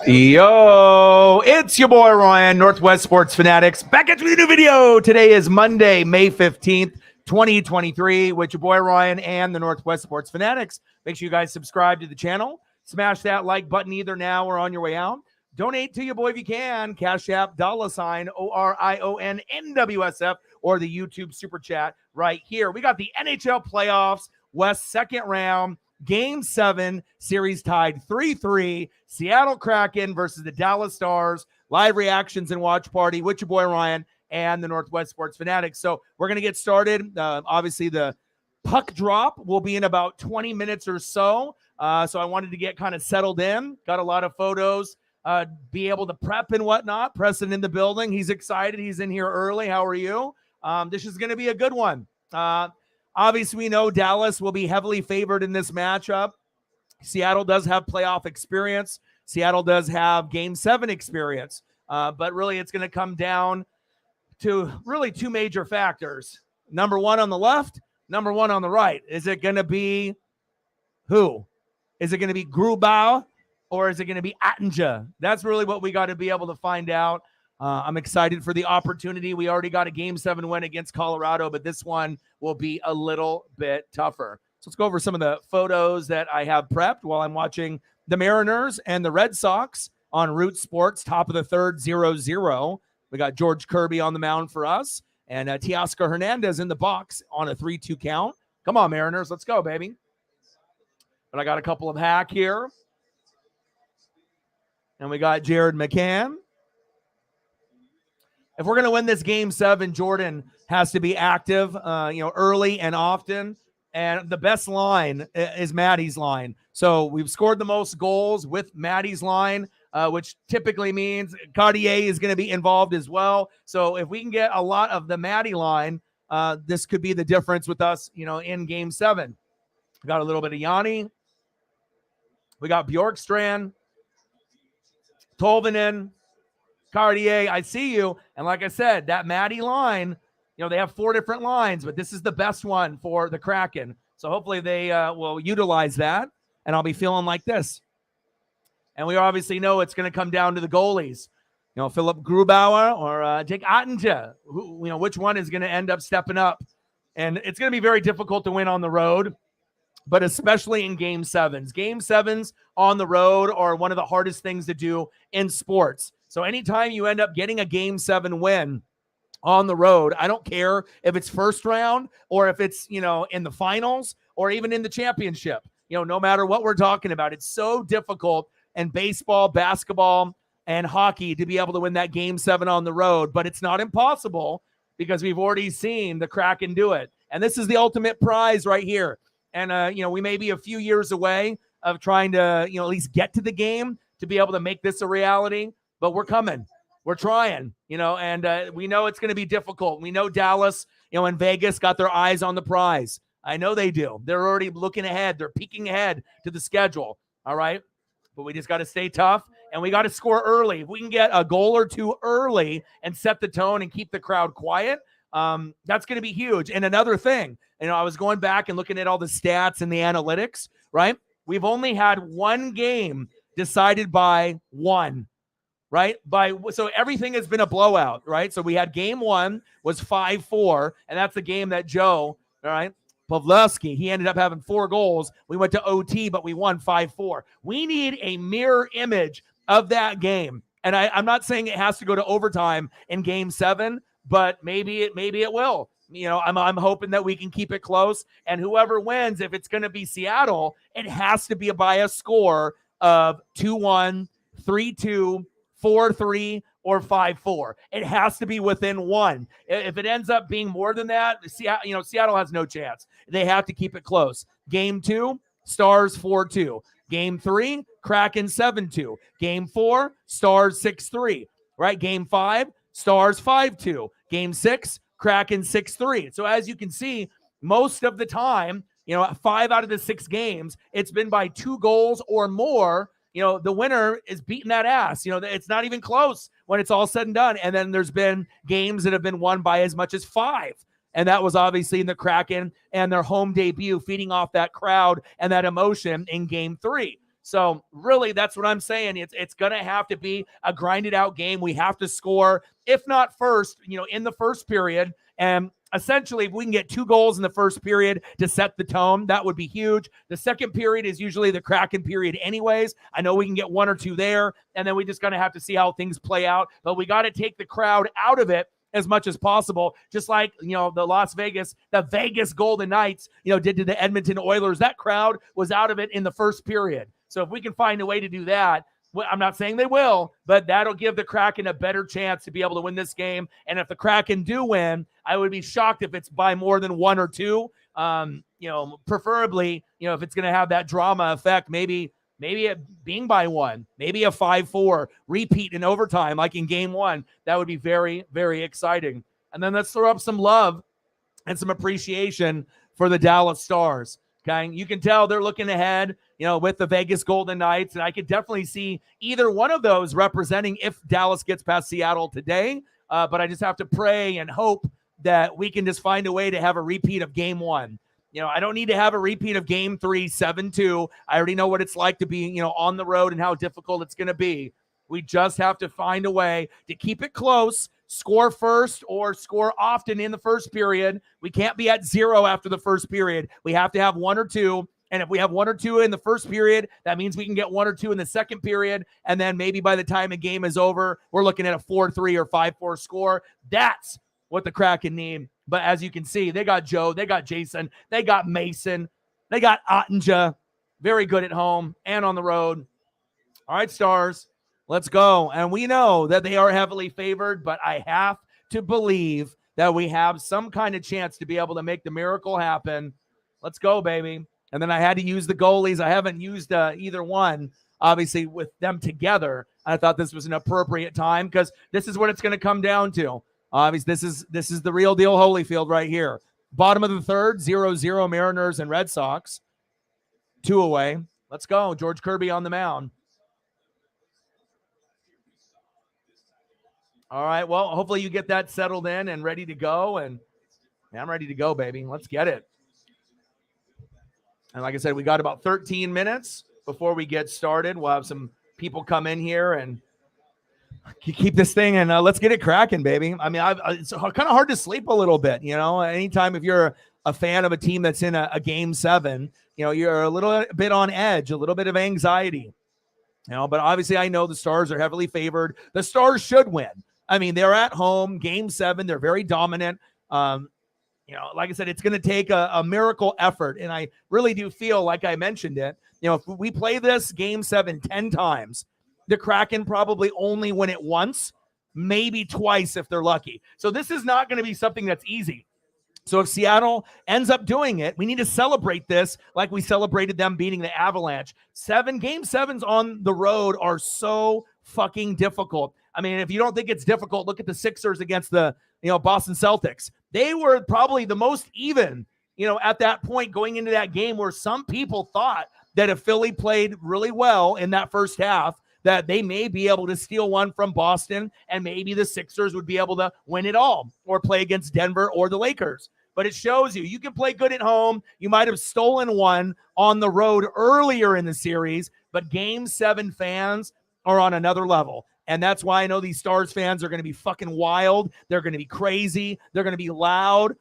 Yo, it's your boy Ryan, Northwest Sports Fanatics, back at you with a new video. Today is Monday, May 15th, 2023, with your boy Ryan and the Northwest Sports Fanatics. Make sure you guys subscribe to the channel. Smash that like button either now or on your way out. Donate to your boy if you can. Cash App, $ ORION NWSF, or the YouTube Super Chat right here. We got the NHL playoffs, West second round. Game 7, series tied 3-3. Seattle Kraken versus the Dallas Stars. Live reactions and watch party with your boy Ryan and the Northwest Sports Fanatics. So we're going to get started. Obviously, the puck drop will be in about 20 minutes or so. So I wanted to get kind of settled in. Got a lot of photos, be able to prep and whatnot. Preston in the building. He's excited. He's in here early. How are you? This is going to be a good one. Obviously, we know Dallas will be heavily favored in this matchup. Seattle does have playoff experience. Seattle does have Game 7 experience. But really, it's going to come down to really two major factors. Number one on the left, number one on the right. Is it going to be who? Is it going to be Grubauer or is it going to be Attinger? That's really what we got to be able to find out. I'm excited for the opportunity. We already got a Game 7 win against Colorado, but this one will be a little bit tougher. So let's go over some of the photos that I have prepped while I'm watching the Mariners and the Red Sox on Root Sports, top of the third, 0-0. We got George Kirby on the mound for us, and Teoscar Hernandez in the box on a 3-2 count. Come on, Mariners. Let's go, baby. But I got a couple of hack here. And we got Jared McCann. If we're going to win this Game 7, Jordan has to be active, early and often. And the best line is Maddie's line. So we've scored the most goals with Maddie's line, which typically means Cartier is going to be involved as well. So if we can get a lot of the Maddie line, this could be the difference with us, in Game 7. We got a little bit of Yanni. We got Bjorkstrand, Tolvanen, Cartier, I see you. And like I said, that Maddie line, they have 4 different lines, but this is the best one for the Kraken. So hopefully they will utilize that, and I'll be feeling like this. And we obviously know it's going to come down to the goalies. Philip Grubauer or Jake Attinger, which one is going to end up stepping up? And it's going to be very difficult to win on the road, but especially in Game 7s. Game 7s on the road are one of the hardest things to do in sports. So anytime you end up getting a Game 7 win on the road, I don't care if it's first round or if it's, in the finals or even in the championship, no matter what we're talking about, it's so difficult in baseball, basketball, and hockey to be able to win that Game 7 on the road. But it's not impossible because we've already seen the Kraken do it. And this is the ultimate prize right here. And, we may be a few years away of trying to, at least get to the game to be able to make this a reality. But we're coming. We're trying, and we know it's going to be difficult. We know Dallas, and Vegas got their eyes on the prize. I know they do. They're already looking ahead. They're peeking ahead to the schedule, all right? But we just got to stay tough, and we got to score early. If we can get a goal or two early and set the tone and keep the crowd quiet, that's going to be huge. And another thing, I was going back and looking at all the stats and the analytics, right? We've only had one game decided by one. Right? So everything has been a blowout, right? So we had Game 1 was 5-4, and that's the game that Joe, all right, Pavlovsky, he ended up having 4 goals. We went to OT, but we won 5-4. We need a mirror image of that game. And I'm not saying it has to go to overtime in Game 7, but maybe it will. I'm hoping that we can keep it close. And whoever wins, if it's going to be Seattle, it has to be by a score of 2-1, 3-2, 4-3, or 5-4. It has to be within 1. If it ends up being more than that, Seattle has no chance. They have to keep it close. Game 2, Stars 4-2. Game 3, Kraken 7-2. Game 4, Stars 6-3. Right? Game 5, Stars 5-2. Game 6, Kraken 6-3. So as you can see, most of the time, 5 out of the 6 games, it's been by 2 goals or more. The winner is beating that ass. It's not even close when it's all said and done. And then there's been games that have been won by as much as 5. And that was obviously in the Kraken and their home debut, feeding off that crowd and that emotion in Game 3. So really, that's what I'm saying. It's going to have to be a grinded out game. We have to score, if not first, in the first period. And essentially, if we can get 2 goals in the first period to set the tone, that would be huge. The second period is usually the Kraken period anyways. I know we can get 1 or 2 there, and then we just going to have to see how things play out. But we got to take the crowd out of it as much as possible, just like the Vegas Golden Knights did to the Edmonton Oilers. That crowd was out of it in the first period. So if we can find a way to do that, I'm not saying they will, but that'll give the Kraken a better chance to be able to win this game. And if the Kraken do win, I would be shocked if it's by more than 1 or 2. Preferably, if it's going to have that drama effect, maybe it being by 1, maybe a 5-4 repeat in overtime, like in game 1. That would be very, very exciting. And then let's throw up some love and some appreciation for the Dallas Stars. Okay, you can tell they're looking ahead, with the Vegas Golden Knights, and I could definitely see either one of those representing if Dallas gets past Seattle today. But I just have to pray and hope that we can just find a way to have a repeat of game 1. I don't need to have a repeat of game 3, 7-2. I already know what it's like to be, on the road and how difficult it's going to be. We just have to find a way to keep it close, score first or score often in the first period. We can't be at 0 after the first period. We have to have 1 or 2. And if we have 1 or 2 in the first period, that means we can get 1 or 2 in the second period. And then maybe by the time the game is over, we're looking at a 4-3 or 5-4 score. That's what the Kraken need. But as you can see, they got Joe, they got Jason, they got Mason, they got Ottinja. Very good at home and on the road. All right, Stars, let's go. And we know that they are heavily favored, but I have to believe that we have some kind of chance to be able to make the miracle happen. Let's go, baby. And then I had to use the goalies. I haven't used either one, obviously, with them together. I thought this was an appropriate time because this is what it's going to come down to. Obviously, this is the real deal Holyfield right here. Bottom of the third, 0-0 Mariners and Red Sox. 2 away. Let's go. George Kirby on the mound. All right, well, hopefully you get that settled in and ready to go. And I'm ready to go, baby. Let's get it. And like I said, we got about 13 minutes before we get started. We'll have some people come in here and keep this thing, and let's get it cracking, baby. I mean, it's kind of hard to sleep a little bit, anytime if you're a fan of a team that's in a game 7, you're a little bit on edge, a little bit of anxiety, but obviously I know the Stars are heavily favored. The Stars should win. I mean, they're at home, game 7. They're very dominant. Like I said, it's going to take a miracle effort. And I really do feel like I mentioned it. If we play this game 7 10 times, the Kraken probably only win it once, maybe twice if they're lucky. So this is not going to be something that's easy. So if Seattle ends up doing it, we need to celebrate this like we celebrated them beating the Avalanche. Game 7s on the road are so fucking difficult. I mean, if you don't think it's difficult, look at the Sixers against the Boston Celtics. They were probably the most even, at that point going into that game, where some people thought that if Philly played really well in that first half, that they may be able to steal one from Boston, and maybe the Sixers would be able to win it all or play against Denver or the Lakers. But it shows you can play good at home. You might have stolen one on the road earlier in the series, but game 7 fans are on another level. And that's why I know these Stars fans are going to be fucking wild. They're going to be crazy. They're going to be loud.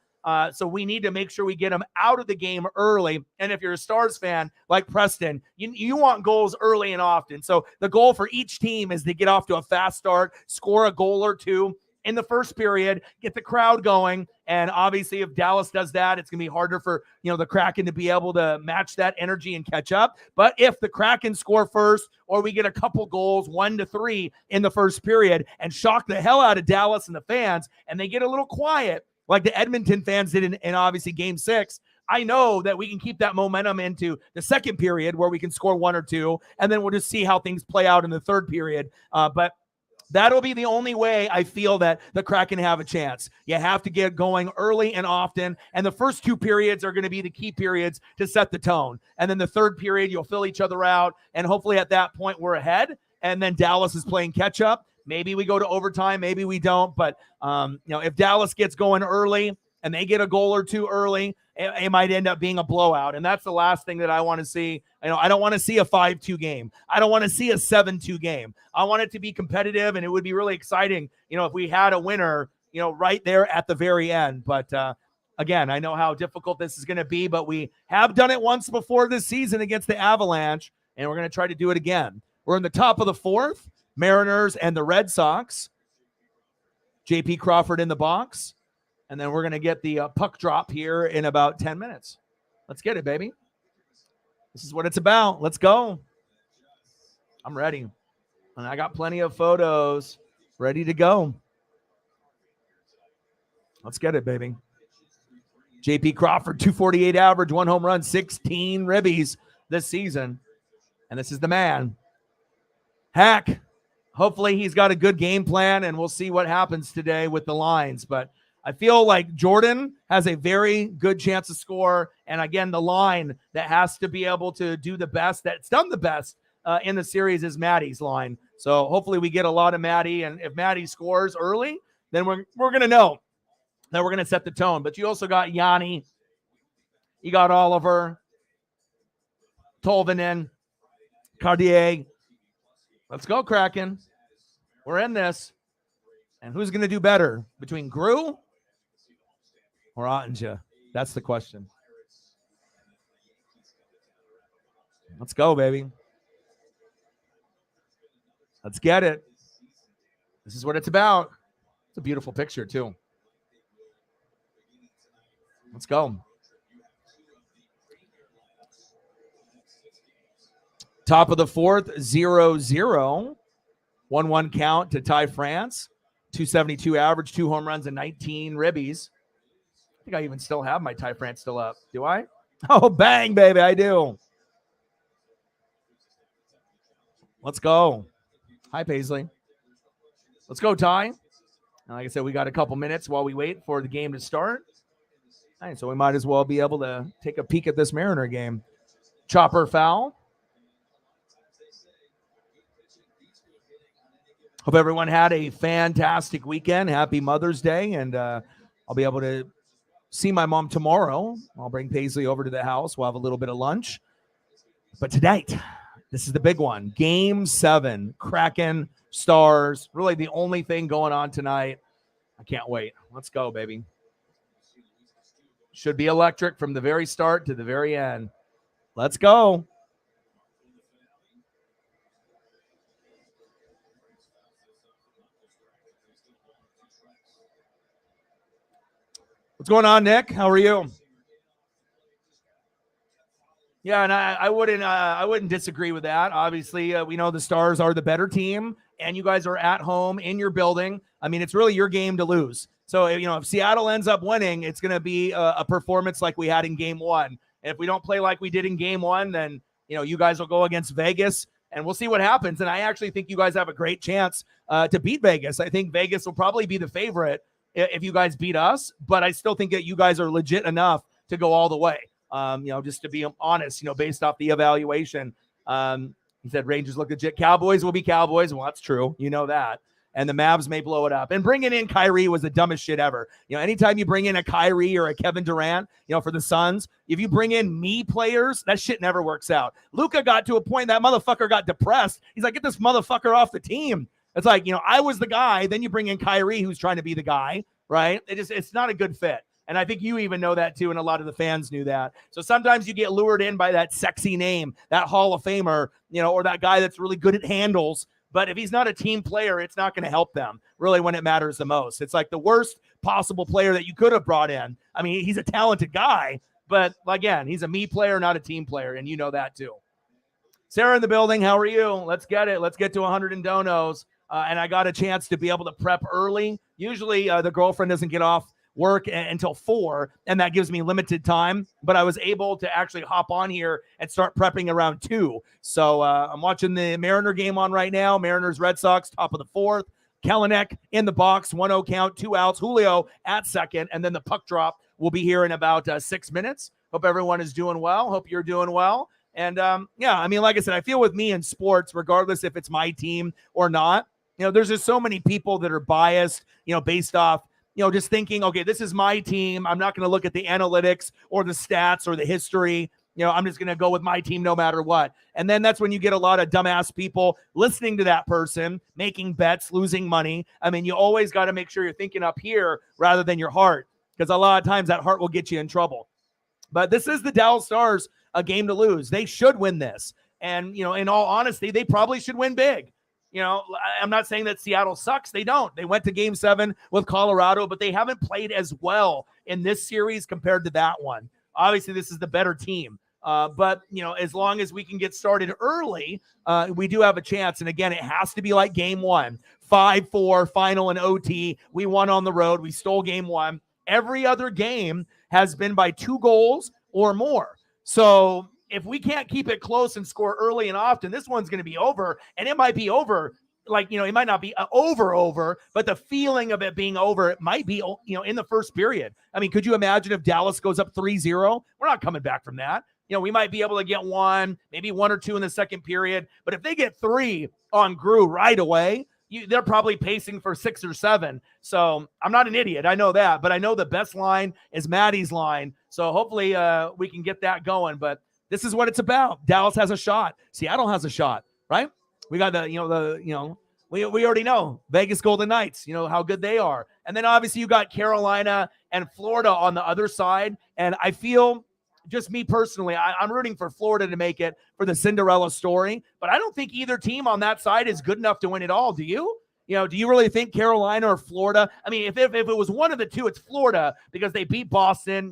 So we need to make sure we get them out of the game early. And if you're a Stars fan like Preston, you want goals early and often. So the goal for each team is to get off to a fast start, score a goal or 2 in the first period, get the crowd going. And obviously, if Dallas does that, it's going to be harder for the Kraken to be able to match that energy and catch up. But if the Kraken score first, or we get a couple goals, 1-3 in the first period, and shock the hell out of Dallas and the fans, and they get a little quiet, like the Edmonton fans did in obviously game 6, I know that we can keep that momentum into the second period where we can score 1 or 2, and then we'll just see how things play out in the third period. But that'll be the only way I feel that the Kraken have a chance. You have to get going early and often, and the first 2 periods are going to be the key periods to set the tone. And then the third period, you'll fill each other out, and hopefully at that point we're ahead, and then Dallas is playing catch-up. Maybe we go to overtime, maybe we don't. But, if Dallas gets going early, and they get a goal or two early, it might end up being a blowout. And that's the last thing that I want to see. I don't want to see a 5-2 game. I don't want to see a 7-2 game. I want it to be competitive, and it would be really exciting, if we had a winner, right there at the very end. But again, I know how difficult this is going to be, but we have done it once before this season against the Avalanche, and we're going to try to do it again. We're in the top of the fourth, Mariners and the Red Sox. JP Crawford in the box. And then we're going to get the puck drop here in about 10 minutes. Let's get it, baby. This is what it's about. Let's go. I'm ready. And I got plenty of photos ready to go. Let's get it, baby. JP Crawford, 248 average, 1 home run, 16 ribbies this season. And this is the man. Hack. Hopefully he's got a good game plan, and we'll see what happens today with the lines. But I feel like Jordan has a very good chance to score. And again, the line that has to be able to do the best, that's done the best in the series, is Maddie's line. So hopefully we get a lot of Maddie. And if Maddie scores early, then we're going to know that we're going to set the tone. But you also got Yanni. You got Oliver, Tolvanen, Cartier. Let's go, Kraken. We're in this. And who's going to do better between Grew or Ottinger? That's the question. Let's go, baby. Let's get it. This is what it's about. It's a beautiful picture, too. Let's go. Top of the fourth, 0-0. 1-1 count to Ty France. 272 average, 2 home runs, and 19 ribbies. I think I even still have my Ty France still up. Do I? Oh, bang, baby, I do. Let's go. Hi, Paisley. Let's go, Ty. And like I said, we got a couple minutes while we wait for the game to start. All right, so we might as well be able to take a peek at this Mariner game. Chopper foul. Hope everyone had a fantastic weekend. Happy Mother's Day. And I'll be able to see my mom tomorrow. I'll bring Paisley over to the house. We'll have a little bit of lunch. But tonight, this is the big one. Game 7, Kraken, Stars. Really the only thing going on tonight. I can't wait. Let's go, baby. Should be electric from the very start to the very end. Let's go. What's going on, Nick? How are you? Yeah, and I wouldn't disagree with that. Obviously, we know the Stars are the better team, and you guys are at home in your building. I mean, it's really your game to lose. So, if Seattle ends up winning, it's going to be a performance like we had in Game 1. And if we don't play like we did in Game 1, then, you guys will go against Vegas, and we'll see what happens. And I actually think you guys have a great chance to beat Vegas. I think Vegas will probably be the favorite if you guys beat us, but I still think that you guys are legit enough to go all the way. Just to be honest, based off the evaluation. He said Rangers look legit. Cowboys will be Cowboys. Well, that's true. You know that. And the Mavs may blow it up. And bringing in Kyrie was the dumbest shit ever. Anytime you bring in a Kyrie or a Kevin Durant, for the Suns, if you bring in me players, that shit never works out. Luka got to a point that motherfucker got depressed. He's like, get this motherfucker off the team. It's like, I was the guy. Then you bring in Kyrie, who's trying to be the guy, right? It's not a good fit. And I think you even know that too, and a lot of the fans knew that. So sometimes you get lured in by that sexy name, that Hall of Famer, or that guy that's really good at handles. But if he's not a team player, it's not going to help them really when it matters the most. It's like the worst possible player that you could have brought in. I mean, he's a talented guy, but again, he's a me player, not a team player, and you know that too. Sarah in the building, how are you? Let's get it. Let's get to 100 in donos. And I got a chance to be able to prep early. Usually the girlfriend doesn't get off work until 4, and that gives me limited time, but I was able to actually hop on here and start prepping around 2. So I'm watching the Mariner game on right now. Mariners, Red Sox, top of the 4th. Kelenic in the box, 1-0 count, 2 outs. Julio at second, and then the puck drop will be here in about 6 minutes. Hope everyone is doing well. Hope you're doing well. And like I said, I feel with me in sports, regardless if it's my team or not, there's just so many people that are biased, based off, just thinking, okay, this is my team. I'm not going to look at the analytics or the stats or the history. I'm just going to go with my team no matter what. And then that's when you get a lot of dumbass people listening to that person, making bets, losing money. I mean, you always got to make sure you're thinking up here rather than your heart, because a lot of times that heart will get you in trouble. But this is the Dallas Stars, a game to lose. They should win this. And, in all honesty, they probably should win big. I'm not saying that Seattle sucks. They don't. They went to Game 7 with Colorado, but they haven't played as well in this series compared to that one. Obviously, this is the better team. But, as long as we can get started early, we do have a chance. And again, it has to be like Game 1, 5-4, final and OT. We won on the road. We stole Game 1. Every other game has been by 2 goals or more. So if we can't keep it close and score early and often, this one's going to be over. And it might be over. It might not be over, but the feeling of it being over, it might be, in the first period. I mean, could you imagine if Dallas goes up 3-0? We're not coming back from that. We might be able to get 1, maybe 1 or 2 in the second period. But if they get 3 on Gru right away, they're probably pacing for 6 or 7. So I'm not an idiot. I know that. But I know the best line is Maddie's line. So hopefully we can get that going. But this is what it's about. Dallas has a shot. Seattle has a shot, right? We got we already know Vegas Golden Knights, how good they are. And then obviously you got Carolina and Florida on the other side. And I feel, just me personally, I'm rooting for Florida to make it for the Cinderella story, but I don't think either team on that side is good enough to win it all. Do you? Do you really think Carolina or Florida? I mean, if it was one of the two, it's Florida because they beat Boston,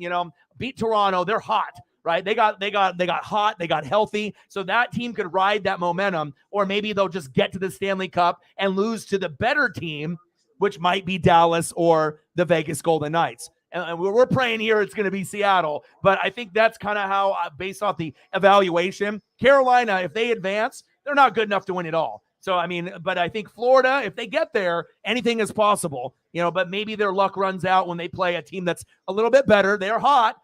beat Toronto. They're hot, right? They got hot, they got healthy. So that team could ride that momentum, or maybe they'll just get to the Stanley Cup and lose to the better team, which might be Dallas or the Vegas Golden Knights. And we're praying here it's going to be Seattle. But I think that's kind of how, based off the evaluation, Carolina, if they advance, they're not good enough to win it all. So, I mean, but I think Florida, if they get there, anything is possible. But maybe their luck runs out when they play a team that's a little bit better. They're hot.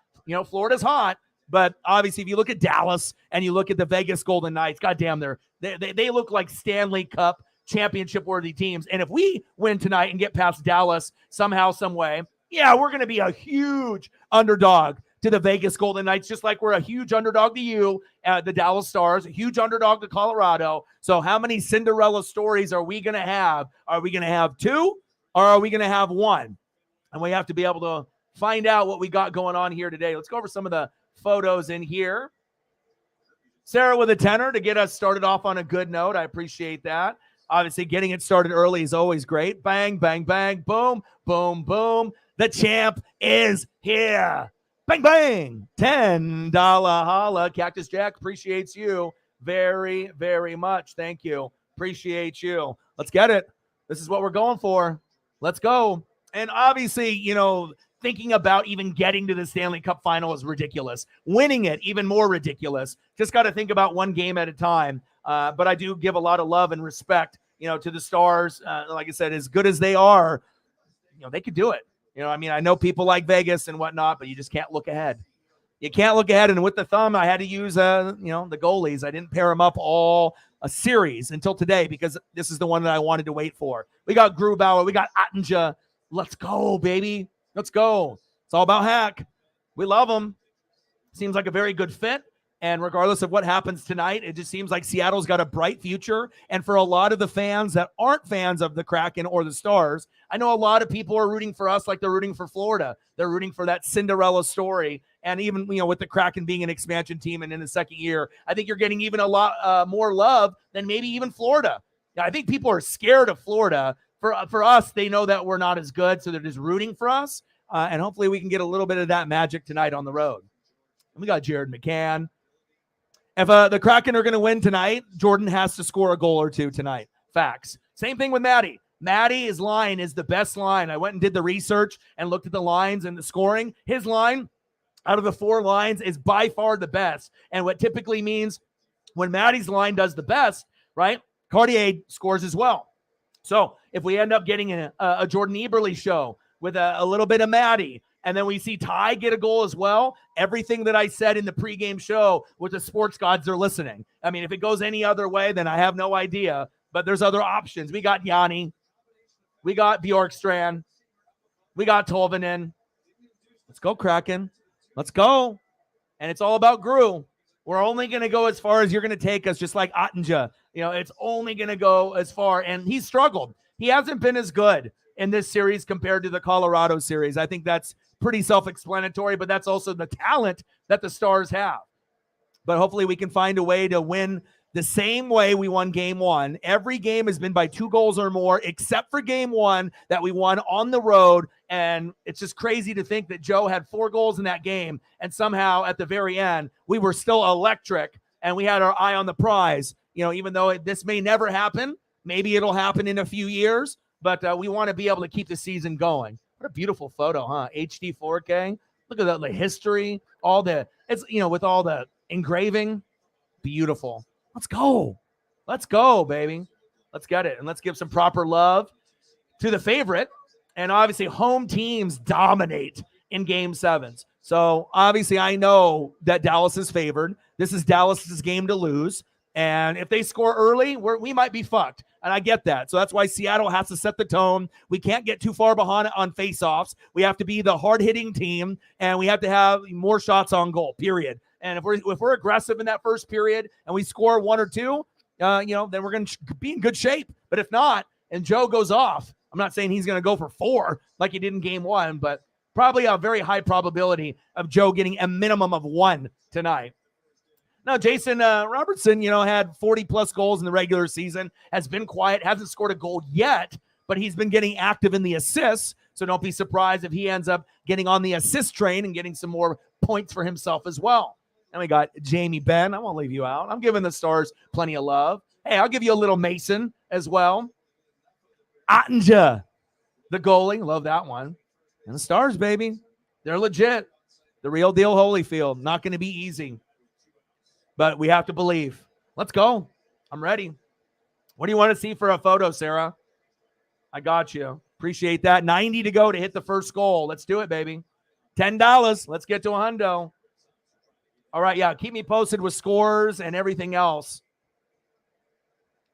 Florida's hot. But obviously, if you look at Dallas and you look at the Vegas Golden Knights, goddamn, they look like Stanley Cup championship-worthy teams. And if we win tonight and get past Dallas somehow, some way, yeah, we're going to be a huge underdog to the Vegas Golden Knights, just like we're a huge underdog to you, the Dallas Stars, a huge underdog to Colorado. So how many Cinderella stories are we going to have? Are we going to have 2 or are we going to have 1? And we have to be able to find out what we got going on here today. Let's go over some of the photos in here. Sarah with a tenor to get us started off on a good note. I appreciate that. Obviously, getting it started early is always great. Bang, bang, bang, boom, boom, boom. The champ is here. Bang, bang. $10 holla. Cactus Jack appreciates you very, very much. Thank you. Appreciate you. Let's get it. This is what we're going for. Let's go. And obviously, thinking about even getting to the Stanley Cup final is ridiculous. Winning it, even more ridiculous. Just got to think about one game at a time. But I do give a lot of love and respect, to the Stars. Like I said, as good as they are, they could do it. I know people like Vegas and whatnot, but you just can't look ahead. You can't look ahead. And with the thumb, I had to use, the goalies. I didn't pair them up all a series until today because this is the one that I wanted to wait for. We got Grubauer. We got Ottinger. Let's go, baby. Let's go. It's all about Hack. We love him. Seems like a very good fit. And regardless of what happens tonight, it just seems like Seattle's got a bright future. And for a lot of the fans that aren't fans of the Kraken or the Stars, I know a lot of people are rooting for us like they're rooting for Florida. They're rooting for that Cinderella story. And even, with the Kraken being an expansion team and in the second year, I think you're getting even a lot more love than maybe even Florida. I think people are scared of Florida. For us, they know that we're not as good, so they're just rooting for us. And hopefully we can get a little bit of that magic tonight on the road. We got Jared McCann. If the Kraken are going to win tonight, Jordan has to score a goal or 2 tonight. Facts. Same thing with Maddie. Maddie's line is the best line. I went and did the research and looked at the lines and the scoring. His line out of the 4 lines is by far the best. And what typically means when Maddie's line does the best, right, Cartier scores as well. So if we end up getting a Jordan Eberle show with a little bit of Maddie, and then we see Ty get a goal as well, everything that I said in the pregame show with the sports gods are listening. I mean, if it goes any other way, then I have no idea. But there's other options. We got Yanni. We got Bjorkstrand. We got Tolvanen. Let's go, Kraken. Let's go. And it's all about Gru. We're only going to go as far as you're going to take us, just like Ottinja. It's only going to go as far. And he's struggled. He hasn't been as good in this series compared to the Colorado series. I think that's pretty self-explanatory, but that's also the talent that the Stars have. But hopefully we can find a way to win the same way we won game one. Every game has been by 2 goals or more, except for game one that we won on the road. And it's just crazy to think that Joe had 4 goals in that game. And somehow at the very end, we were still electric and we had our eye on the prize. Even though this may never happen, maybe it'll happen in a few years, but we want to be able to keep the season going. What a beautiful photo, huh? HD 4K. Look at that, the history, with all the engraving. Beautiful. Let's go. Let's go, baby. Let's get it. And let's give some proper love to the favorite. And obviously, home teams dominate in game 7s. So obviously, I know that Dallas is favored. This is Dallas's game to lose. And if they score early, we might be fucked. And I get that. So that's why Seattle has to set the tone. We can't get too far behind on faceoffs. We have to be the hard-hitting team, and we have to have more shots on goal, period. And if we're aggressive in that first period and we score 1 or 2, then we're going to be in good shape. But if not, and Joe goes off, I'm not saying he's going to go for 4 like he did in game 1, but probably a very high probability of Joe getting a minimum of 1 tonight. Now, Jason Robertson, had 40-plus goals in the regular season, has been quiet, hasn't scored a goal yet, but he's been getting active in the assists, so don't be surprised if he ends up getting on the assist train and getting some more points for himself as well. And we got Jamie Benn. I won't leave you out. I'm giving the Stars plenty of love. Hey, I'll give you a little Mason as well. Ottinja, the goalie. Love that one. And the Stars, baby. They're legit. The real deal Holyfield. Not going to be easy. But we have to believe. Let's go. I'm ready. What do you want to see for a photo, Sarah? I got you. Appreciate that. 90 to go to hit the first goal. Let's do it, baby. $10. Let's get to a hundo. All right, yeah, keep me posted with scores and everything else.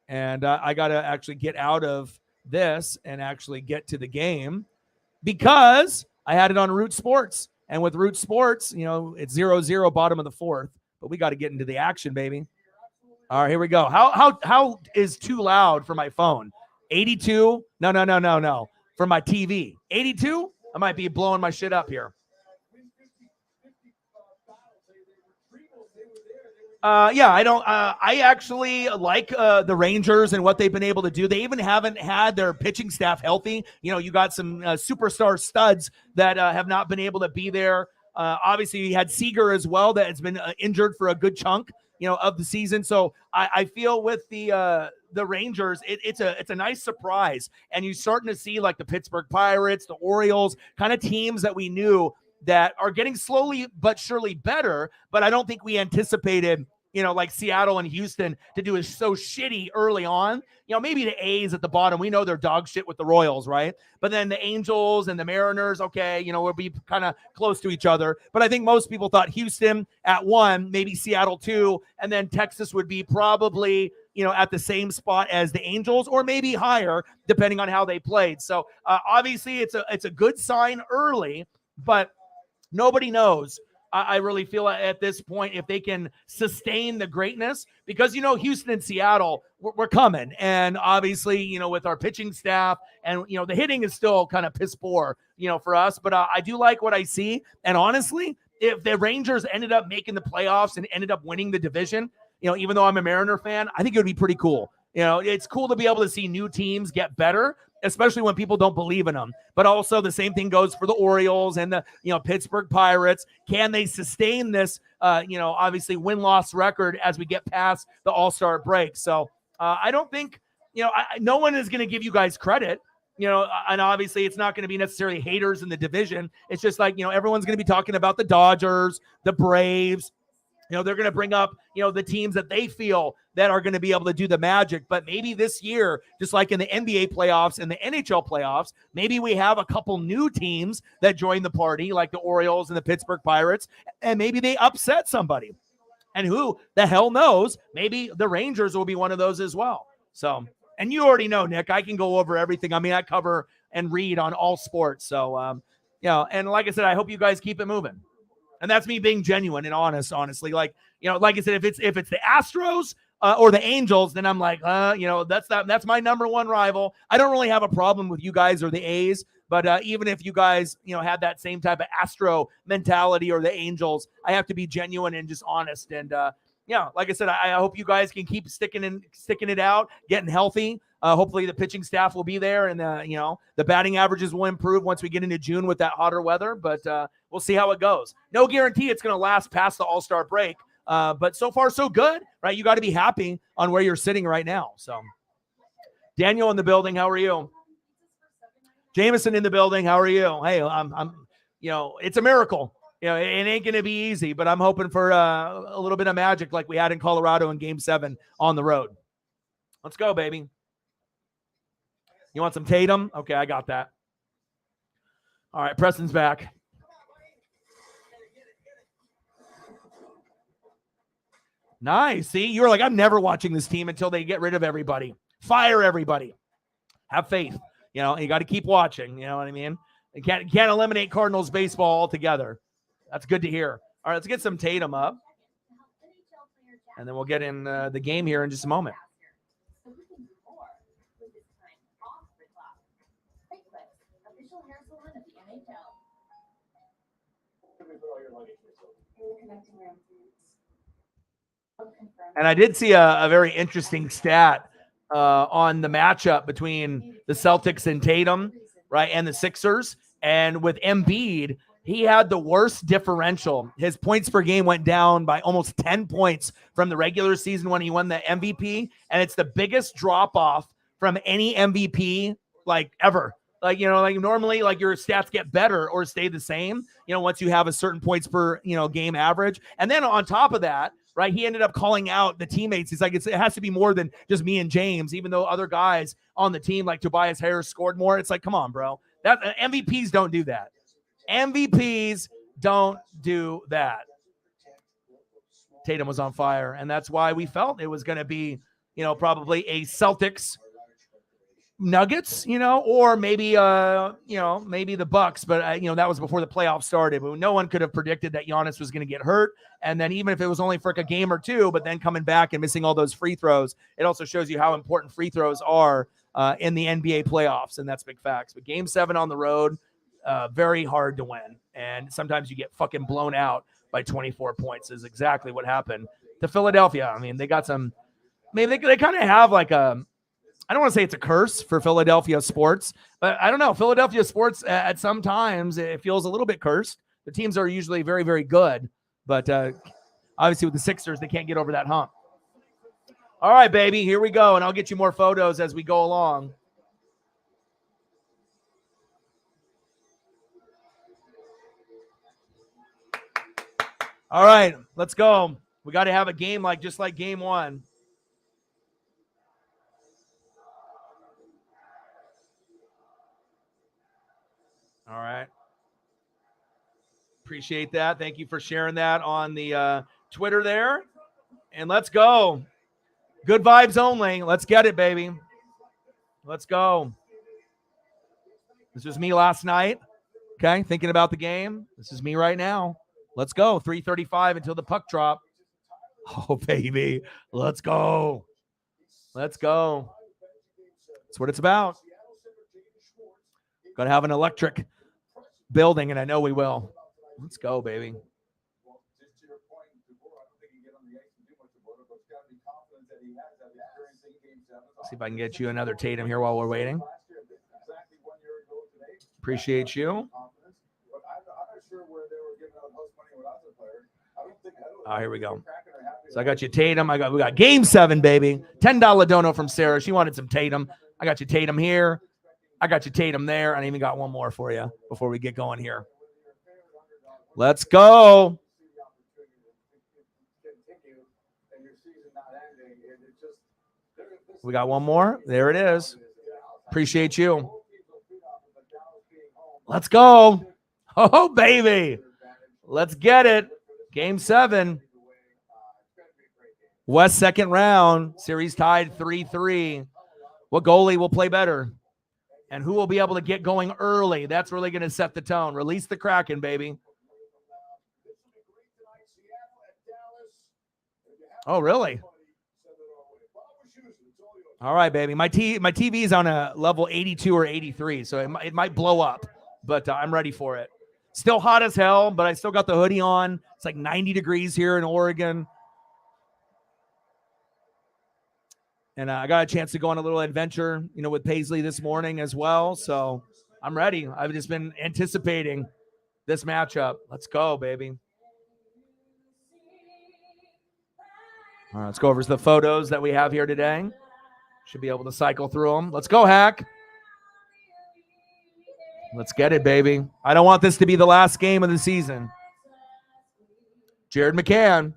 And I got to actually get out of this and actually get to the game because I had it on Root Sports. And with Root Sports, it's 0-0 bottom of the 4th. But we got to get into the action, baby. All right, here we go. How is too loud for my phone? 82? No. For my TV. 82? I might be blowing my shit up here. I actually like the Rangers and what they've been able to do. They even haven't had their pitching staff healthy. You got some superstar studs that have not been able to be there. Obviously, you had Seager as well that has been injured for a good chunk, of the season. So I feel with the Rangers, it's a nice surprise. And you're starting to see like the Pittsburgh Pirates, the Orioles, kind of teams that we knew that are getting slowly but surely better, but I don't think we anticipated, like Seattle and Houston to do is so shitty early on. Maybe the A's at the bottom, we know they're dog shit with the Royals, right? But then the Angels and the Mariners, okay, we'll be kind of close to each other. But I think most people thought Houston at 1, maybe Seattle 2, and then Texas would be probably, at the same spot as the Angels or maybe higher, depending on how they played. So obviously it's a good sign early, but nobody knows. I really feel at this point if they can sustain the greatness because, Houston and Seattle, we're coming. And obviously, with our pitching staff and, the hitting is still kind of piss poor, for us. But I do like what I see. And honestly, if the Rangers ended up making the playoffs and ended up winning the division, even though I'm a Mariner fan, I think it would be pretty cool. It's cool to be able to see new teams get better, especially when people don't believe in them. But also the same thing goes for the Orioles and the, Pittsburgh Pirates. Can they sustain this, obviously win-loss record as we get past the All-Star break? So I don't think, no one is going to give you guys credit, and obviously it's not going to be necessarily haters in the division. It's just like, everyone's going to be talking about the Dodgers, the Braves. They're going to bring up, the teams that they feel that are going to be able to do the magic. But maybe this year, just like in the NBA playoffs and the NHL playoffs, maybe we have a couple new teams that join the party, like the Orioles and the Pittsburgh Pirates, and maybe they upset somebody. And who the hell knows? Maybe the Rangers will be one of those as well. So And you already know, Nick, I can go over everything. I mean, I cover and read on all sports. So, and like I said, I hope you guys keep it moving. And that's me being genuine and honest, honestly. Like I said, if it's the Astros or the Angels, then I'm like, that's my number one rival. I don't really have a problem with you guys or the A's, but even if you guys, had that same type of Astro mentality or the Angels, I have to be genuine and just honest. And like I said, I hope you guys can keep sticking it out, getting healthy. Hopefully the pitching staff will be there, and the batting averages will improve once we get into June with that hotter weather. But we'll see how it goes. No guarantee it's going to last past the All-Star break. But so far so good, right? You got to be happy on where you're sitting right now. So, Daniel in the building, how are you? Jameson in the building, how are you? Hey, I'm it's a miracle. It ain't going to be easy, but I'm hoping for a little bit of magic like we had in Colorado in Game 7 on the road. Let's go, baby. You want some Tatum? Okay, I got that. All right, Preston's back. Nice. See, you were like, I'm never watching this team until they get rid of everybody. Fire everybody. Have faith. You got to keep watching. You know what I mean? You can't eliminate Cardinals baseball altogether. That's good to hear. All right, let's get some Tatum up. And then we'll get in the game here in just a moment. And I did see a very interesting stat on the matchup between the Celtics and Tatum, right, and the Sixers. And with Embiid, he had the worst differential. His points per game went down by almost 10 points from the regular season when he won the MVP. And it's the biggest drop-off from any MVP, like, ever. Like, normally, like, your stats get better or stay the same, once you have a certain points per, game average. And then on top of that, right, he ended up calling out the teammates. He's like, it has to be more than just me and James, even though other guys on the team, like Tobias Harris, scored more. It's like, come on, bro. That MVPs don't do that. MVPs don't do that. Tatum was on fire, and that's why we felt it was going to be, probably a Celtics Nuggets, or maybe maybe the Bucks, but that was before the playoffs started. But no one could have predicted that Giannis was going to get hurt, and then even if it was only for like a game or two, but then coming back and missing all those free throws, it also shows you how important free throws are in the NBA playoffs, and that's big facts. But Game 7 on the road, very hard to win, and sometimes you get fucking blown out by 24 points. Is exactly what happened to Philadelphia. I mean, they got some. I mean, they kind of have like a. I don't want to say it's a curse for Philadelphia sports, but I don't know. Philadelphia sports at some times it feels a little bit cursed. The teams are usually very, very good, but obviously with the Sixers, they can't get over that hump. All right, baby, here we go, and I'll get you more photos as we go along. All right, let's go. We got to have a game just like Game 1. All right. Appreciate that. Thank you for sharing that on the Twitter there. And let's go. Good vibes only. Let's get it, baby. Let's go. This was me last night. Okay, thinking about the game. This is me right now. Let's go. 3:35 until the puck drop. Oh, baby. Let's go. Let's go. That's what it's about. Got to have an electric building, and I know we will. Let's go, baby. See if I can get you another Tatum here while we're waiting. Appreciate you. Here we go. So I got you Tatum. We got Game 7, baby. $10 dono from Sarah. She wanted some Tatum. I got you Tatum here. I got you Tatum there. I even got one more for you before we get going here. Let's go. We got one more. There it is. Appreciate you. Let's go. Oh, baby. Let's get it. Game 7. West second round. Series tied 3-3. What goalie will play better? And who will be able to get going early? That's really going to set the tone. Release the Kraken, baby. Oh, really? All right, baby. My TV is on a level 82 or 83, so it might blow up, but I'm ready for it. Still hot as hell, but I still got the hoodie on. It's like 90 degrees here in Oregon. And I got a chance to go on a little adventure, with Paisley this morning as well. So I'm ready. I've just been anticipating this matchup. Let's go, baby. All right, let's go over the photos that we have here today. Should be able to cycle through them. Let's go, Hack. Let's get it, baby. I don't want this to be the last game of the season. Jared McCann.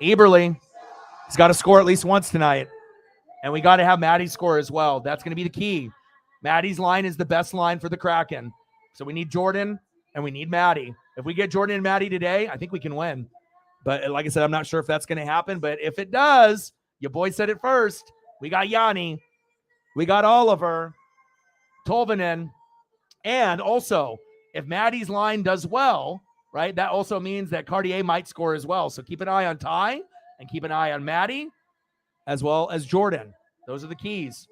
Eberle. He's got to score at least once tonight. And we got to have Maddie score as well. That's going to be the key. Maddie's line is the best line for the Kraken. So we need Jordan and we need Maddie. If we get Jordan and Maddie today, I think we can win. But like I said, I'm not sure if that's going to happen. But if it does, your boy said it first. We got Yanni. We got Oliver. Tolvanen. And also, if Maddie's line does well, right, that also means that Cartier might score as well. So keep an eye on Ty and keep an eye on Maddie as well as Jordan. Those are the keys.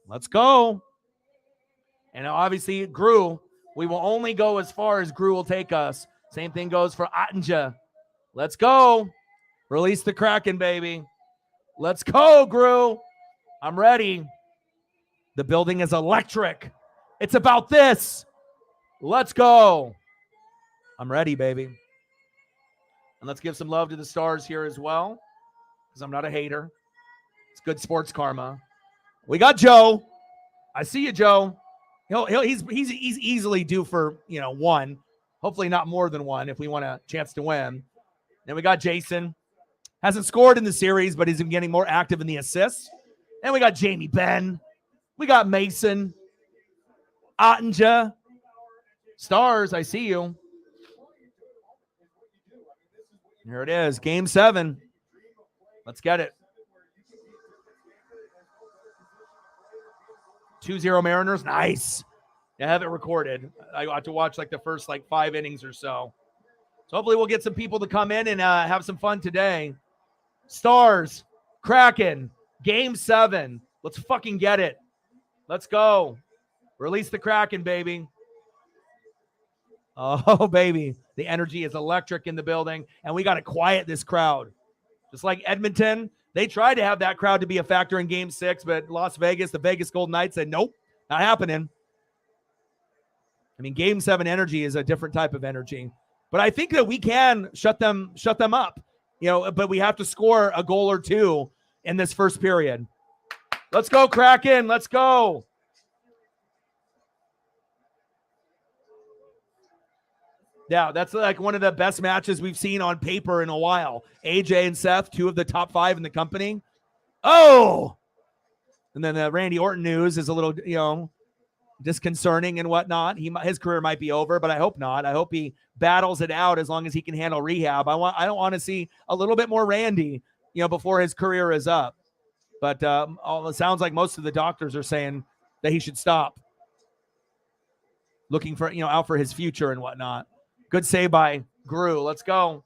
Let's go. And obviously, Gru, we will only go as far as Gru will take us. Same thing goes for Ottinger. Let's go. Release the Kraken, baby. Let's go, Gru. I'm ready. The building is electric. It's about this. Let's go. I'm ready, baby. And let's give some love to the Stars here as well, because I'm not a hater. It's good sports karma. We got Joe. I see you, Joe. He's easily due for one. Hopefully not more than one if we want a chance to win. Then we got Jason. Hasn't scored in the series, but he's been getting more active in the assists. And we got Jamie Benn. We got Mason. Ottinger. Stars, I see you. Here it is, Game 7. Let's get it. 2-0 Mariners. Nice. I have it recorded. I got to watch the first 5 innings or so. So hopefully we'll get some people to come in and have some fun today. Stars, Kraken, Game 7. Let's fucking get it. Let's go. Release the Kraken, baby. Oh, baby. The energy is electric in the building, and we got to quiet this crowd. Just like Edmonton, they tried to have that crowd to be a factor in Game 6, but Las Vegas, the Vegas Golden Knights said, nope, not happening. I mean, Game 7 energy is a different type of energy. But I think that we can shut them up, but we have to score a goal or two in this first period. Let's go, Kraken. Let's go. Yeah, that's one of the best matches we've seen on paper in a while. AJ and Seth, 2 of the top 5 in the company. Oh! And then the Randy Orton news is a little, disconcerting and whatnot. His career might be over, but I hope not. I hope he battles it out as long as he can handle rehab. I don't want to see a little bit more Randy, before his career is up. But it sounds like most of the doctors are saying that he should stop. Looking for, out for his future and whatnot. Good save by Gru. Let's go.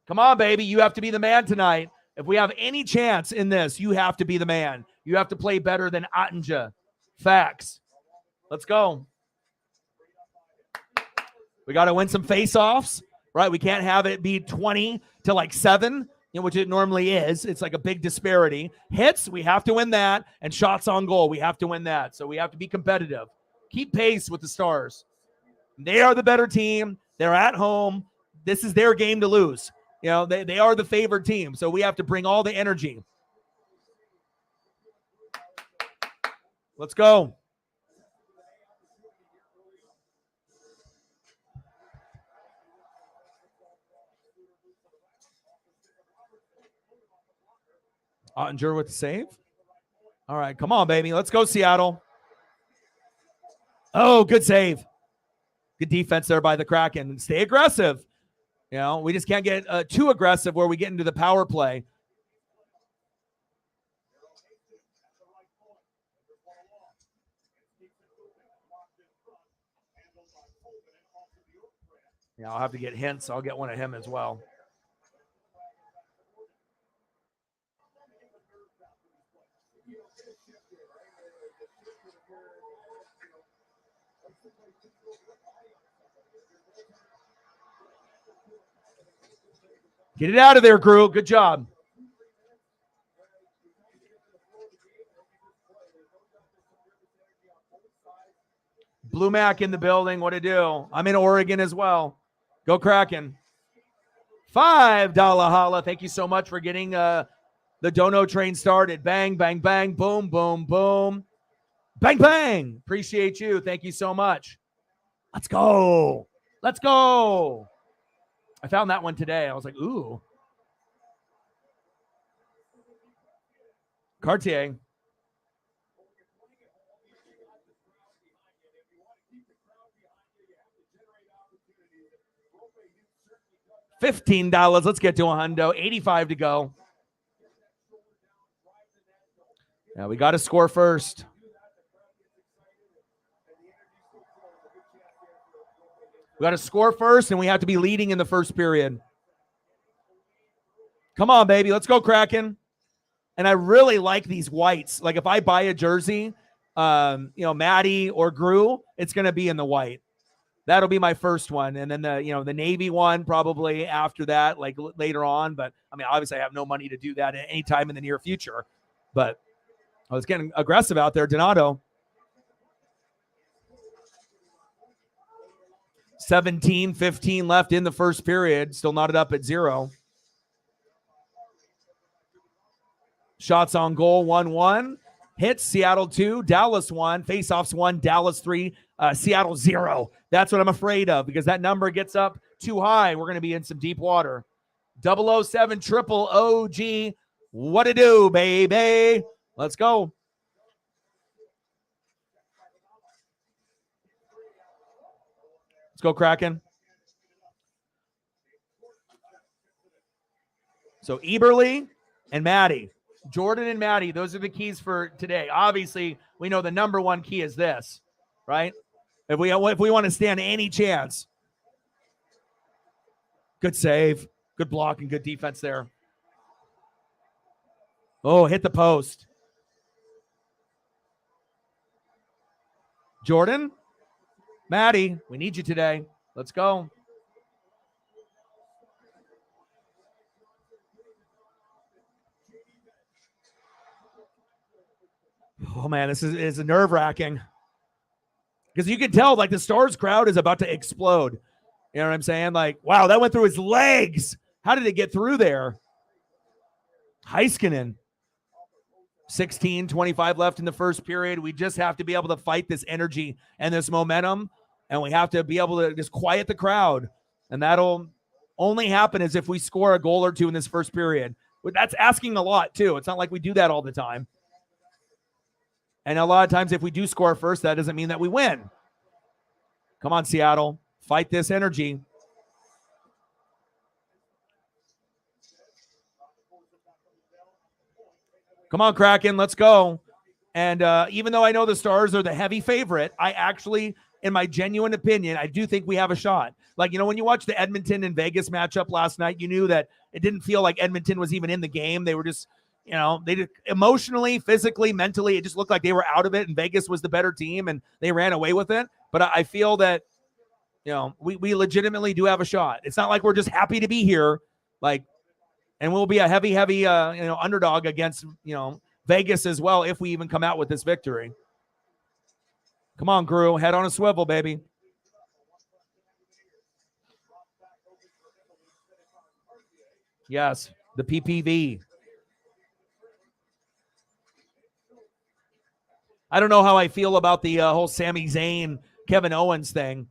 Come on, baby. You have to be the man tonight. If we have any chance in this, you have to be the man. You have to play better than Ottinger. Facts. Let's go. We got to win some face-offs, right? We can't have it be 20 to 7, which it normally is. It's a big disparity. Hits, we have to win that. And shots on goal, we have to win that. So we have to be competitive. Keep pace with the Stars. They are the better team. They're at home. This is their game to lose. They are the favored team. So we have to bring all the energy. Let's go. Ottinger with the save. All right, come on, baby. Let's go, Seattle. Oh, good save. Good defense there by the Kraken. Stay aggressive. We just can't get too aggressive where we get into the power play. Yeah, I'll have to get hints. I'll get one of him as well. Get it out of there, Gru. Good job. Blue Mac in the building. What to do? I'm in Oregon as well. Go Kraken. $5 holla. Thank you so much for getting the dono train started. Bang, bang, bang. Boom, boom, boom. Bang, bang. Appreciate you. Thank you so much. Let's go. Let's go. I found that one today. I was like, ooh. Cartier. $15. Let's get to a hundo. 85 to go. Yeah, we got to score first. We got to score first, and we have to be leading in the first period. Come on, baby. Let's go, Kraken. And I really like these whites. Like if I buy a jersey, Maddie or Gru, it's going to be in the white. That'll be my first one. And then the Navy one probably after that, like later on. But I mean, obviously I have no money to do that at any time in the near future. But I was getting aggressive out there. Donato. 17-15 left in the first period. Still knotted up at 0. Shots on goal, 1-1. Hits, Seattle 2, Dallas 1. Faceoffs 1, Dallas 3, Seattle 0. That's what I'm afraid of because that number gets up too high. We're going to be in some deep water. 007 triple OG. What to do, baby? Let's go. Let's go, Kraken. So Eberle and Maddie. Jordan and Maddie, those are the keys for today. Obviously, we know the number one key is this, right? If we want to stand any chance. Good save, good block, and good defense there. Oh, hit the post. Jordan, Maddie, we need you today. Let's go. Oh, man, this is nerve-wracking. Because you can tell, like, the Stars crowd is about to explode. You know what I'm saying? Like, wow, that went through his legs. How did it get through there? Heiskanen. 16-25 left in the first period. We just have to be able to fight this energy and this momentum, and we have to be able to just quiet the crowd. And that'll only happen as if we score a goal or two in this first period. But that's asking a lot, too. It's not like we do that all the time. And a lot of times if we do score first, that doesn't mean that we win. Come on, Seattle. Fight this energy. Come on, Kraken. Let's go. And even though I know the Stars are the heavy favorite, I actually, in my genuine opinion, I do think we have a shot. Like, when you watch the Edmonton and Vegas matchup last night, you knew that it didn't feel like Edmonton was even in the game. They were just, they did emotionally, physically, mentally, it just looked like they were out of it, and Vegas was the better team, and they ran away with it. But I feel that, we legitimately do have a shot. It's not like we're just happy to be here, and we'll be a heavy, underdog against, Vegas as well if we even come out with this victory. Come on, Gru. Head on a swivel, baby. Yes, the PPV. I don't know how I feel about the whole Sami Zayn, Kevin Owens thing,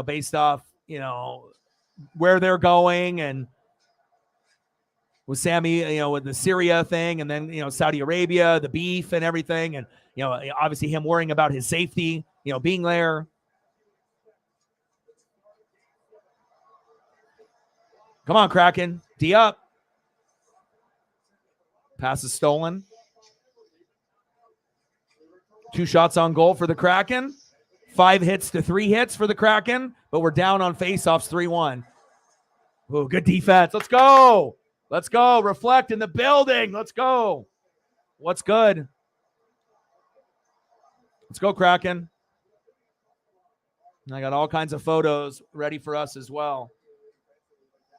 based off, where they're going and with Sami, with the Syria thing and then, Saudi Arabia, the beef and everything. And, obviously him worrying about his safety, being there. Come on, Kraken. D up. Pass is stolen. 2 shots on goal for the Kraken. 5 hits to 3 hits for the Kraken, but we're down on faceoffs 3-1. Ooh, good defense. Let's go. Let's go. Reflect in the building. Let's go. What's good? Let's go, Kraken. And I got all kinds of photos ready for us as well.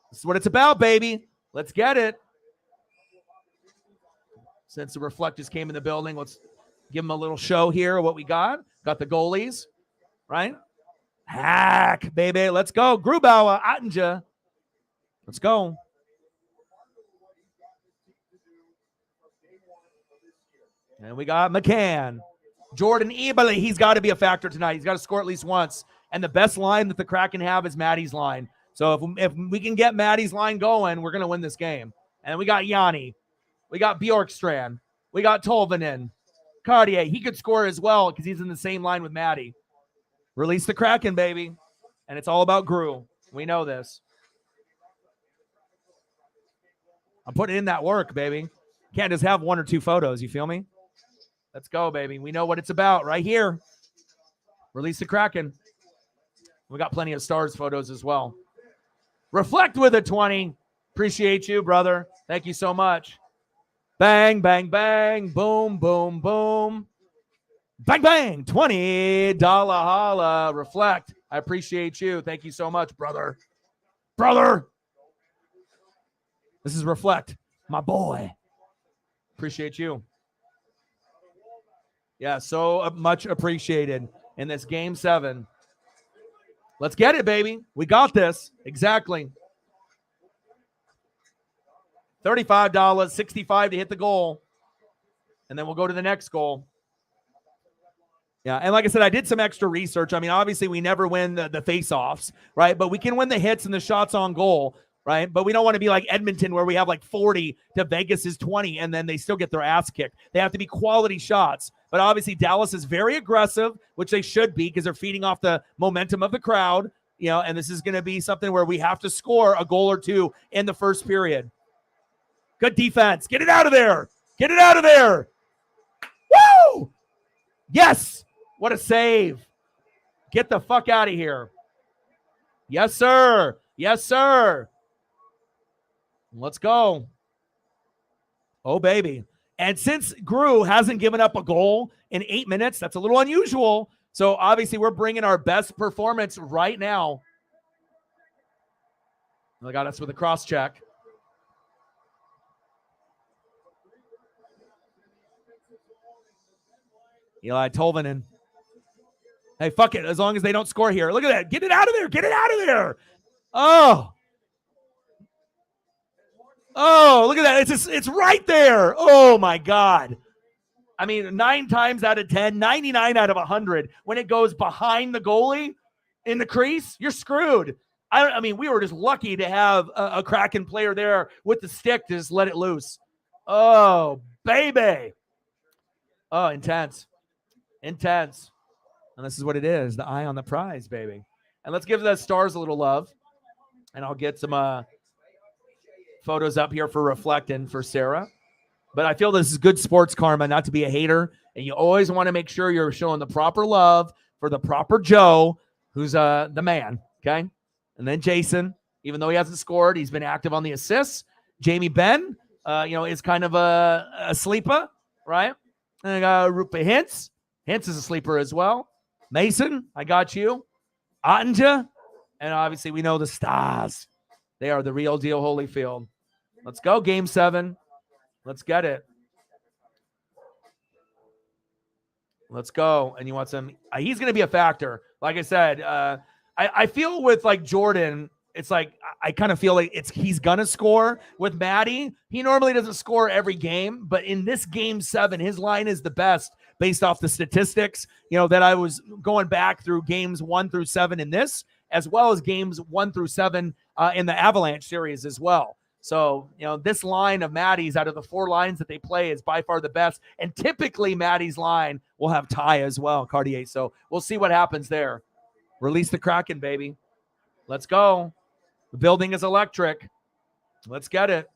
This is what it's about, baby. Let's get it. Since the Reflectors came in the building, let's give them a little show here of what we got. Got the goalies, right? Hack, baby. Let's go. Grubauer, Ottinger. Let's go. And we got McCann. Jordan Eberle, he's got to be a factor tonight. He's got to score at least once. And the best line that the Kraken have is Maddie's line. So if we can get Maddie's line going, we're going to win this game. And we got Yanni. We got Bjorkstrand. We got Tolvanen. Cartier, he could score as well because he's in the same line with Maddie. Release the Kraken, baby. And it's all about Gru. We know this. I'm putting in that work, baby. Can't just have 1 or 2 photos. You feel me? Let's go, baby. We know what it's about right here. Release the Kraken. We got plenty of Stars photos as well. Reflect with a 20. Appreciate you, brother. Thank you so much. Bang, bang, bang. Boom, boom, boom. Bang, bang. $20 holla. Reflect. I appreciate you. Thank you so much, brother. Brother. This is Reflect, my boy. Appreciate you. Yeah, so much appreciated in this Game 7. Let's get it, baby. We got this. Exactly. $35, $65 to hit the goal. And then we'll go to the next goal. Yeah, and like I said, I did some extra research. I mean, obviously, we never win the face-offs, right? But we can win the hits and the shots on goal, right? But we don't want to be like Edmonton where we have like 40 to Vegas's 20, and then they still get their ass kicked. They have to be quality shots. But obviously, Dallas is very aggressive, which they should be because they're feeding off the momentum of the crowd, you know, and this is going to be something where we have to score a goal or 2 in the first period. Good defense. Get it out of there. Get it out of there. Woo! Yes. What a save. Get the fuck out of here. Yes, sir. Yes, sir. Let's go. Oh, baby. And since Gru hasn't given up a goal in 8 minutes, that's a little unusual. So obviously we're bringing our best performance right now. They got us with a cross check. Eli Tolvanen. Hey, fuck it. As long as they don't score here. Look at that. Get it out of there. Get it out of there. Oh. Oh, look at that. It's right there. Oh, my God. I mean, 9 times out of 10, 99 out of 100, when it goes behind the goalie in the crease, you're screwed. I mean, we were just lucky to have a Kraken player there with the stick to just let it loose. Oh, baby. Oh, intense. Intense. And this is what it is, the eye on the prize, baby. And let's give the Stars a little love. And I'll get some photos up here for reflecting for Sarah. But I feel this is good sports karma, not to be a hater. And you always want to make sure you're showing the proper love for the proper Joe, who's the man, okay? And then Jason, even though he hasn't scored, he's been active on the assists. Jamie Benn, is kind of a sleeper, right? And I got Rupa Hintz. Hintz is a sleeper as well. Mason, I got you. Ottinger. And obviously we know the Stars. They are the real deal, Holyfield. Let's go, Game 7. Let's get it. Let's go. And you want some... he's going to be a factor. Like I said, I feel with like Jordan, it's like I kind of feel like he's going to score. With Maddie, he normally doesn't score every game. But in this Game 7, his line is the best based off the statistics, that I was going back through games 1 through 7 in this, as well as games 1 through 7 in the Avalanche series as well. So, this line of Maddie's out of the 4 lines that they play is by far the best. And typically Maddie's line will have Ty as well, Cartier. So we'll see what happens there. Release the Kraken, baby. Let's go. The building is electric. Let's get it.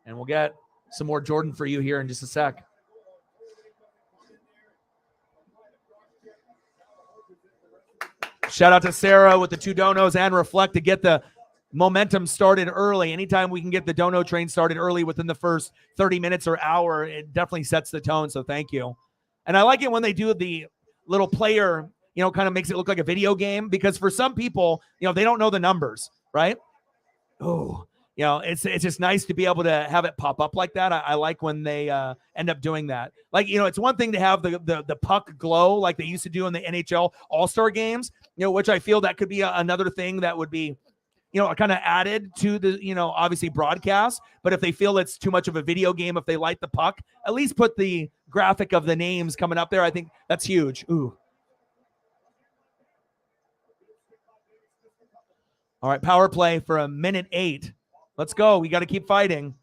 And we'll get some more Jordan for you here in just a sec. Shout out to Sarah with the 2 donos and Reflect to get the momentum started early. Anytime we can get the dono train started early within the first 30 minutes or hour, it definitely sets the tone. So thank you. And I like it when they do the little player, kind of makes it look like a video game, because for some people, they don't know the numbers, right? Oh, it's just nice to be able to have it pop up like that. I like when they end up doing that. Like, it's one thing to have the puck glow like they used to do in the NHL All-Star games, which I feel that could be another thing that would be, kind of added to the, obviously broadcast. But if they feel it's too much of a video game, if they light the puck, at least put the graphic of the names coming up there. I think that's huge. Ooh. All right, power play for a minute 8. Let's go. We got to keep fighting.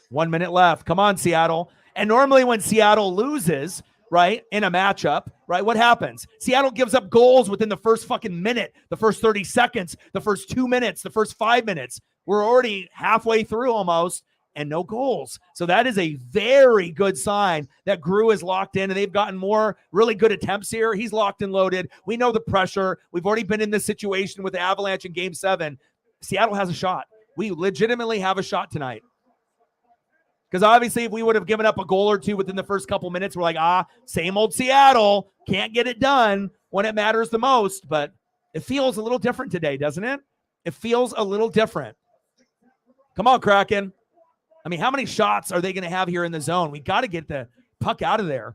One minute left. Come on, Seattle. And normally when Seattle loses, right, in a matchup, right, what happens? Seattle gives up goals within the first fucking minute, the first 30 seconds, the first 2 minutes, the first 5 minutes. We're already halfway through almost, and no goals. So that is a very good sign that Grew is locked in, and they've gotten more really good attempts here. He's locked and loaded. We know the pressure. We've already been in this situation with the Avalanche in Game 7. Seattle has a shot. We legitimately have a shot tonight. Because obviously if we would have given up a goal or two within the first couple minutes, we're like, same old Seattle. Can't get it done when it matters the most. But it feels a little different today, doesn't it? It feels a little different. Come on, Kraken. I mean, how many shots are they going to have here in the zone? We got to get the puck out of there.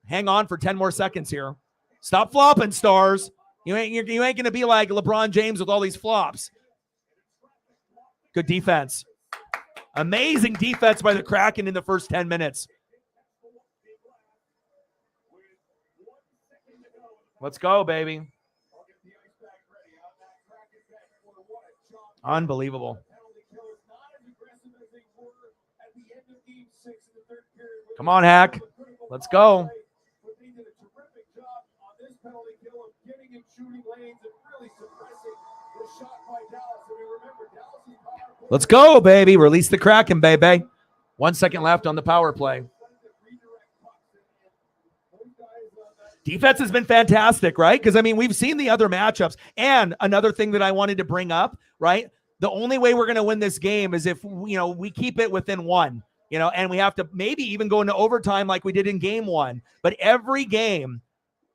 Hang on for 10 more seconds here. Stop flopping, Stars. You ain't going to be like LeBron James with all these flops. Good defense. Amazing defense by the Kraken in the first 10 minutes. Let's go, baby. Unbelievable. Come on, Hack. Let's go. Let's go, baby. Release the Kraken, baby. 1 second left on the power play. Defense has been fantastic, right? Because, I mean, we've seen the other matchups. And another thing that I wanted to bring up, right? The only way we're going to win this game is if, we keep it within 1. And we have to maybe even go into overtime like we did in Game 1. But every game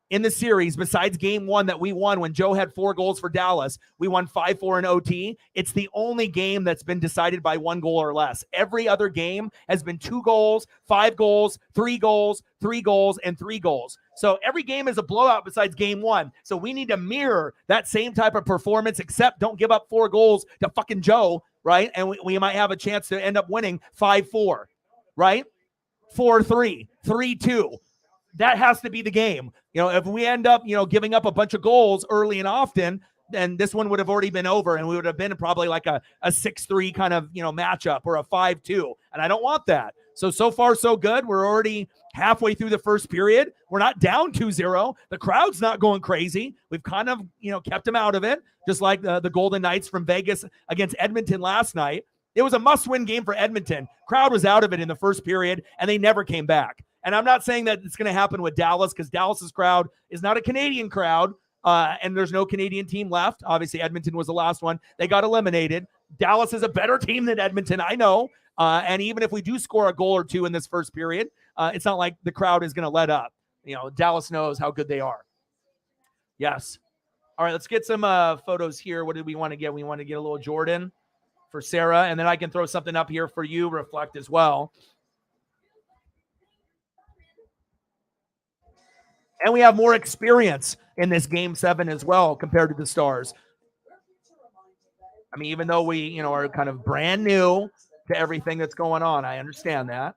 in the series, besides Game 1 that we won when Joe had 4 goals for Dallas, we won 5-4 in OT. It's the only game that's been decided by 1 goal or less. Every other game has been 2 goals, 5 goals, 3 goals, 3 goals, and 3 goals. So every game is a blowout besides Game 1. So we need to mirror that same type of performance, except don't give up 4 goals to fucking Joe, right? And we might have a chance to end up winning 5-4, right? 4-3, 3-2. That has to be the game. If we end up, giving up a bunch of goals early and often, then this one would have already been over, and we would have been probably like a 6-3 kind of, matchup, or a 5-2. And I don't want that. So far, so good. We're already halfway through the first period. We're not down 2-0. The crowd's not going crazy. We've kind of, kept them out of it, just like the Golden Knights from Vegas against Edmonton last night. It was a must-win game for Edmonton. Crowd was out of it in the first period, and they never came back. And I'm not saying that it's going to happen with Dallas, because Dallas's crowd is not a Canadian crowd, and there's no Canadian team left. Obviously, Edmonton was the last one. They got eliminated. Dallas is a better team than Edmonton, I know. And even if we do score a goal or two in this first period, it's not like the crowd is going to let up. Dallas knows how good they are. Yes. All right, let's get some photos here. What did we want to get? We want to get a little Jordan for Sarah, and then I can throw something up here for you, Reflect, as well. And we have more experience in this Game 7 as well compared to the Stars. I mean, even though we, are kind of brand new to everything that's going on, I understand that.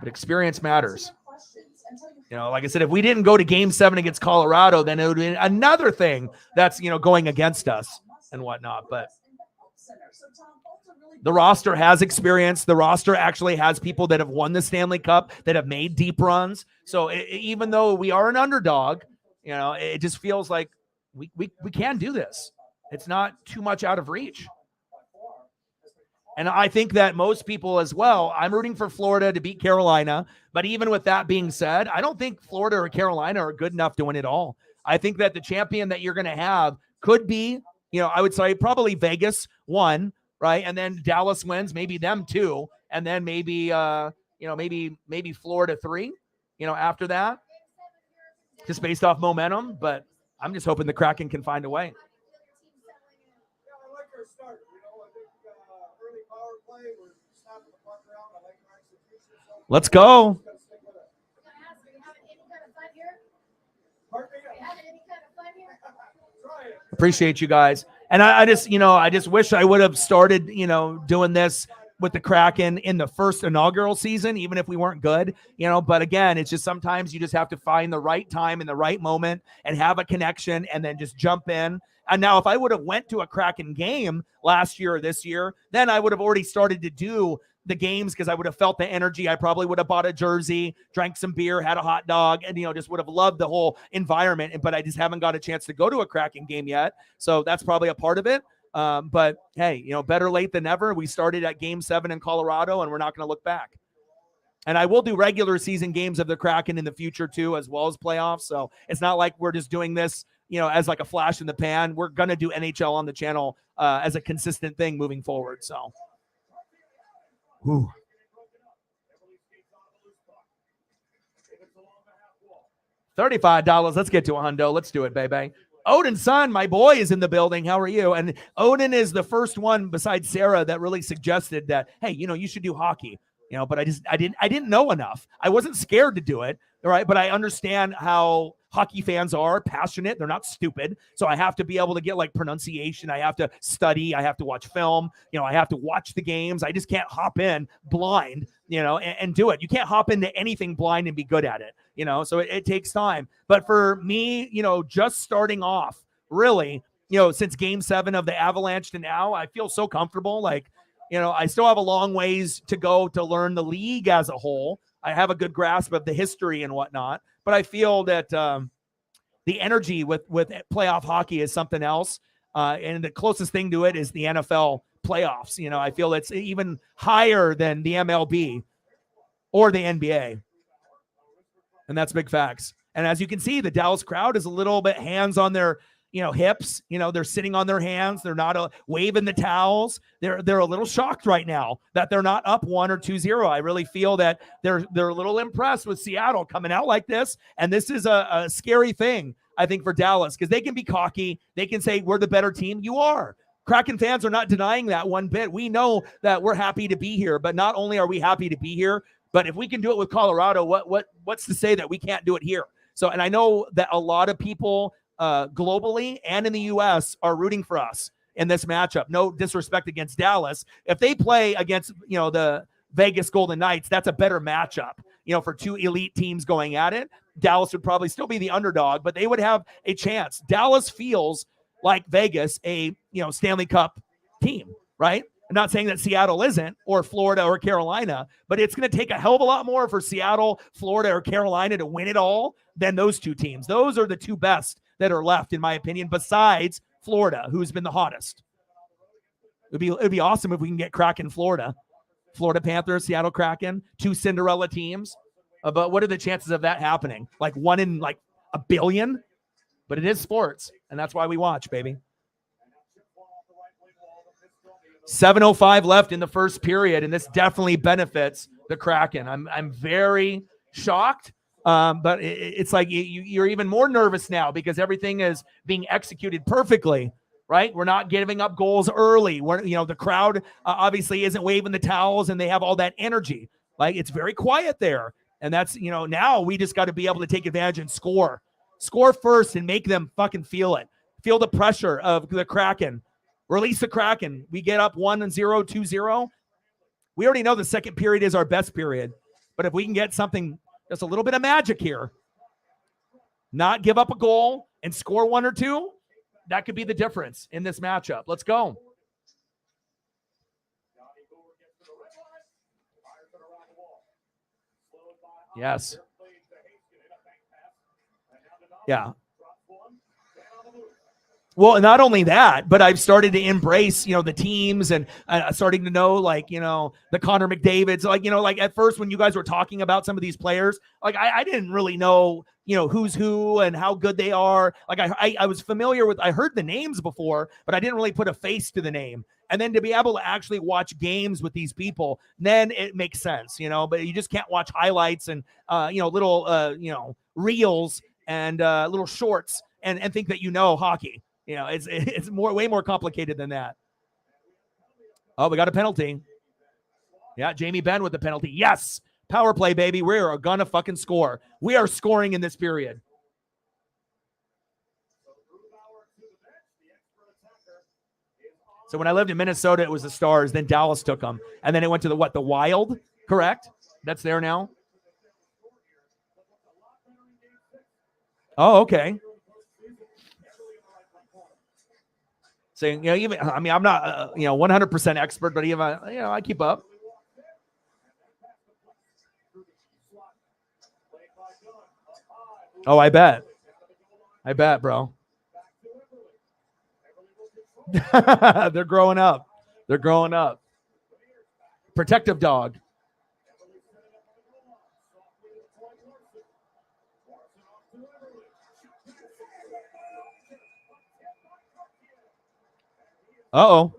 But experience matters. Like I said, if we didn't go to Game 7 against Colorado, then it would be another thing that's, going against us and whatnot. But the roster has experience. The roster actually has people that have won the Stanley Cup, that have made deep runs. So even though we are an underdog, it just feels like we can do this. It's not too much out of reach. And I think that most people as well, I'm rooting for Florida to beat Carolina. But even with that being said, I don't think Florida or Carolina are good enough to win it all. I think that the champion that you're going to have could be, I would say probably Vegas one, right? And then Dallas wins, maybe them two. And then maybe, maybe Florida three, after that, just based off momentum. But I'm just hoping the Kraken can find a way. Let's go. Appreciate you guys. And I just wish I would have started, doing this with the Kraken in the first inaugural season, even if we weren't good, but again, it's just sometimes you just have to find the right time and the right moment and have a connection and then just jump in. And now if I would have went to a Kraken game last year or this year, then I would have already started to do the games because I would have felt the energy. I probably would have bought a jersey, drank some beer, had a hot dog, and, just would have loved the whole environment. But I just haven't got a chance to go to a Kraken game yet. So that's probably a part of it. But hey, better late than never. We started at Game 7 in Colorado, and we're not going to look back. And I will do regular season games of the Kraken in the future too, as well as playoffs. So it's not like we're just doing this, as like a flash in the pan. We're going to do NHL on the channel as a consistent thing moving forward. So. Whew. $35. Let's get to a hundo. Let's do it, baby. Odin's son, my boy, is in the building. How are you? And Odin is the first one besides Sarah that really suggested that, hey, you should do hockey. But I didn't know enough. I wasn't scared to do it, all right? But I understand how hockey fans are passionate. They're not stupid. So I have to be able to get like pronunciation. I have to study. I have to watch film. I have to watch the games. I just can't hop in blind, and do it. You can't hop into anything blind and be good at it, so it takes time. But for me, just starting off really, since Game 7 of the Avalanche to now, I feel so comfortable. Like, I still have a long ways to go to learn the league as a whole. I have a good grasp of the history and whatnot, but I feel that the energy with playoff hockey is something else. And the closest thing to it is the NFL playoffs. I feel it's even higher than the MLB or the NBA. And that's big facts. And as you can see, the Dallas crowd is a little bit hands on their hips. They're sitting on their hands. They're not waving the towels. They're a little shocked right now that they're not up 1 or 2-0. I really feel that they're a little impressed with Seattle coming out like this. And this is a scary thing, I think, for Dallas, because they can be cocky. They can say, we're the better team. You are. Kraken fans are not denying that one bit. We know that we're happy to be here, but not only are we happy to be here, but if we can do it with Colorado, what's to say that we can't do it here? So, and I know that a lot of people globally and in the U.S. are rooting for us in this matchup. No disrespect against Dallas. If they play against, the Vegas Golden Knights, that's a better matchup, for two elite teams going at it. Dallas would probably still be the underdog, but they would have a chance. Dallas feels like Vegas, a, Stanley Cup team, right? I'm not saying that Seattle isn't, or Florida or Carolina, but it's going to take a hell of a lot more for Seattle, Florida, or Carolina to win it all than those two teams. Those are the two best that are left, in my opinion, besides Florida, who's been the hottest. It'd be awesome if we can get Kraken Florida Panthers, Seattle Kraken, two Cinderella teams. But what are the chances of that happening? Like 1 in like a billion? But it is sports, and that's why we watch, baby. 7:05 left in the first period, and this definitely benefits the Kraken. I'm very shocked, but it's like you're even more nervous now because everything is being executed perfectly, right? We're not giving up goals early. The crowd obviously isn't waving the towels, and they have all that energy. Like, it's very quiet there, and that's, now we just got to be able to take advantage and score first and make them fucking feel it. Feel the pressure of the Kraken. Release the Kraken. We get up 1-0, 2-0. We already know the second period is our best period. But if we can get something, just a little bit of magic here, not give up a goal and score 1 or 2, that could be the difference in this matchup. Let's go. Yes. Yeah. Well, not only that, but I've started to embrace, the teams and starting to know, like, the Connor McDavids, like, like at first when you guys were talking about some of these players, like I didn't really know, who's who and how good they are. Like I was familiar with, I heard the names before, but I didn't really put a face to the name. And then to be able to actually watch games with these people, then it makes sense, but you just can't watch highlights and, little, reels and little shorts and think that hockey. It's way more complicated than that. Oh, we got a penalty. Yeah, Jamie Benn with the penalty. Yes, power play, baby. We are gonna fucking score. We are scoring in this period. So when I lived in Minnesota, it was the Stars. Then Dallas took them, and then it went to the Wild. Correct. That's there now. Oh, okay. Saying, even, I mean, I'm not, 100% expert, but even, I keep up. Oh, I bet, bro. They're growing up. Protective dog. Uh-oh.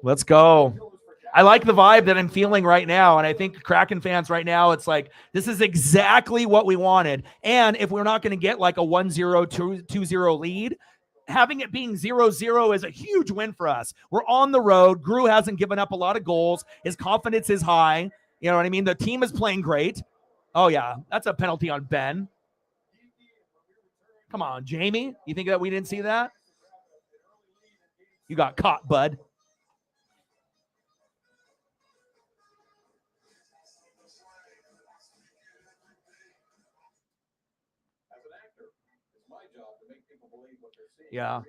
Let's go. I like the vibe that I'm feeling right now. And I think Kraken fans right now, it's like, this is exactly what we wanted. And if we're not going to get like a 1-0, 2-0 lead, having it being 0-0 is a huge win for us. We're on the road. Gru hasn't given up a lot of goals. His confidence is high. You know what I mean? The team is playing great. Oh, yeah. That's a penalty on Ben. Come on, Jamie. You think that we didn't see that? You got caught, bud. Yeah.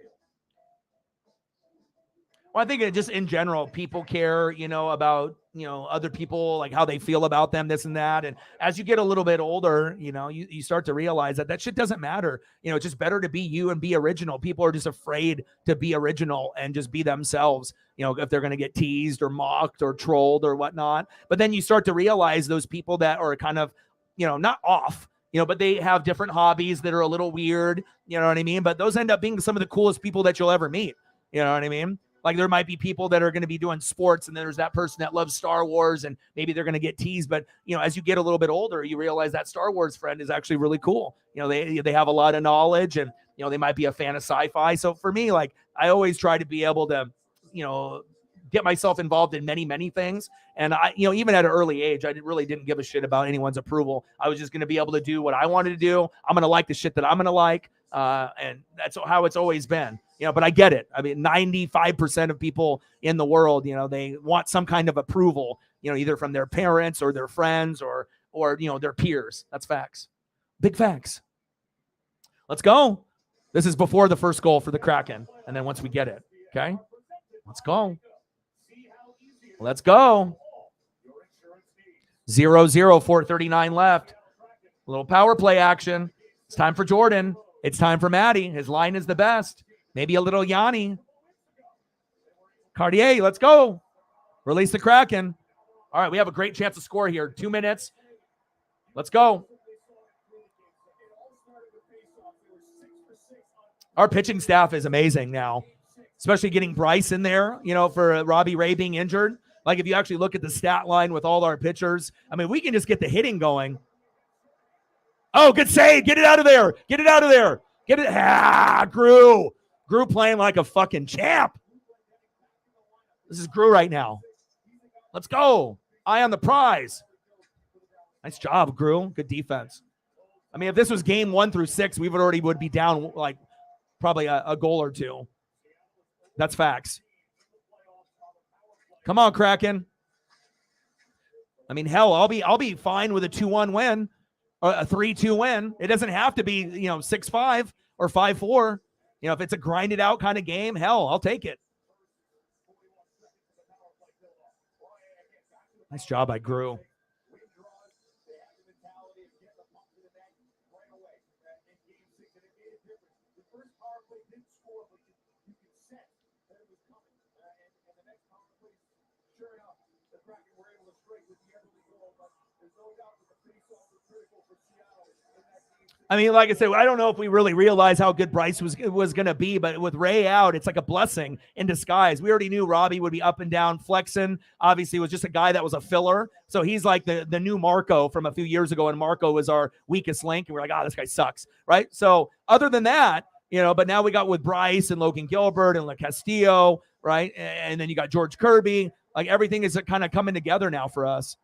Well, I think it just in general, people care, about, other people, like how they feel about them, this and that. And as you get a little bit older, you start to realize that shit doesn't matter. It's just better to be you and be original. People are just afraid to be original and just be themselves, if they're going to get teased or mocked or trolled or whatnot. But then you start to realize those people that are kind of, not off, but they have different hobbies that are a little weird, you know what I mean? But those end up being some of the coolest people that you'll ever meet. You know what I mean? Like there might be people that are going to be doing sports and then there's that person that loves Star Wars and maybe they're going to get teased. But, as you get a little bit older, you realize that Star Wars friend is actually really cool. They have a lot of knowledge and, they might be a fan of sci-fi. So for me, like I always try to be able to, get myself involved in many, many things. And I, even at an early age, I really didn't give a shit about anyone's approval. I was just going to be able to do what I wanted to do. I'm going to like the shit that I'm going to like. And that's how it's always been, but I get it. I mean, 95% of people in the world, they want some kind of approval, either from their parents or their friends or, their peers. That's facts. Big facts. Let's go. This is before the first goal for the Kraken. And then once we get it, okay, let's go. Let's go. 0-0, 4:39 left. A little power play action. It's time for Jordan. It's time for Maddie. His line is the best. Maybe a little Yanni. Cartier, let's go. Release the Kraken. All right, we have a great chance to score here. 2 minutes. Let's go. Our pitching staff is amazing now, especially getting Bryce in there, for Robbie Ray being injured. Like if you actually look at the stat line with all our pitchers, I mean, we can just get the hitting going. Oh, good save. Get it out of there. Get it out of there. Get it. Gru. Gru playing like a fucking champ. This is Gru right now. Let's go. Eye on the prize. Nice job, Gru. Good defense. I mean, if this was game 1 through 6, we would be down like probably a goal or two. That's facts. Come on, Kraken. I mean, hell, I'll be fine with a 2-1 win. A 3-2 win. It doesn't have to be, 6-5 or 5-4. If it's a grinded out kind of game, hell, I'll take it. Nice job by Grew. I mean, like I said, I don't know if we really realize how good Bryce was going to be, but with Ray out, it's like a blessing in disguise. We already knew Robbie would be up and down flexing. Obviously, was just a guy that was a filler. So he's like the new Marco from a few years ago, and Marco was our weakest link, and we're like, this guy sucks, right? So other than that, but now we got with Bryce and Logan Gilbert and Castillo, right? And then you got George Kirby. Like everything is kind of coming together now for us.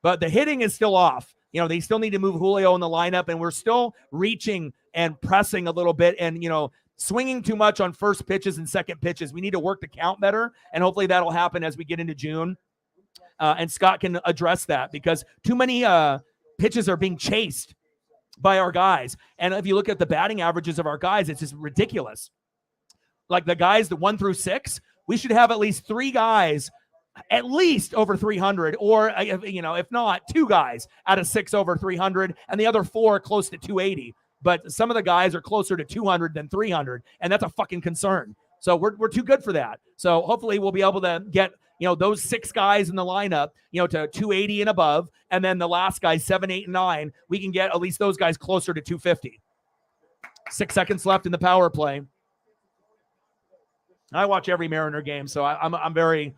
But the hitting is still off. They still need to move Julio in the lineup, and we're still reaching and pressing a little bit and, swinging too much on first pitches and second pitches. We need to work the count better, and hopefully that'll happen as we get into June. And Scott can address that because too many pitches are being chased by our guys. And if you look at the batting averages of our guys, it's just ridiculous. Like the guys, the 1 through 6, we should have at least 3 guys at least over 300, or, if not 2 guys out of 6 over 300, and the other 4 close to 280. But some of the guys are closer to 200 than 300, and that's a fucking concern. So we're too good for that. So hopefully we'll be able to get, those 6 guys in the lineup, to 280 and above, and then the last guys, 7, 8, and 9, we can get at least those guys closer to 250. 6 seconds left in the power play. I watch every Mariner game, so I'm very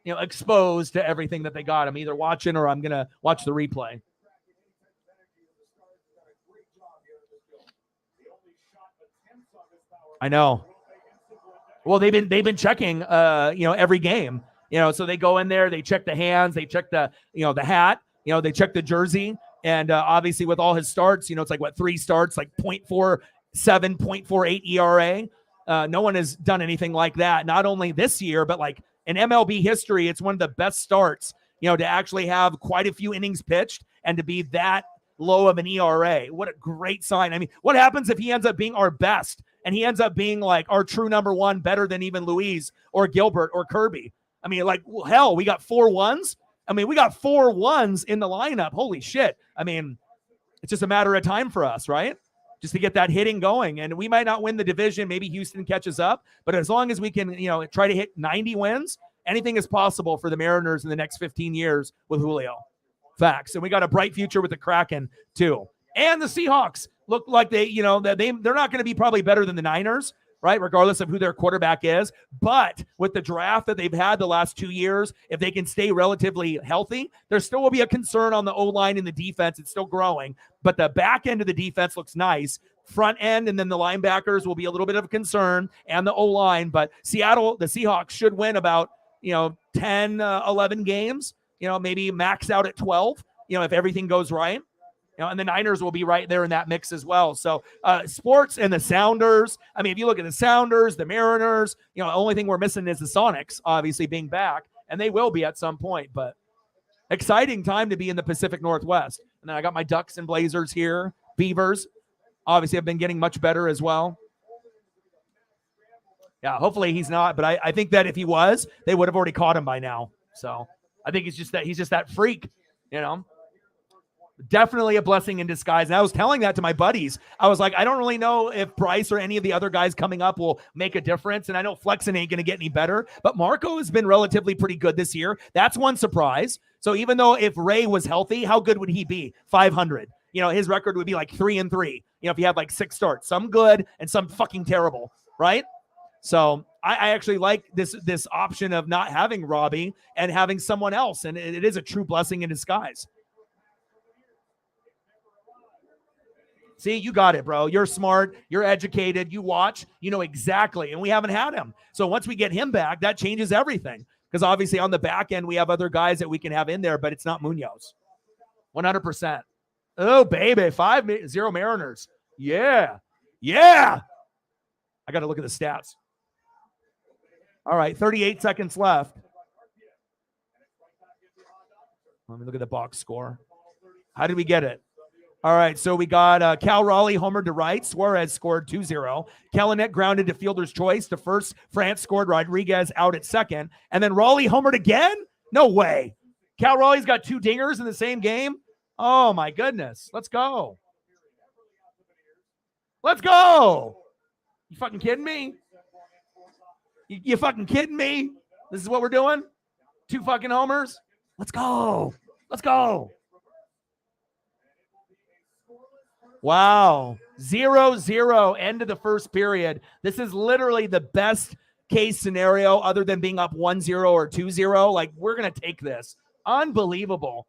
exposed to everything that they got. I'm either watching or I'm going to watch the replay. I know. Well, they've been checking, every game, so they go in there, they check the hands, they check the, the hat, they check the jersey. And obviously with all his starts, it's like 3 starts, like 0.47, 0.48 ERA. No one has done anything like that. Not only this year, but like in MLB history, it's one of the best starts, to actually have quite a few innings pitched and to be that low of an ERA. What a great sign. I mean, what happens if he ends up being our best and he ends up being like our true number 1, better than even Luis or Gilbert or Kirby? I mean, like, well, hell, we got 4 1s. I mean, we got 4 1s in the lineup. Holy shit. I mean, it's just a matter of time for us, right? Just to get that hitting going. And we might not win the division. Maybe Houston catches up. But as long as we can, try to hit 90 wins, anything is possible for the Mariners in the next 15 years with Julio. Facts. And we got a bright future with the Kraken, too. And the Seahawks look like they're not going to be probably better than the Niners, right? Regardless of who their quarterback is. But with the draft that they've had the last 2 years, if they can stay relatively healthy, there still will be a concern on the O-line and the defense. It's still growing. But the back end of the defense looks nice. Front end and then the linebackers will be a little bit of a concern, and the O-line. But Seattle, the Seahawks should win about, 10, 11 games, maybe max out at 12, if everything goes right. And the Niners will be right there in that mix as well. So sports and the Sounders. I mean, if you look at the Sounders, the Mariners, the only thing we're missing is the Sonics, obviously being back, and they will be at some point. But exciting time to be in the Pacific Northwest. And then I got my Ducks and Blazers here. Beavers, obviously, have been getting much better as well. Yeah, hopefully he's not, but I think that if he was, they would have already caught him by now. So I think he's just that freak, Definitely a blessing in disguise. And I was telling that to my buddies. I was like, I don't really know if Bryce or any of the other guys coming up will make a difference. And I know Flexen ain't going to get any better, but Marco has been relatively pretty good this year. That's one surprise. So even though if Ray was healthy, how good would he be? 500. His record would be like 3-3. If he had like 6 starts, some good and some fucking terrible, right? So I actually like this option of not having Robbie and having someone else. And it is a true blessing in disguise. See, you got it, bro. You're smart. You're educated. You watch. You know exactly. And we haven't had him. So once we get him back, that changes everything. Because obviously on the back end, we have other guys that we can have in there, but it's not Munoz. 100%. Oh, baby. 5-0 Mariners. Yeah. Yeah. I got to look at the stats. All right. 38 seconds left. Let me look at the box score. How did we get it? All right, so we got Cal Raleigh homered to right. Suarez scored 2-0. Kellenet grounded to fielder's choice to first. France scored. Rodriguez out at second. And then Raleigh homered again? No way. Cal Raleigh's got 2 dingers in the same game. Oh, my goodness. Let's go. Let's go. You fucking kidding me? You fucking kidding me? This is what we're doing? 2 fucking homers? Let's go. Let's go. Wow. 0-0, end of the first period. This is literally the best case scenario other than being up 1-0 or 2-0. Like, we're going to take this. Unbelievable.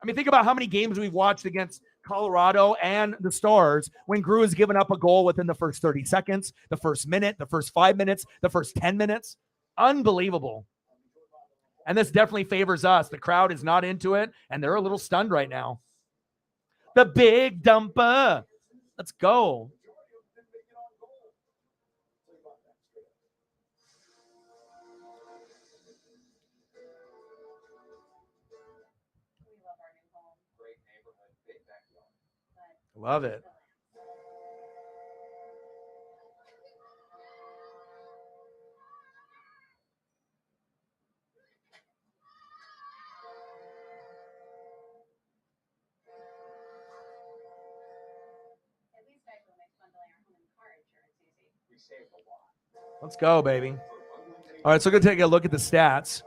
I mean, think about how many games we've watched against Colorado and the Stars when Grew has given up a goal within the first 30 seconds, the first minute, the first 5 minutes, the first 10 minutes. Unbelievable. And this definitely favors us. The crowd is not into it, and they're a little stunned right now. The big dumper. Let's go. Love it. Let's go, baby. All right, so we're going to take a look at the stats.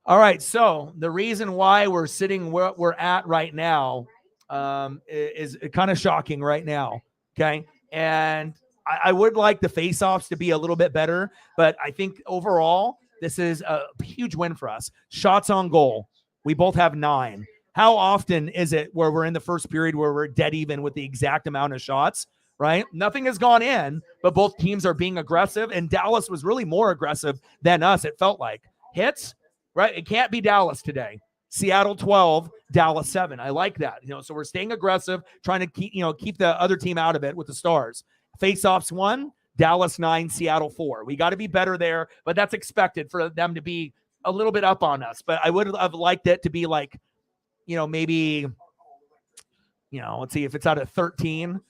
All right, so the reason why we're sitting where we're at right now is kind of shocking right now, okay? And I would like the face-offs to be a little bit better, but I think overall, this is a huge win for us. Shots on goal, we both have 9. How often is it where we're in the first period where we're dead even with the exact amount of shots, right? Nothing has gone in, but both teams are being aggressive, and Dallas was really more aggressive than us, it felt like. Hits, right? It can't be Dallas today. Seattle 12, Dallas 7. I like that. So we're staying aggressive, trying to keep the other team out of it with the Stars. Face-offs 1, Dallas 9, Seattle 4. We got to be better there, but that's expected for them to be a little bit up on us. But I would have liked it to be like, maybe, let's see if it's out of 13,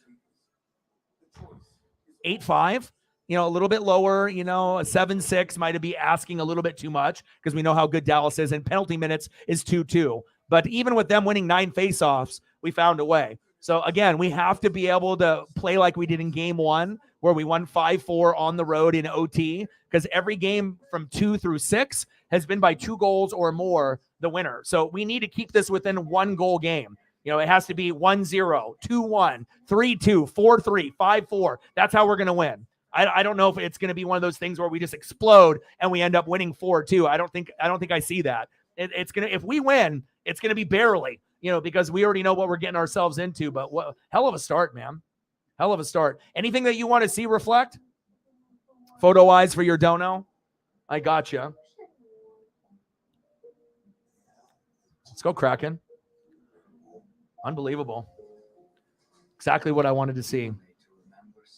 8-5. A little bit lower, a 7-6 might be asking a little bit too much because we know how good Dallas is, and penalty minutes is 2-2. But even with them winning 9 faceoffs, we found a way. So again, we have to be able to play like we did in game 1, where we won 5-4 on the road in OT, because every game from 2 through 6 has been by 2 goals or more the winner. So we need to keep this within 1 goal game. It has to be 1-0, 2-1, 3-2, 4-3, 5-4. That's how we're going to win. I don't know if it's going to be one of those things where we just explode and we end up winning 4-2. I don't think I see that. It's going to, if we win, it's going to be barely, because we already know what we're getting ourselves into. But what hell of a start, man. Hell of a start. Anything that you want to see reflect? Photo-wise for your dono? I gotcha. Let's go, Kraken. Unbelievable. Exactly what I wanted to see.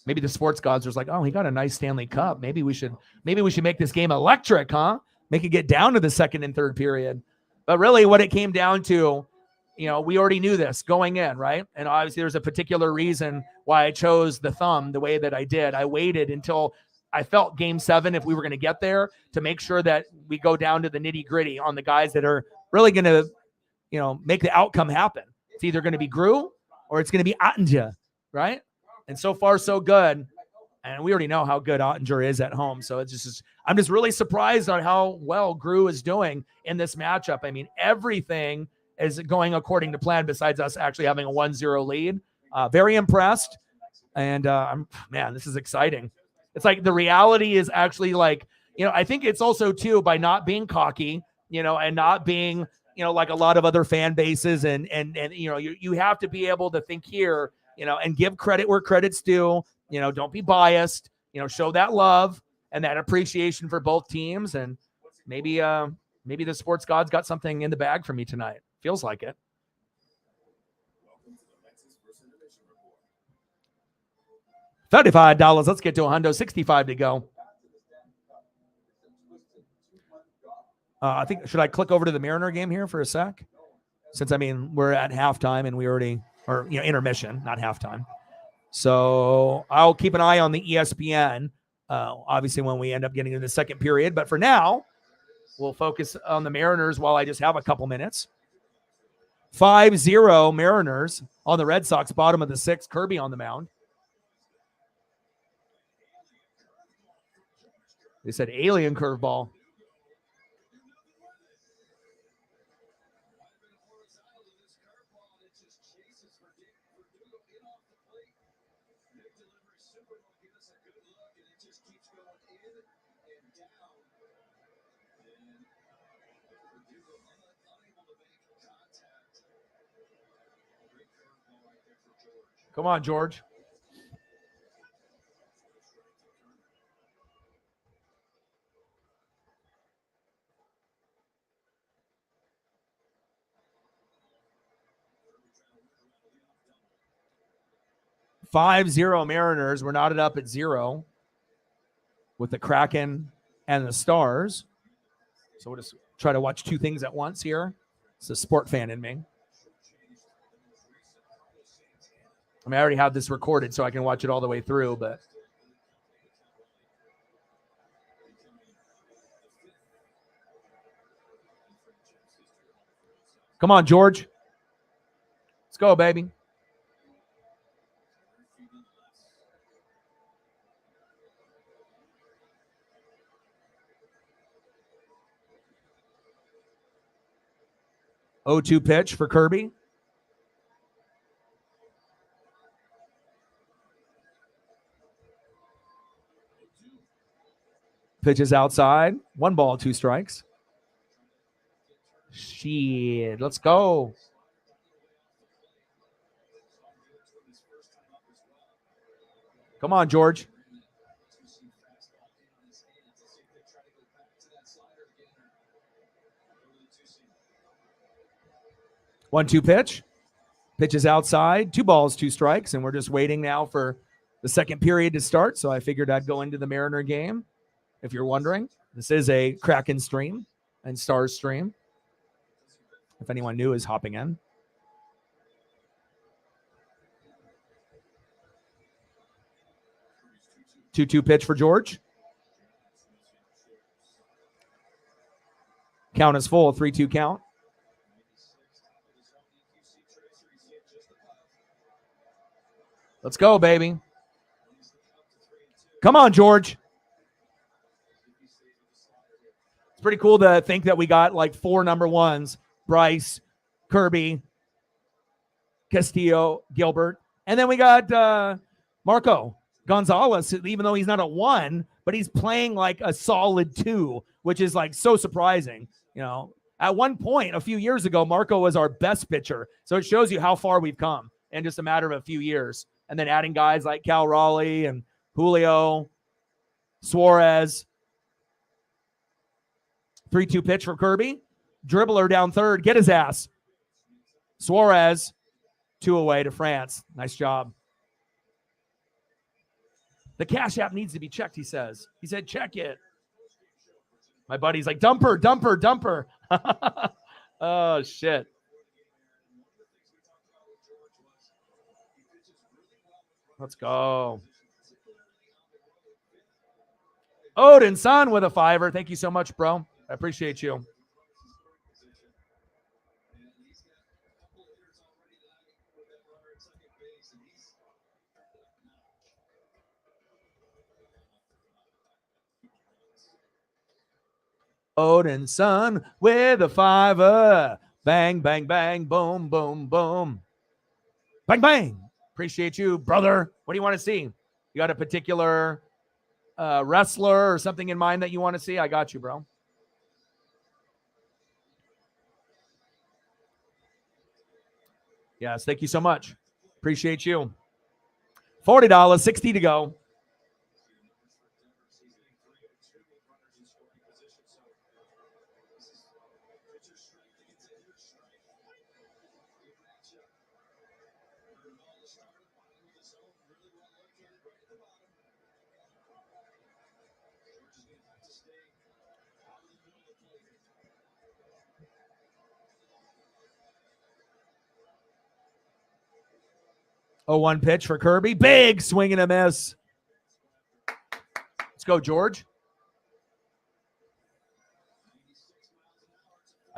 Maybe the sports gods are like, oh, he got a nice Stanley Cup. Maybe we should make this game electric, huh? Make it get down to the second and third period. But really what it came down to, we already knew this going in, right? And obviously there's a particular reason why I chose the thumb the way that I did. I waited until I felt game 7, if we were going to get there, to make sure that we go down to the nitty gritty on the guys that are really going to, make the outcome happen. It's either going to be Grew or it's going to be Ottinger, right? And so far, so good. And we already know how good Ottinger is at home. So it's just, I'm just really surprised on how well Grew is doing in this matchup. I mean, everything is going according to plan besides us actually having a 1-0 lead. Very impressed. And this is exciting. It's like the reality is actually like, I think it's also too by not being cocky, and not being, like a lot of other fan bases and you have to be able to think here, and give credit where credit's due. Don't be biased. Show that love and that appreciation for both teams. And maybe the sports gods got something in the bag for me tonight. Feels like it. $35. Let's get to $165 to go. I think, should I click over to the Mariner game here for a sec? Since, we're at halftime and we already, or, intermission, not halftime. So I'll keep an eye on the ESPN, obviously when we end up getting into the second period. But for now, we'll focus on the Mariners while I just have a couple minutes. 5-0 Mariners on the Red Sox, bottom of the sixth. Kirby on the mound. They said alien curveball. Come on, George. Five-0 Mariners. We're knotted up at 0 with the Kraken and the Stars. So we'll just try to watch two things at once here. It's a sport fan in me. I mean, I already have this recorded, so I can watch it all the way through, but come on, George. Let's go, baby. O2 pitch for Kirby. Pitches outside. 1 ball, 2 strikes. Shit. Let's go. Come on, George. One-two pitch. Pitches outside. 2 balls, 2 strikes. And we're just waiting now for the second period to start. So I figured I'd go into the Mariner game. If you're wondering, this is a Kraken stream and Stars stream. If anyone new is hopping in. Two-two pitch for George. Count is full. 3-2 count. Let's go, baby. Come on, George. It's pretty cool to think that we got like 4 number ones. Bryce, Kirby, Castillo, Gilbert. And then we got Marco Gonzalez, even though he's not a 1, but he's playing like a solid 2, which is like so surprising. You know, at one point a few years ago, Marco was our best pitcher. So it shows you how far we've come in just a matter of a few years. And then adding guys like Cal Raleigh and Julio, Suarez. 3-2 pitch for Kirby. Dribbler down third. Get his ass. Suarez, 2 away to France. Nice job. The Cash App needs to be checked, he says. He said, check it. My buddy's like, dumper, dumper, dumper. Oh, shit. Let's go. Odin San with a 5. Thank you so much, bro. I appreciate you. Odin San with a 5. Bang, bang, bang, boom, boom, boom. Bang, bang. Appreciate you, brother. What do you want to see? You got a particular wrestler or something in mind that you want to see? I got you, bro. Yes, thank you so much. Appreciate you. $40, 60 to go. Oh, 1 pitch for Kirby. Big swing and a miss. Let's go, George.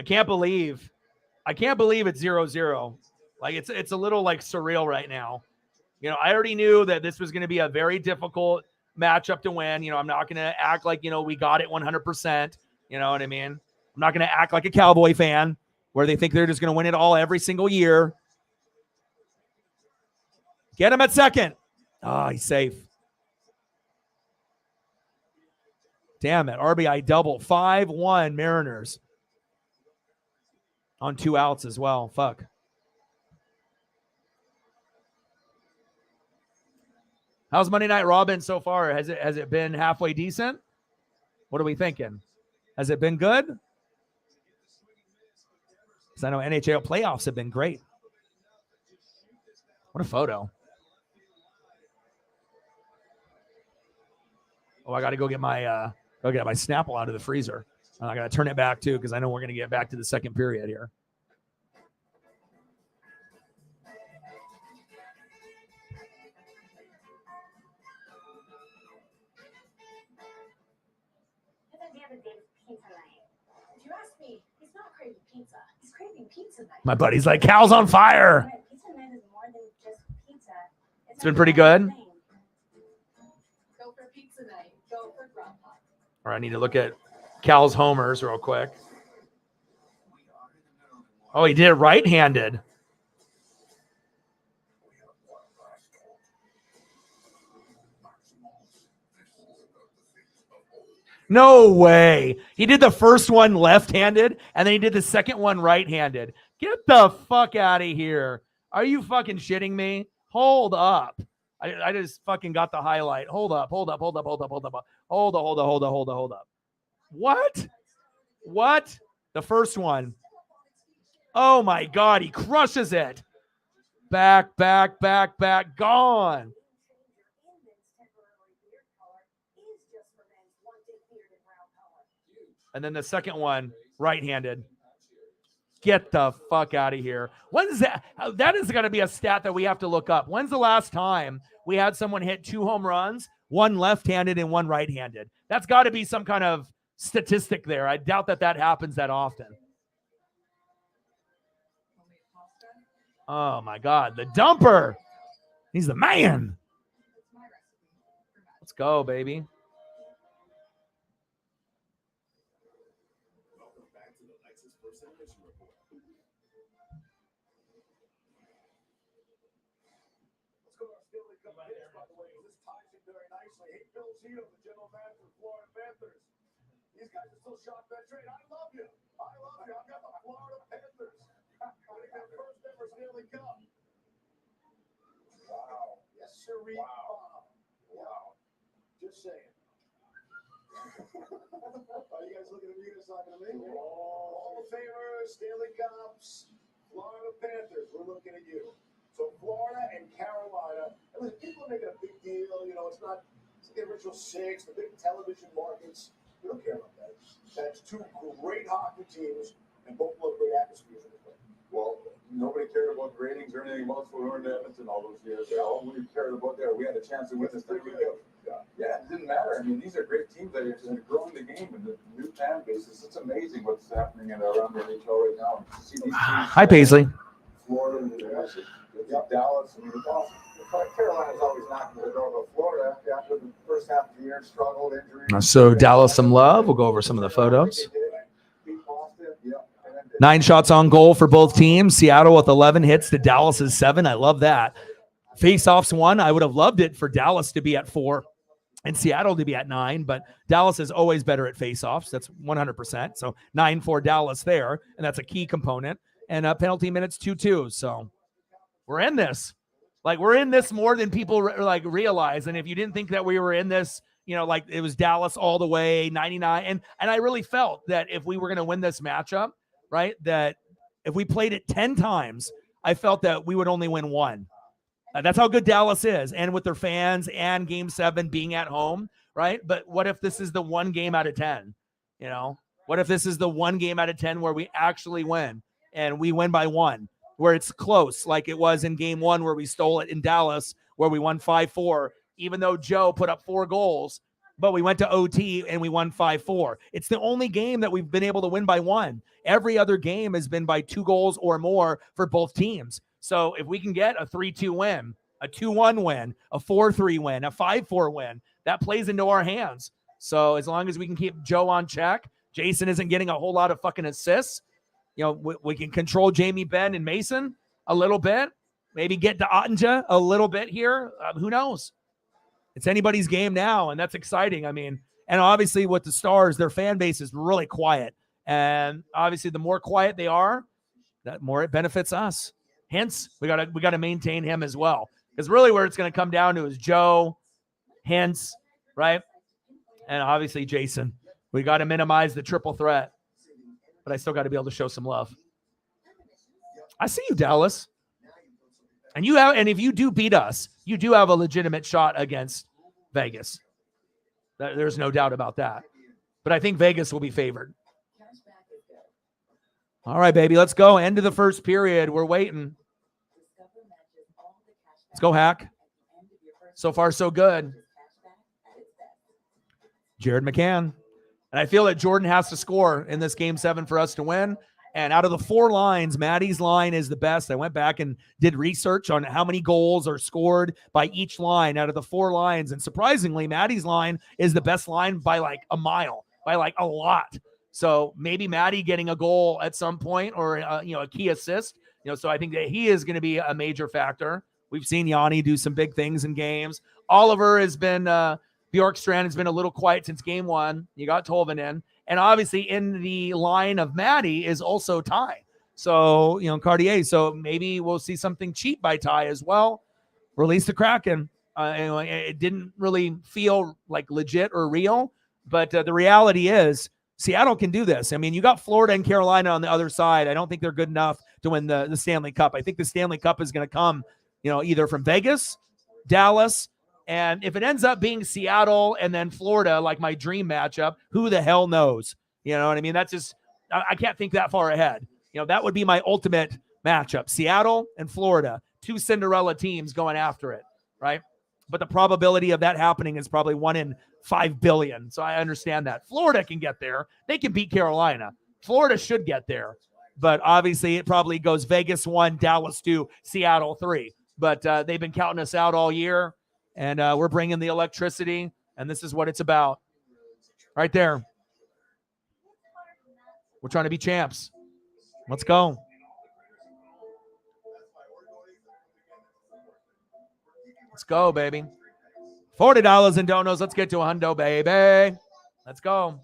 I can't believe it's 0-0. Like it's a little like surreal right now. I already knew that this was going to be a very difficult matchup to win. I'm not going to act like, we got it 100%. You know what I mean? I'm not going to act like a Cowboy fan where they think they're just going to win it all every single year. Get him at second. Oh, he's safe. Damn it. RBI double. 5-1 Mariners. On 2 outs as well. Fuck. How's Monday Night Raw been so far? Has it been halfway decent? What are we thinking? Has it been good? Because I know NHL playoffs have been great. What a photo. Oh, I got to go get my Snapple out of the freezer. I got to turn it back too because I know we're going to get back to the second period here. My buddy's like, Cal's on fire. It's been pretty good. Go for pizza night. Go for grub hop. All right, I need to look at Cal's homers real quick. Oh, he did it right-handed. No way. He did the first one left-handed, and then he did the second one right-handed. Get the fuck out of here. Are you fucking shitting me? Hold up. I just fucking got the highlight. Hold up. Hold up. What? The first one. Oh, my God. He crushes it. Back. Gone. And then the second one, right-handed. Get the fuck out of here. When's that? That is going to be a stat that we have to look up. When's the last time we had someone hit 2 home runs, one left-handed and one right-handed? That's got to be some kind of statistic there. I doubt that happens that often. Oh, my God. The dumper. He's the man. Let's go, baby. The general manager of the Florida Panthers. These guys are still shocked that trade. I love you. I've got the Florida Panthers. Winning their first ever Stanley Cup. Wow. Yes, sir. Wow. Just saying. Are you guys looking at me? You're talking to me? Hall of Famers, Stanley Cups, Florida Panthers. We're looking at you. So Florida and Carolina. And listen, people are making a big deal. It's not the original 6, the big television markets. We don't care about that. That's 2 great hockey teams and both love great atmospheres. Well, nobody cared about ratings or anything else when we were in Edmonton all those years. All we cared about there, we had a chance to win this thing. Yeah, it didn't matter. I mean, these are great teams that are growing the game and the new fan bases. It's amazing what's happening around the NHL right now. See these teams, Hi, Paisley. Florida, Dallas, and awesome. Carolina's always knocking the door, but Florida, after the first half of the year, struggled, injuries. So Dallas some love. We'll go over some of the photos. 9 shots on goal for both teams. Seattle with 11 hits to Dallas's 7. I love that. Face-offs 1. I would have loved it for Dallas to be at 4 and Seattle to be at 9, but Dallas is always better at face-offs. That's 100%. So 9 for Dallas there, and that's a key component. And penalty minutes 2-2. So we're in this. Like, we're in this more than people realize. And if you didn't think that we were in this, like it was Dallas all the way, 99. And I really felt that if we were going to win this matchup, right, that if we played it 10 times, I felt that we would only win 1. That's how good Dallas is. And with their fans and Game 7 being at home, right? But what if this is the 1 game out of 10? What if this is the 1 game out of 10 where we actually win and we win by 1? Where it's close, like it was in Game 1 where we stole it in Dallas, where we won 5-4, even though Joe put up 4 goals, but we went to OT and we won 5-4. It's the only game that we've been able to win by 1. Every other game has been by 2 goals or more for both teams. So if we can get a 3-2 win, a 2-1 win, a 4-3 win, a 5-4 win, that plays into our hands. So as long as we can keep Joe on check, Jason isn't getting a whole lot of fucking assists. You know, we can control Jamie Benn and Mason a little bit. Maybe get to Ottinja a little bit here. Who knows? It's anybody's game now, and that's exciting. I mean, and obviously with the Stars, their fan base is really quiet. And obviously the more quiet they are, that more it benefits us. Hence, we gotta maintain him as well. Because really where it's going to come down to is Joe, Hence, right? And obviously Jason. We got to minimize the triple threat. But I still got to be able to show some love. I see you, Dallas. And if you do beat us, you do have a legitimate shot against Vegas. There's no doubt about that. But I think Vegas will be favored. All right, baby, let's go. End of the first period. We're waiting. Let's go, Hack. So far, so good. Jared McCann. And I feel that Jordan has to score in this game 7 for us to win. And out of the 4 lines, Maddie's line is the best. I went back and did research on how many goals are scored by each line out of the 4 lines. And surprisingly, Maddie's line is the best line by like a mile, by like a lot. So maybe Maddie getting a goal at some point or, a key assist. So I think that he is going to be a major factor. We've seen Yanni do some big things in games. Oliver has been Bjorkstrand has been a little quiet since game 1. You got Tolvin in. And obviously in the line of Maddie is also Ty. So, Cartier. So maybe we'll see something cheap by Ty as well. Release the Kraken. It didn't really feel like legit or real. But the reality is Seattle can do this. I mean, you got Florida and Carolina on the other side. I don't think they're good enough to win the Stanley Cup. I think the Stanley Cup is going to come, either from Vegas, Dallas, and if it ends up being Seattle and then Florida, like my dream matchup, who the hell knows? You know what I mean? That's just, I can't think that far ahead. That would be my ultimate matchup. Seattle and Florida, 2 Cinderella teams going after it, right? But the probability of that happening is probably 1 in 5 billion. So I understand that. Florida can get there. They can beat Carolina. Florida should get there. But obviously it probably goes Vegas 1, Dallas 2, Seattle 3. But they've been counting us out all year. And we're bringing the electricity, and this is what it's about. Right there. We're trying to be champs. Let's go. Let's go, baby. $40 in donos. Let's get to a hundo, baby. Let's go.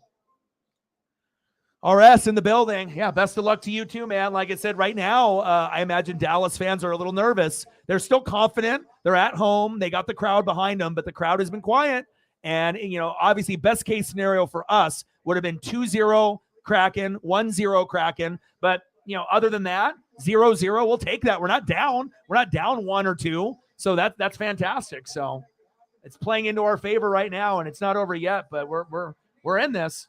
RS in the building. Yeah, best of luck to you too, man. Like I said, right now, I imagine Dallas fans are a little nervous. They're still confident. They're at home. They got the crowd behind them, but the crowd has been quiet. And, obviously best case scenario for us would have been 2-0 Kraken, 1-0 Kraken. But, other than that, 0-0, we'll take that. We're not down. We're not down 1 or 2. So that's fantastic. So it's playing into our favor right now, and it's not over yet, but we're in this.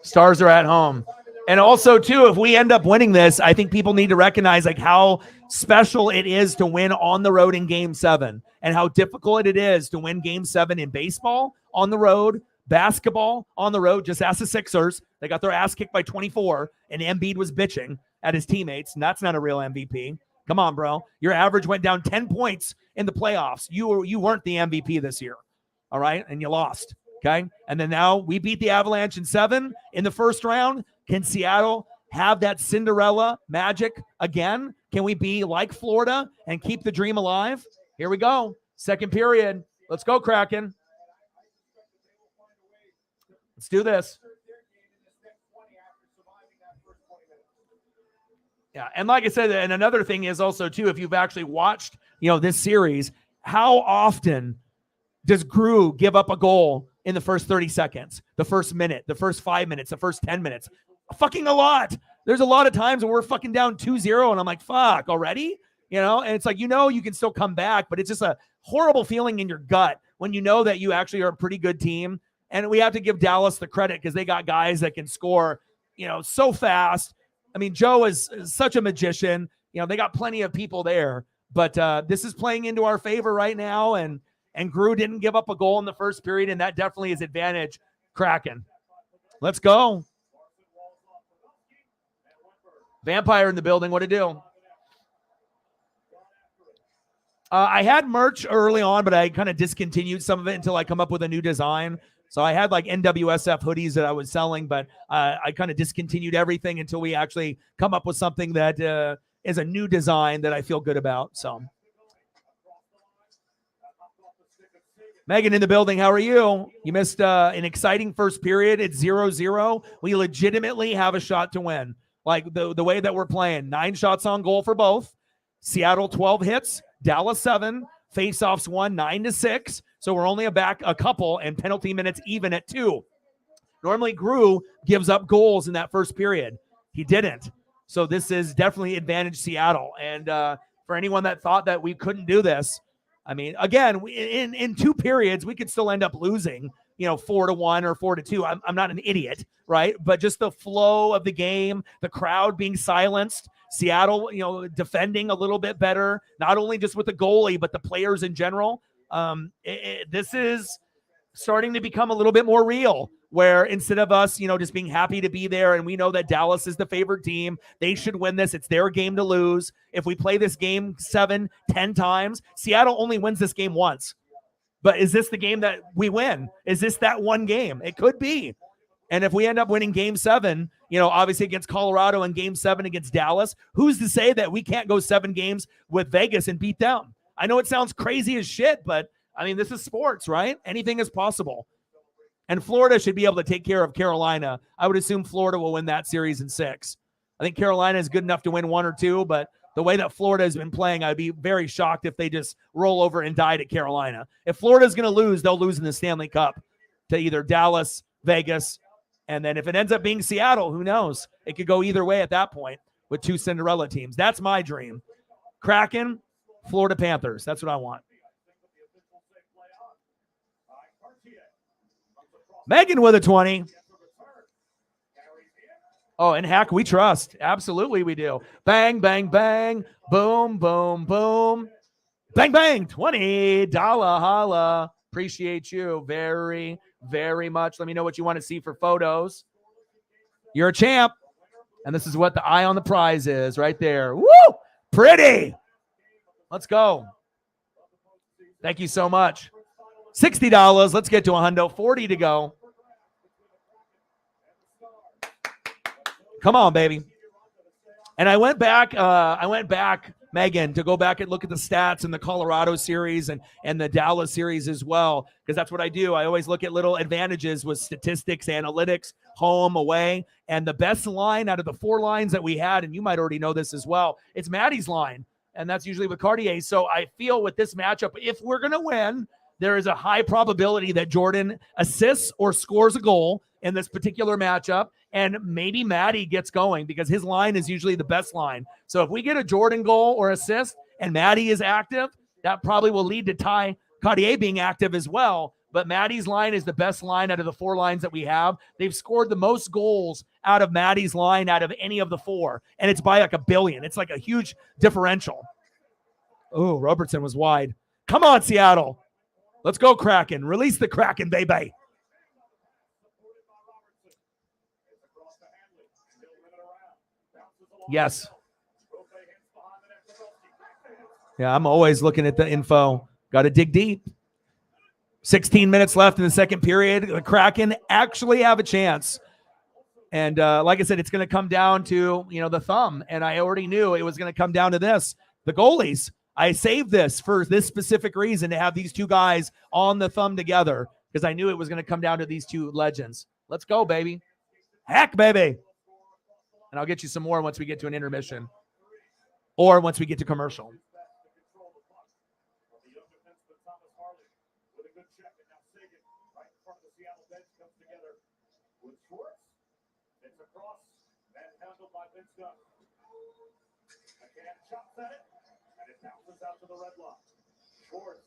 Stars are at home. And also, too, if we end up winning this, I think people need to recognize how special it is to win on the road in Game 7 and how difficult it is to win Game 7 in baseball on the road, basketball on the road. Just ask the Sixers. They got their ass kicked by 24, and Embiid was bitching at his teammates, and that's not a real MVP. Come on, bro. Your average went down 10 points in the playoffs. You weren't the MVP this year, all right? And you lost. Okay. And then now we beat the Avalanche in 7 in the first round. Can Seattle have that Cinderella magic again? Can we be like Florida and keep the dream alive? Here we go. Second period. Let's go, Kraken. Let's do this. Yeah. And like I said, and another thing is also, too, if you've actually watched, this series, how often does Gru give up a goal in the first 30 seconds, the first minute, the first 5 minutes, the first 10 minutes? Fucking a lot. There's a lot of times when we're fucking down 2-0 and I'm like, fuck, already? And it's like, you can still come back, but it's just a horrible feeling in your gut when you know that you actually are a pretty good team. And we have to give Dallas the credit because they got guys that can score, so fast. I mean, Joe is such a magician. You know, they got plenty of people there, but this is playing into our favor right now. And Grew didn't give up a goal in the first period, and that definitely is advantage Kraken. Let's go. Vampire in the building. What to do? I had merch early on, but I kind of discontinued some of it until I come up with a new design. So I had like NWSF hoodies that I was selling, but I kind of discontinued everything until we actually come up with something that is a new design that I feel good about. So Megan in the building. How are you? You missed an exciting first period. It's 0-0. We legitimately have a shot to win. Like the way that we're playing, 9 shots on goal for both. Seattle 12 hits, Dallas 7, faceoffs 1, 9-6. So we're only back a couple, and penalty minutes even at 2. Normally Grew gives up goals in that first period. He didn't. So this is definitely advantage Seattle. And for anyone that thought that we couldn't do this, I mean, again, in 2 periods, we could still end up losing, 4-1 or 4-2. I'm not an idiot, right? But just the flow of the game, the crowd being silenced, Seattle, defending a little bit better, not only just with the goalie, but the players in general. This is starting to become a little bit more real, where instead of us, just being happy to be there, and we know that Dallas is the favored team, they should win this. It's their game to lose. If we play this game 7, 10 times, Seattle only wins this game once. But is this the game that we win? Is this that one game? It could be. And if we end up winning game 7, obviously against Colorado and game 7 against Dallas, who's to say that we can't go 7 games with Vegas and beat them? I know it sounds crazy as shit, but I mean, this is sports, right? Anything is possible. And Florida should be able to take care of Carolina. I would assume Florida will win that series in 6. I think Carolina is good enough to win 1 or 2, but the way that Florida has been playing, I'd be very shocked if they just roll over and die to Carolina. If Florida's going to lose, they'll lose in the Stanley Cup to either Dallas, Vegas, and then if it ends up being Seattle, who knows? It could go either way at that point with 2 Cinderella teams. That's my dream. Kraken, Florida Panthers. That's what I want. Megan with a 20. Oh, and Hack, we trust. Absolutely, we do. Bang, bang, bang. Boom, boom, boom. Bang, bang. $20. Holla. Appreciate you very, very much. Let me know what you want to see for photos. You're a champ. And this is what the eye on the prize is right there. Woo! Pretty. Let's go. Thank you so much. $60. Let's get to a hundo. 40 to go. Come on, baby. And I went back, Megan, to go back and look at the stats in the Colorado series and the Dallas series as well, because that's what I do. I always look at little advantages with statistics, analytics, home, away, and the best line out of the 4 lines that we had, and you might already know this as well, it's Maddie's line, and that's usually with Cartier. So I feel with this matchup, if we're going to win, there is a high probability that Jordan assists or scores a goal in this particular matchup, and maybe Maddie gets going because his line is usually the best line. So if we get a Jordan goal or assist and Maddie is active, that probably will lead to Ty Cartier being active as well. But Maddie's line is the best line out of the 4 lines that we have. They've scored the most goals out of Maddie's line out of any of the 4, and it's by like 1 billion. It's like a huge differential. Oh, Robertson was wide. Come on, Seattle. Let's go, Kraken. Release the Kraken, baby. Yes. Yeah, I'm always looking at the info. Got to dig deep. 16 minutes left in the second period. The Kraken actually have a chance. And like I said, it's going to come down to, the thumb. And I already knew it was going to come down to this. The goalies. I saved this for this specific reason, to have these 2 guys on the thumb together, because I knew it was going to come down to these 2 legends. Let's go, baby. Heck, baby. And I'll get you some more once we get to an intermission or once we get to commercial. Chops at it, and it bounces out to the red line. Schwartz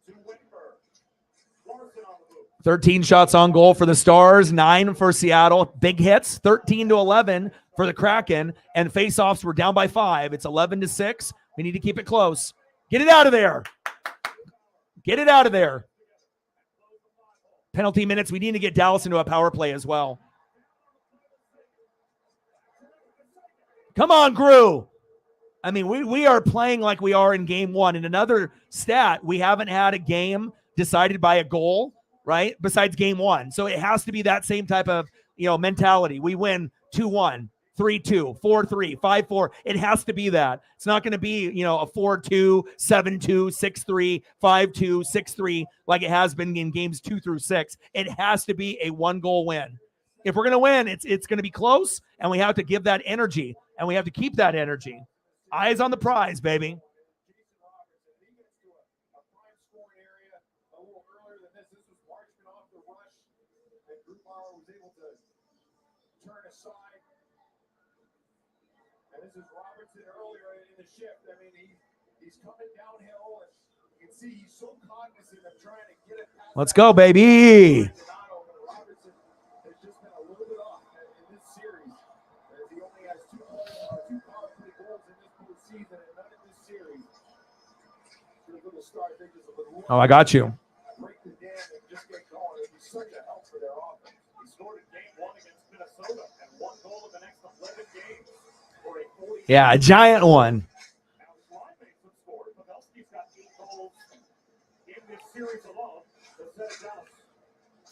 to Winberg. Larson on the move. 13 shots on goal for the Stars, 9 for Seattle. Big hits, 13-11, for the Kraken, and faceoffs were down by 5. It's 11-6. We need to keep it close. Get it out of there. Get it out of there. Penalty minutes. We need to get Dallas into a power play as well. Come on, Gru. I mean, we are playing like we are in game 1. And another stat, we haven't had a game decided by a goal, right? Besides game 1. So it has to be that same type of, mentality. We win 2-1, 3-2, 4-3, 5-4. It has to be that. It's not going to be, a 4-2, 7-2, 6-3, 5-2, 6-3 like it has been in games 2 through 6. It has to be a 1-goal win. If we're going to win, it's going to be close, and we have to give that energy, and we have to keep that energy. Eyes on the prize, baby. And this is Robertson earlier in the shift. I mean, he's coming downhill, and you can see he's so cognizant of trying to get it past. Let's go, baby. Robertson has just been a little bit off in this series, as he only has two power play goals in this postseason and none in this series. Oh, I got you. Break the dam and just get going. It'd be such a help for their offense. He scored in game 1 against Minnesota and 1 goal in the next 11 games. Yeah, a giant one.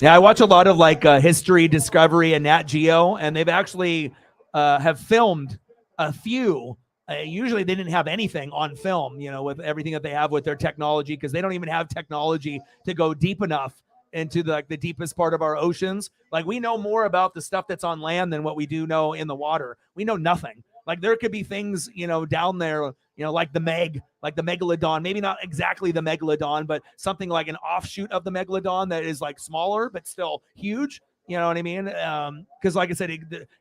Yeah, I watch a lot of History, Discovery, and Nat Geo, and they've actually have filmed a few. Usually they didn't have anything on film, with everything that they have with their technology, because they don't even have technology to go deep enough into the deepest part of our oceans. Like, we know more about the stuff that's on land than what we do know in the water. We know nothing. Like, there could be things, down there, like the megalodon, maybe not exactly the megalodon, but something like an offshoot of the megalodon that is smaller, but still huge. You know what I mean? Because like I said,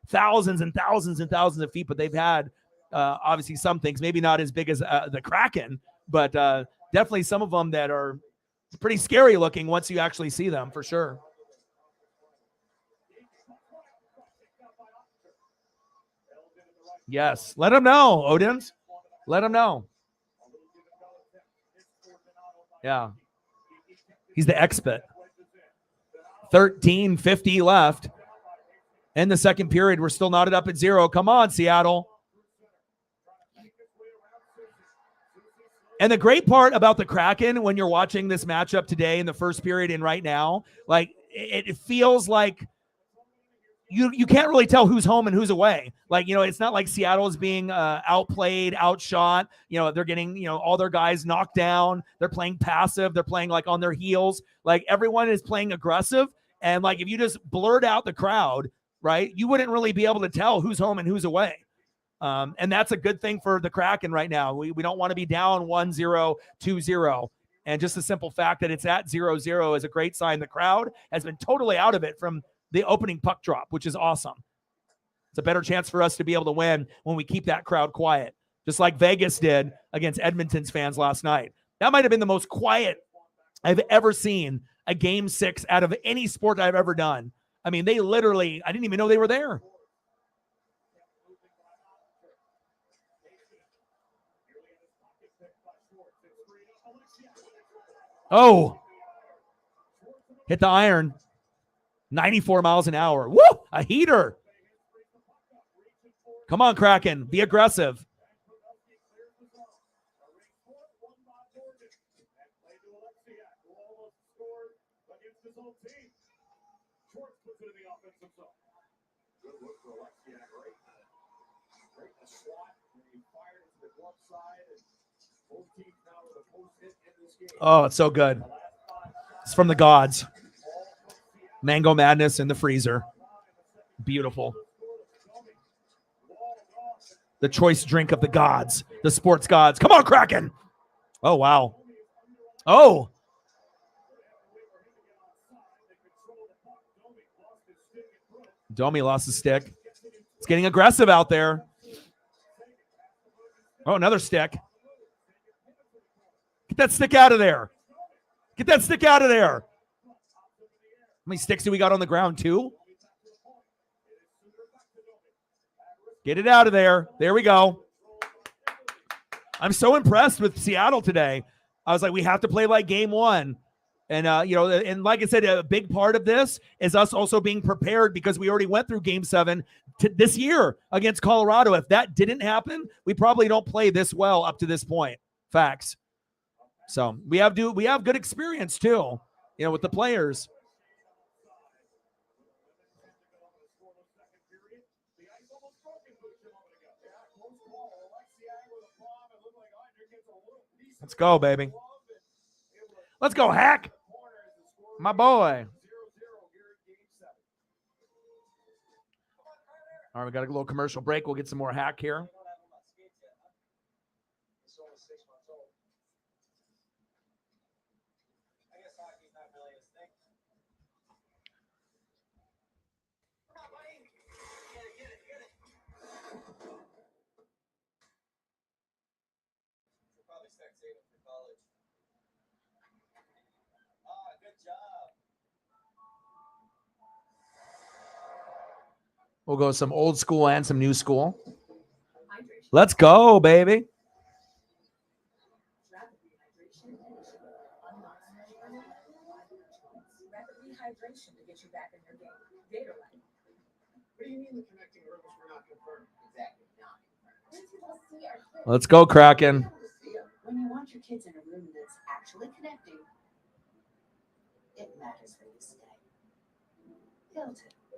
thousands and thousands and thousands of feet, but they've had obviously some things, maybe not as big as the Kraken, but definitely some of them that are pretty scary looking once you actually see them, for sure. Yes. Let them know, Odins. Let them know. Yeah. He's the expert. 13:50 left. In the second period, we're still knotted up at 0. Come on, Seattle. And the great part about the Kraken, when you're watching this matchup today in the first period and right now, it feels like you can't really tell who's home and who's away. It's not like Seattle is being outplayed, outshot. They're getting, all their guys knocked down. They're playing passive. They're playing on their heels. Everyone is playing aggressive. And if you just blurred out the crowd, right, you wouldn't really be able to tell who's home and who's away. And that's a good thing for the Kraken right now. We don't want to be down 1-0, 2-0. And just the simple fact that it's at 0-0 is a great sign. The crowd has been totally out of it from the opening puck drop, which is awesome. It's a better chance for us to be able to win when we keep that crowd quiet, just like Vegas did against Edmonton's fans last night. That might have been the most quiet I've ever seen a game 6 out of any sport I've ever done. I mean, they literally, I didn't even know they were there. Oh, hit the iron. 94 miles an hour. Woo! A heater. Come on, Kraken. Be aggressive. Oh, it's so good. It's from the gods. Mango Madness in the freezer. Beautiful. The choice drink of the gods, the sports gods. Come on, Kraken. Oh, wow. Oh. Domi lost his stick. It's getting aggressive out there. Oh, another stick. Get that stick out of there. Get that stick out of there. How many sticks do we got on the ground? 2? Get it out of there. There we go. I'm so impressed with Seattle today. I was like, we have to play like game one. And, and like I said, a big part of this is us also being prepared because we already went through game 7 this year against Colorado. If that didn't happen, we probably don't play this well up to this point. Facts. So we have good experience too, with the players. Let's go, baby. Let's go, Hack. My boy. All right, we got a little commercial break. We'll get some more Hack here. We'll go some old school and some new school. Let's go, baby. Hydration to get you back in your game. Gatorade. What do you mean the connecting rooms were not confirmed? Exactly. Not. Let's go, Kraken. When you want your kids in a room that's actually connecting, it matters for you to stay. Hilton,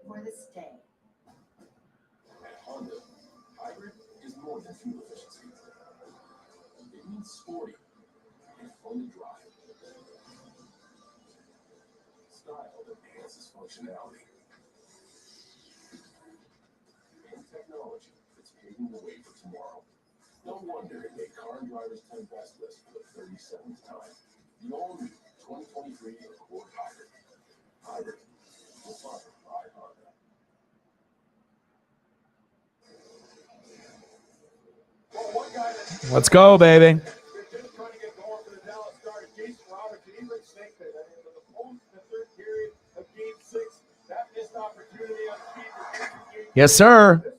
for the stay. At Honda, hybrid is more than fuel efficiency. It means sporty and fun to drive. Style that enhances functionality. And technology that's paving the way for tomorrow. No wonder it made Car and Driver's 10 Best list for the 37th time. The all-new 2023 Accord Hybrid. Hybrid. Designed by Honda. Well, one guy Let's go, baby. just trying to get going for the Dallas Stars, Jason Roberts, and even Snake Pit. I mean, with the post in the third period of Game 6, that missed opportunity on speed. Yes, sir.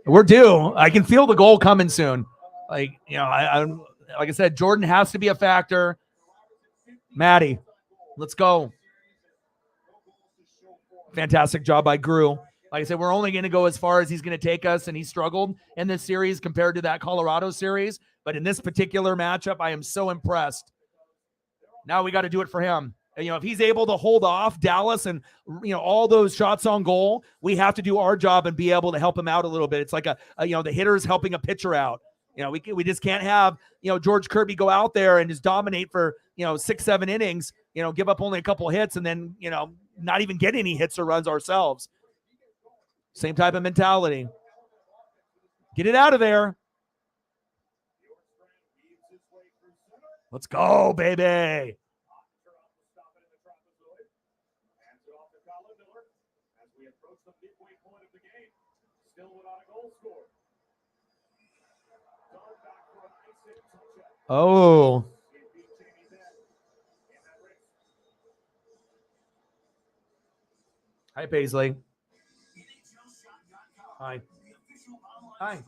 We're due. I can feel the goal coming soon. Like, I'm like I said, Jordan has to be a factor. Maddie, let's go. Fantastic job by Gru. Like I said, we're only going to go as far as he's going to take us, and he struggled in this series compared to that Colorado series. But in this particular matchup, I am so impressed. Now we got to do it for him. If he's able to hold off Dallas and, all those shots on goal, we have to do our job and be able to help him out a little bit. It's like the hitters helping a pitcher out. We just can't have, George Kirby go out there and just dominate for, 6-7 innings, give up only a couple hits and then, not even get any hits or runs ourselves. Same type of mentality. Get it out of there. Let's go, baby. Oh. Hi, Paisley. Hi. Hi.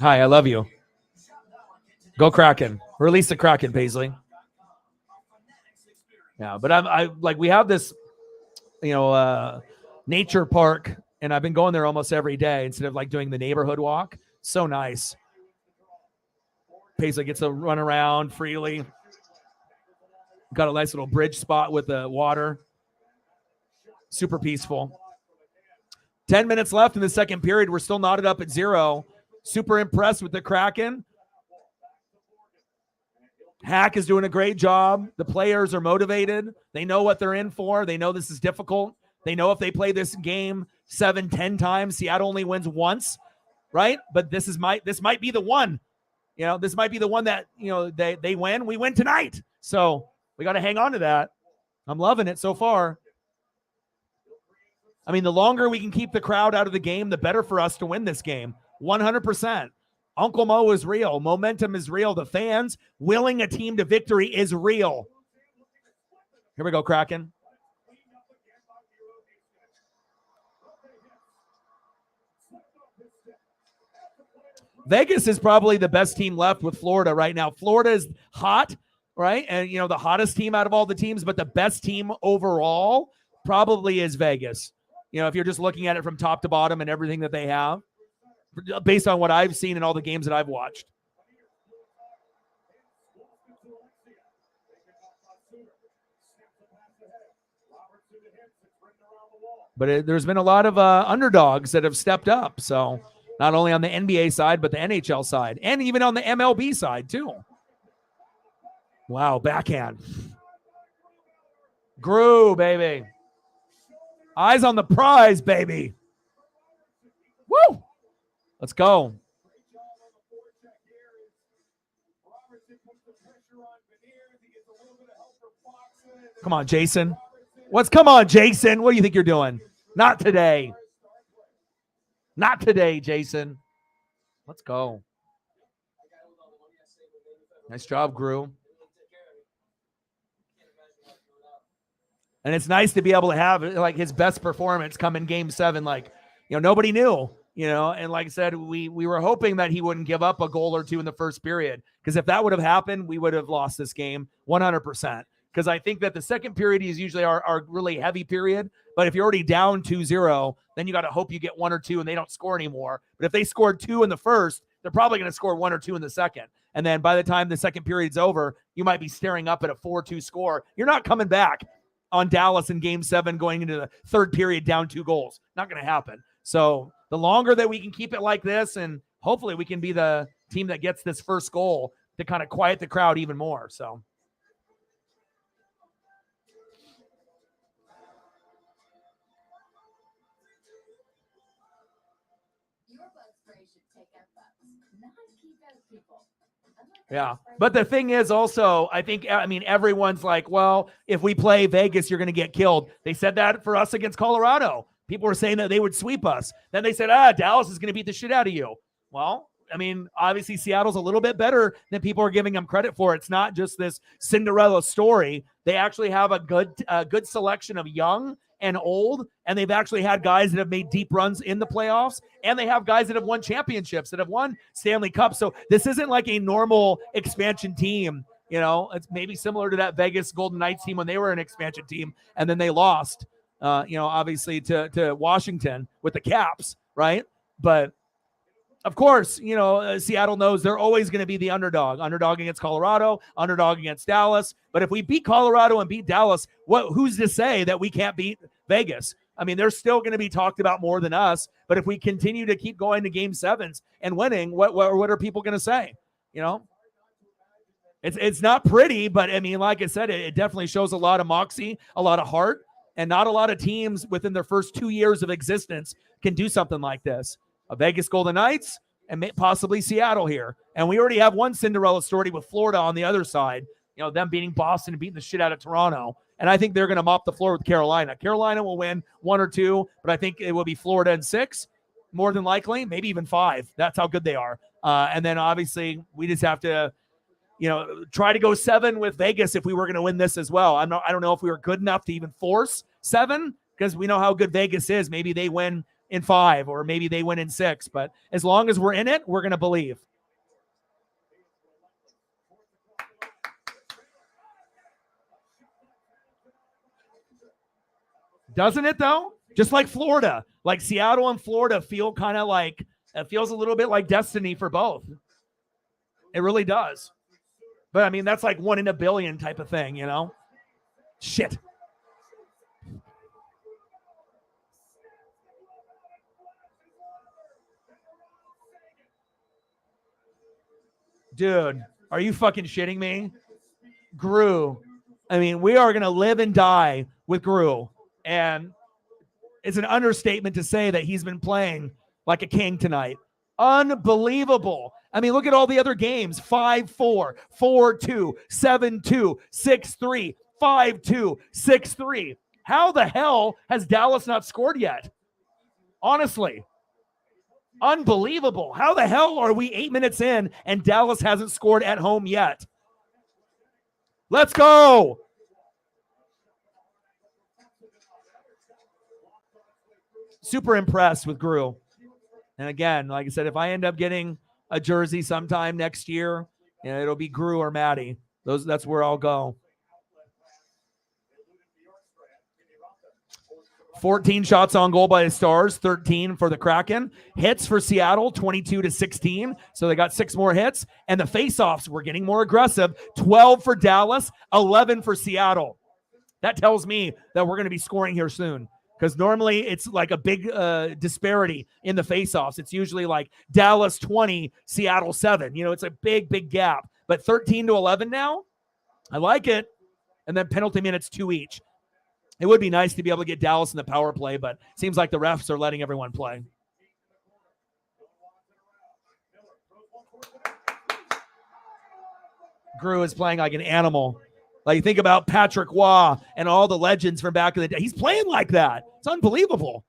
Hi, I love you. Go Kraken. Release the Kraken, Paisley. Yeah, but I like we have this, nature park, and I've been going there almost every day instead of like doing the neighborhood walk. So nice. Paisley gets to run around freely. Got a nice little bridge spot with the water. Super peaceful. 10 minutes left in the second period. We're still knotted up at 0. Super impressed with the Kraken. Hack is doing a great job. The players are motivated. They know what they're in for. They know this is difficult. They know if they play this game 7-10 times, Seattle only wins once, right? But this might be the one. This might be the one that, they win. We win tonight. So we got to hang on to that. I'm loving it so far. I mean, the longer we can keep the crowd out of the game, the better for us to win this game. 100%. Uncle Mo is real. Momentum is real. The fans willing a team to victory is real. Here we go, Kraken. Vegas is probably the best team left with Florida right now. Florida is hot, right? And, you know, the hottest team out of all the teams, but the best team overall probably is Vegas. You know, if you're just looking at it from top to bottom and everything that they have, based on what I've seen in all the games that I've watched. But there's been a lot of underdogs that have stepped up. So not only on the NBA side, but the NHL side, and even on the MLB side too. Wow, backhand. Grew, baby. Eyes on the prize, baby. Woo! Let's go. Come on, Jason. Come on, Jason? What do you think you're doing? Not today. Not today, Jason. Let's go. Nice job, Grew. And it's nice to be able to have like his best performance come in Game 7. Like, you know, nobody knew, you know, and like I said, we were hoping that he wouldn't give up a goal or two in the first period, because if that would have happened, we would have lost this game 100%. Because I think that the second period is usually our really heavy period. But if you're already down 2-0, then you got to hope you get 1 or 2 and they don't score anymore. But if they scored 2 in the first, they're probably going to score 1 or 2 in the second. And then by the time the second period's over, you might be staring up at a 4-2 score. You're not coming back on Dallas in Game 7 going into the third period down 2 goals. Not going to happen. So the longer that we can keep it like this, and hopefully we can be the team that gets this first goal to kind of quiet the crowd even more. So. Yeah. But the thing is also, I mean, everyone's like, well, if we play Vegas, you're going to get killed. They said that for us against Colorado. People were saying that they would sweep us. Then they said, Dallas is going to beat the shit out of you. Well, I mean, obviously Seattle's a little bit better than people are giving them credit for. It's not just this Cinderella story. They actually have a good selection of young and old, and they've actually had guys that have made deep runs in the playoffs, and they have guys that have won championships, that have won Stanley Cup. So this isn't like a normal expansion team. You know, it's maybe similar to that Vegas Golden Knights team when they were an expansion team, and then they lost, obviously to Washington with the Caps, right? But of course, Seattle knows they're always going to be the underdog against Colorado, underdog against Dallas. But if we beat Colorado and beat Dallas, who's to say that we can't beat Vegas? I mean, they're still going to be talked about more than us. But if we continue to keep going to Game 7s and winning, what are people going to say? You know, it's not pretty, but I mean, like I said, it definitely shows a lot of moxie, a lot of heart, and not a lot of teams within their first 2 years of existence can do something like this. A Vegas Golden Knights and possibly Seattle here. And we already have one Cinderella story with Florida on the other side, them beating Boston and beating the shit out of Toronto. And I think they're going to mop the floor with Carolina. Carolina will win 1 or 2, but I think it will be Florida in 6, more than likely, maybe even 5. That's how good they are. And then obviously we just have to, try to go 7 with Vegas if we were going to win this as well. I don't know if we were good enough to even force 7, because we know how good Vegas is. Maybe they win in 5, or maybe they win in 6. But as long as we're in it, we're going to believe. Doesn't it, though? Just like Florida. Like Seattle and Florida feel kind of like, it feels a little bit like destiny for both. It really does. But, I mean, that's like 1 in a billion type of thing, Shit. Dude, are you fucking shitting me? Grew. I mean, we are going to live and die with Grew. And it's an understatement to say that he's been playing like a king tonight. Unbelievable. I mean, look at all the other games. 5-4, 4-2, 7-2, 6-3, 5-2, 6-3. How the hell has Dallas not scored yet? Honestly. Unbelievable. How the hell are we 8 minutes in and Dallas hasn't scored at home yet? Let's go. Super impressed with Grew. And again, like I said, if I end up getting a jersey sometime next year. And it'll be Gru or Maddie. That's where I'll go. 14 shots on goal by the Stars, 13 for the Kraken. Hits for Seattle, 22-16. So they got 6 more hits. And the faceoffs were getting more aggressive. 12 for Dallas, 11 for Seattle. That tells me that we're going to be scoring here soon. Because normally it's like a big disparity in the faceoffs. It's usually like Dallas 20, Seattle 7. You know, it's a big, big gap. But 13-11 now, I like it. And then penalty minutes 2 each. It would be nice to be able to get Dallas in the power play, but seems like the refs are letting everyone play. Gru is playing like an animal. Like, you think about Patrick Waugh and all the legends from back in the day. He's playing like that. It's unbelievable.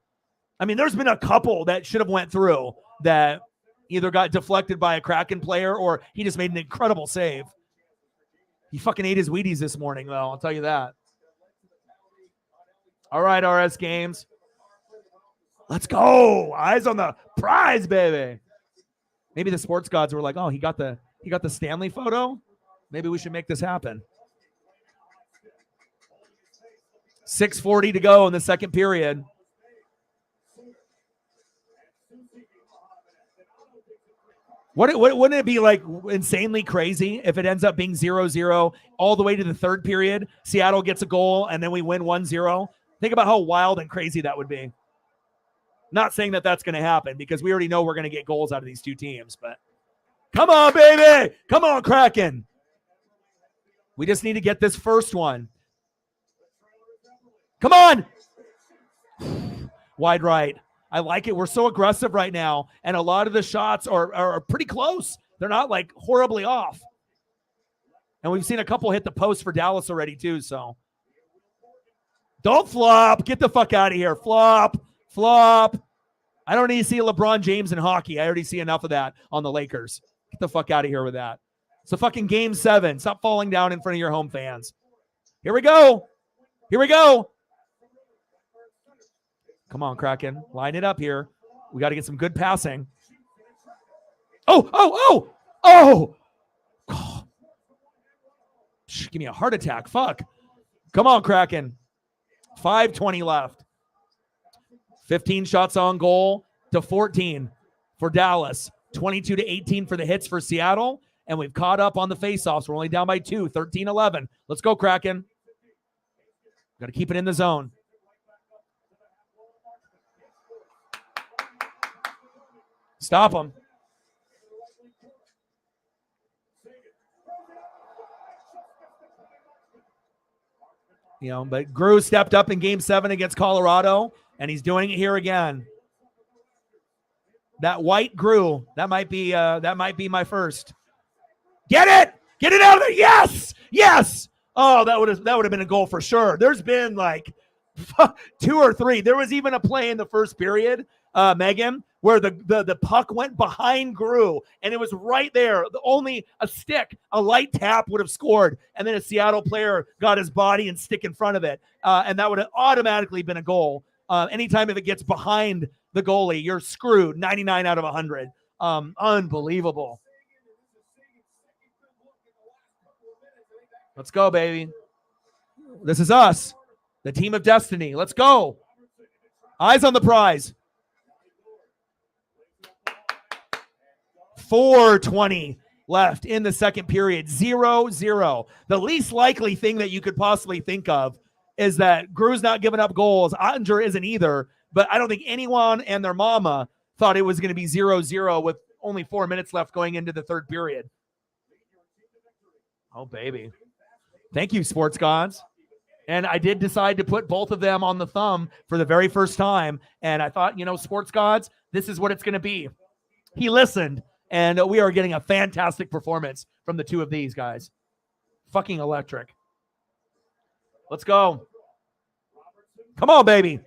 I mean, there's been a couple that should have went through that either got deflected by a Kraken player or he just made an incredible save. He fucking ate his Wheaties this morning, though. I'll tell you that. All right, RS Games. Let's go. Eyes on the prize, baby. Maybe the sports gods were like, oh, he got the Stanley photo. Maybe we should make this happen. 6:40 to go in the second period. Wouldn't it be like insanely crazy if it ends up being 0-0 all the way to the third period? Seattle gets a goal and then we win 1-0. Think about how wild and crazy that would be. Not saying that that's going to happen because we already know we're going to get goals out of these two teams, but come on, baby. Come on, Kraken. We just need to get this first one. Come on. Wide right. I like it. We're so aggressive right now, and a lot of the shots are pretty close. They're not like horribly off. And we've seen a couple hit the post for Dallas already too, so. Don't flop. Get the fuck out of here. Flop. I don't need to see LeBron James in hockey. I already see enough of that on the Lakers. Get the fuck out of here with that. It's a fucking game 7. Stop falling down in front of your home fans. Here we go. Come on, Kraken. Line it up here. We got to get some good passing. Oh. Give me a heart attack. Fuck. Come on, Kraken. 5:20 left. 15 shots on goal to 14 for Dallas. 22-18 for the hits for Seattle. And we've caught up on the faceoffs. We're only down by 2, 13-11. Let's go, Kraken. Got to keep it in the zone. Stop them. You know, but Gru stepped up in game 7 against Colorado, and he's doing it here again. That white Gru, that might be my first. Get it out of there. Yes. Oh, that would have been a goal for sure. There's been like 2 or 3. There was even a play in the first period, Megan, where the puck went behind Gru, and it was right there. Only a stick, a light tap would have scored, and then a Seattle player got his body and stick in front of it, and that would have automatically been a goal. Anytime if it gets behind the goalie, you're screwed. 99 out of 100. Unbelievable. Let's go, baby. This is us, the team of destiny. Let's go. Eyes on the prize. 4:20 left in the second period. 0-0. The least likely thing that you could possibly think of is that Gru's not giving up goals. Ottinger isn't either, but I don't think anyone and their mama thought it was going to be 0-0 with only 4 minutes left going into the third period. Oh, baby. Thank you, sports gods. And I did decide to put both of them on the thumb for the very first time. And I thought, sports gods, this is what it's going to be. He listened, and we are getting a fantastic performance from the two of these guys. Fucking electric. Let's go. Come on, baby.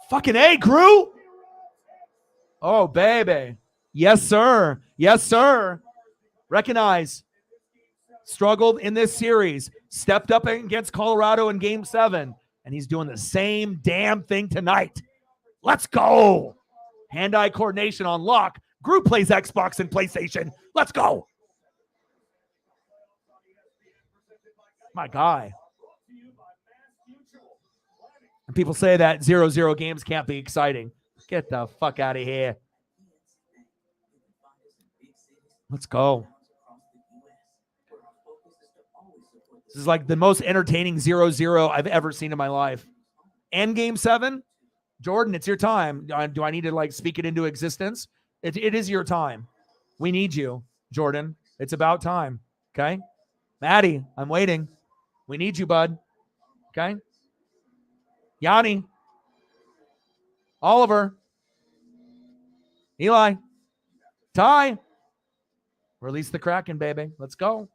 Fucking A, Gru. Oh, baby. Yes, sir. Yes, sir. Recognize. Struggled in this series. Stepped up against Colorado in game 7. And he's doing the same damn thing tonight. Let's go. Hand-eye coordination on lock. Group plays Xbox and PlayStation. Let's go. My guy. And people say that 0-0 games can't be exciting. Get the fuck out of here. Let's go. This is like the most entertaining 0-0 I've ever seen in my life. And game 7, Jordan, it's your time. Do I need to like speak it into existence? It is your time. We need you, Jordan. It's about time. Okay? Maddie, I'm waiting. We need you, bud. Okay? Yanni. Oliver. Eli. Ty. Release the Kraken, baby. Let's go.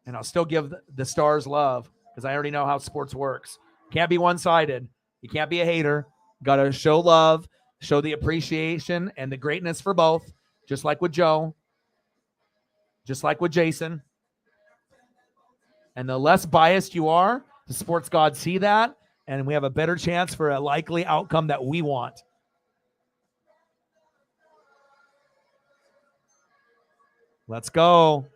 And I'll still give the Stars love because I already know how sports works. Can't be one-sided. You can't be a hater. Got to show love, show the appreciation and the greatness for both, just like with Joe, just like with Jason. And the less biased you are, the sports gods see that, and we have a better chance for a likely outcome that we want. Let's go.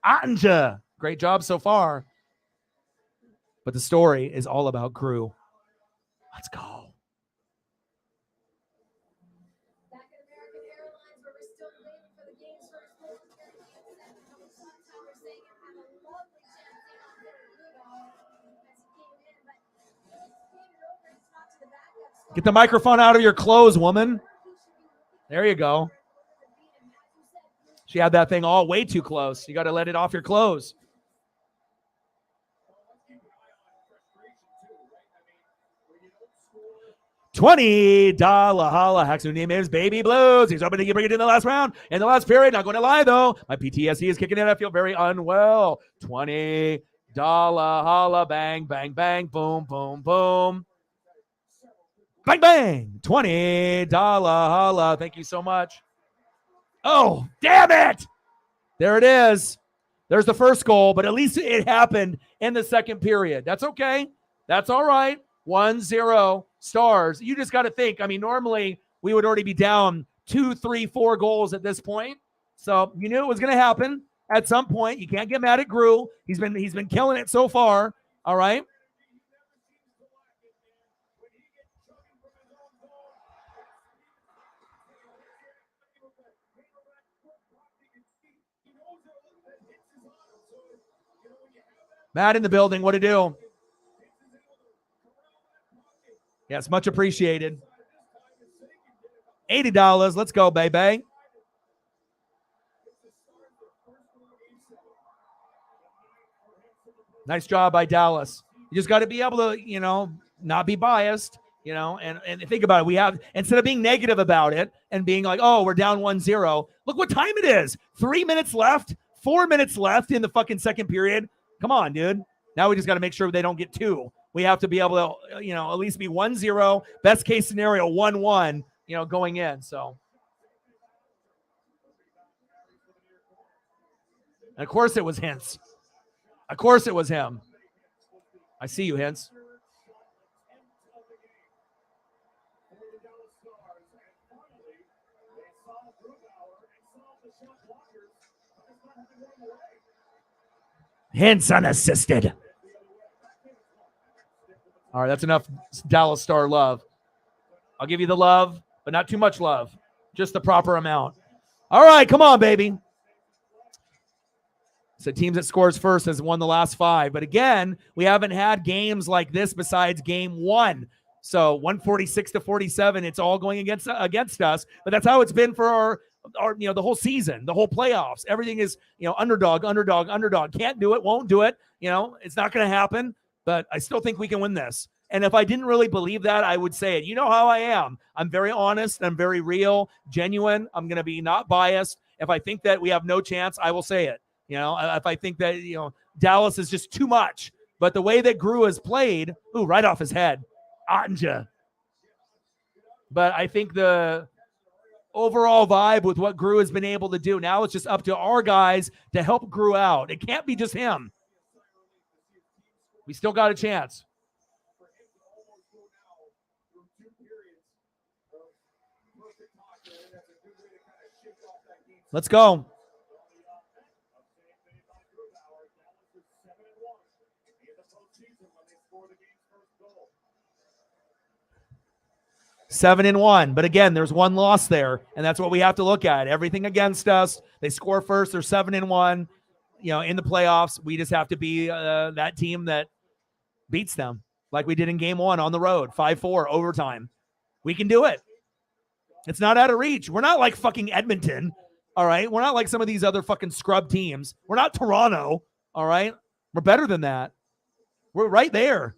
Anja. Great job so far. But the story is all about Crew. Let's go. Back at American Airlines, where we're still waiting for the game's first goal. We're saying it had a lovely chance on Lugo as he came in, but skated over and talked to the backup. Get the microphone out of your clothes, woman. There you go. She had that thing all way too close. You got to let it off your clothes. $20 holla. Hack's new name is Baby Blues. He's hoping to bring it in the last round. In the last period, not going to lie, though. My PTSD is kicking in. I feel very unwell. $20 holla. Bang, bang, bang. Boom, boom, boom. Bang, bang. $20 holla. Thank you so much. Oh, damn it. There it is. There's the first goal, but at least it happened in the second period. That's okay. That's all right. 1-0 Stars. You just got to think. I mean, normally we would already be down 2, 3, 4 goals at this point. So you knew it was going to happen at some point. You can't get mad at Gru. He's been killing it so far. All right. Matt in the building. What to do? Yes, much appreciated. $80. Let's go, baby. Nice job by Dallas. You just got to be able to, not be biased, and think about it. We have, instead of being negative about it and being like, oh, we're down 1-0. Look what time it is. 3 minutes left, 4 minutes left in the fucking second period. Come on, dude. Now we just got to make sure they don't get 2. We have to be able to, at least be 1-0. Best case scenario, 1-1, going in. So, and of course it was Hintz. Of course it was him. I see you, Hintz. Hintz unassisted. All right, that's enough Dallas Star love. I'll give you the love, but not too much love. Just the proper amount. All right, come on, baby. So teams that scores first has won the last 5. But again, we haven't had games like this besides game 1. So 146-47, it's all going against us. But that's how it's been for our the whole season, the whole playoffs. Everything is, underdog. Can't do it, won't do it. It's not going to happen. But I still think we can win this. And if I didn't really believe that, I would say it. You know how I am. I'm very honest. I'm very real, genuine. I'm going to be not biased. If I think that we have no chance, I will say it. If I think that, Dallas is just too much. But the way that Gru has played, right off his head, Anja. But I think the overall vibe with what Gru has been able to do, now it's just up to our guys to help Gru out. It can't be just him. We still got a chance. Let's go. Seven and one, but again, there's one loss there, and that's what we have to look at. Everything against us. They score first. They're 7-1. In the playoffs, we just have to be that team that beats them, like we did in game 1 on the road, 5-4 overtime. We can do it. It's not out of reach. We're not like fucking Edmonton, all right? We're not like some of these other fucking scrub teams. We're not Toronto, all right? We're better than that. We're right there.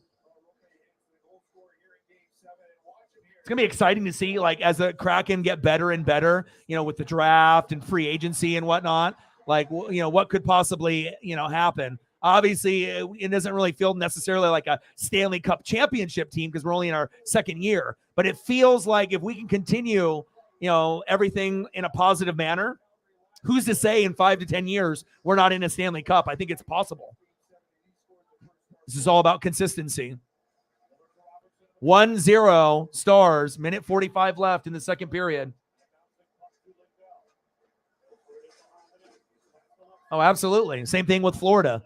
It's going to be exciting to see, like, as the Kraken get better and better, with the draft and free agency and whatnot, like, what could possibly, happen. Obviously, it doesn't really feel necessarily like a Stanley Cup championship team because we're only in our second year. But it feels like if we can continue, everything in a positive manner, who's to say in 5 to 10 years we're not in a Stanley Cup? I think it's possible. This is all about consistency. 1-0 Stars, minute 45 left in the second period. Oh, absolutely. Same thing with Florida.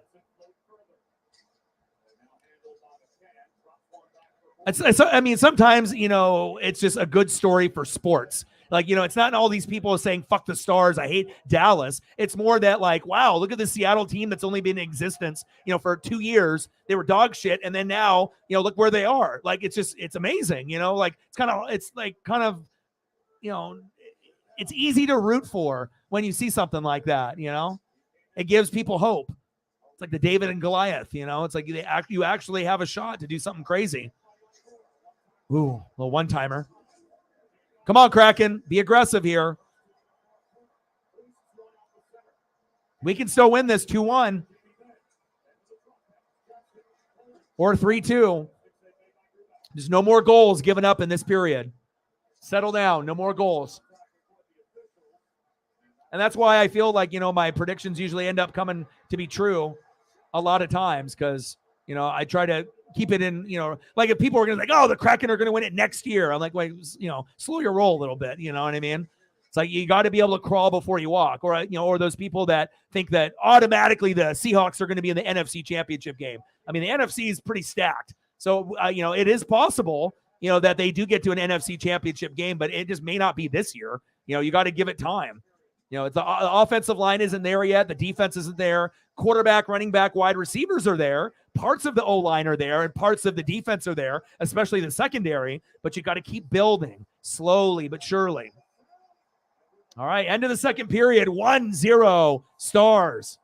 Sometimes, it's just a good story for sports. Like, it's not all these people saying, fuck the Stars, I hate Dallas. It's more that, like, wow, look at the Seattle team that's only been in existence, for 2 years. They were dog shit. And then now, look where they are. Like, it's amazing, it's easy to root for when you see something like that, It gives people hope. It's like the David and Goliath, it's like you actually have a shot to do something crazy. Ooh, a little one-timer. Come on, Kraken. Be aggressive here. We can still win this 2-1. Or 3-2. There's no more goals given up in this period. Settle down. No more goals. And that's why I feel like, my predictions usually end up coming to be true a lot of times because, I try to keep it in, like if people are going to like, oh, the Kraken are going to win it next year. I'm like, wait, slow your roll a little bit. You know what I mean? It's like you got to be able to crawl before you walk, or or those people that think that automatically the Seahawks are going to be in the NFC Championship game. I mean, the NFC is pretty stacked, so it is possible that they do get to an NFC Championship game, but it just may not be this year. You got to give it time. It's the offensive line isn't there yet. The defense isn't there. Quarterback, running back, wide receivers are there. Parts of the O-line are there, and parts of the defense are there, especially the secondary. But you got to keep building slowly but surely. All right, end of the second period, 1-0 Stars.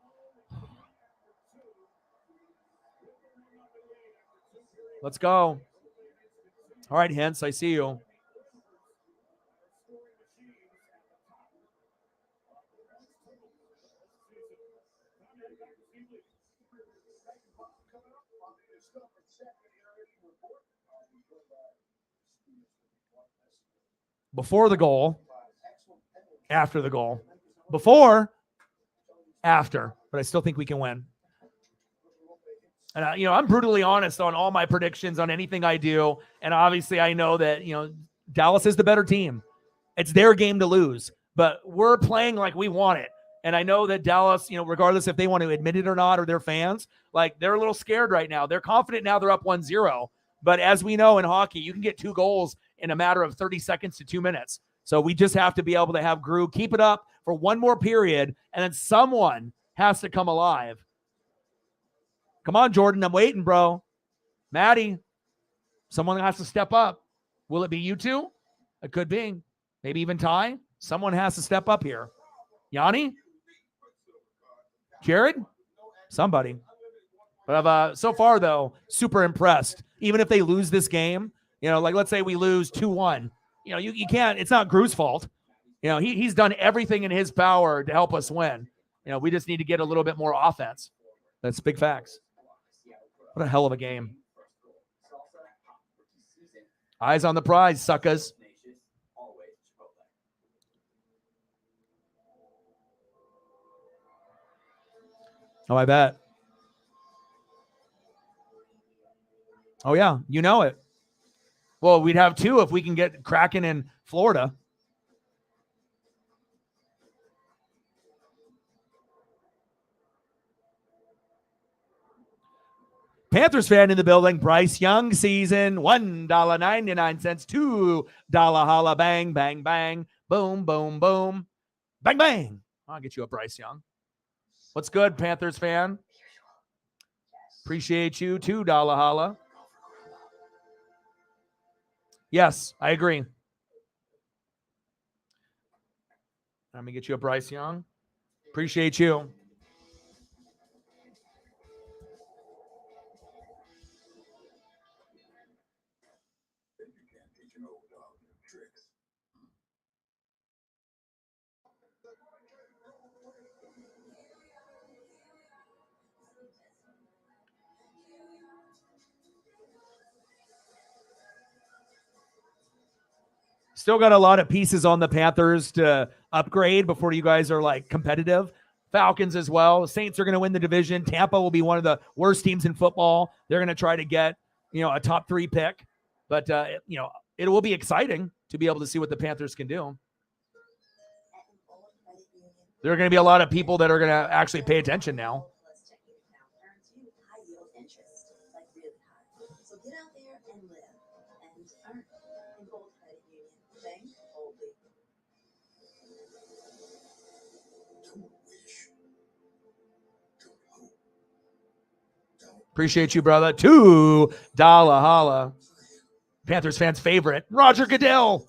Let's go. All right, Hence, I see you. Before the goal, after the goal, before, after, but I still think we can win. And I'm brutally honest on all my predictions on anything I do, and obviously I know that Dallas is the better team. It's their game to lose, but we're playing like we want it. And I know that Dallas, regardless if they want to admit it or not, or their fans, like they're a little scared right now. They're confident now they're up 1-0. But as we know in hockey, you can get 2 goals in a matter of 30 seconds to 2 minutes. So we just have to be able to have Gru keep it up for one more period, and then someone has to come alive. Come on, Jordan. I'm waiting, bro. Maddie, someone has to step up. Will it be you two? It could be. Maybe even Ty. Someone has to step up here. Yanni? Jared? Somebody. But so far, though, super impressed. Even if they lose this game, like let's say we lose 2-1, you can't, it's not Gru's fault. He's done everything in his power to help us win. We just need to get a little bit more offense. That's big facts. What a hell of a game. Eyes on the prize, suckers. Oh, I bet. Oh, yeah. You know it. Well, we'd have 2 if we can get Kraken in Florida. Panthers fan in the building. Bryce Young season, $1.99, $2 holla, bang, bang, bang, boom, boom, boom, bang, bang. I'll get you a Bryce Young. What's good, Panthers fan? Appreciate you, $2 holla. Yes, I agree. Let me get you a Bryce Young. Appreciate you. Still got a lot of pieces on the Panthers to upgrade before you guys are like competitive. Falcons as well. Saints are going to win the division. Tampa will be one of the worst teams in football. They're going to try to get, a top 3 pick. But, it will be exciting to be able to see what the Panthers can do. There are going to be a lot of people that are going to actually pay attention now. So get out there and live and earn in Gold Credit Union. Bank boldly. Appreciate you, brother. $2 holla. Panthers fans' favorite, Roger Goodell.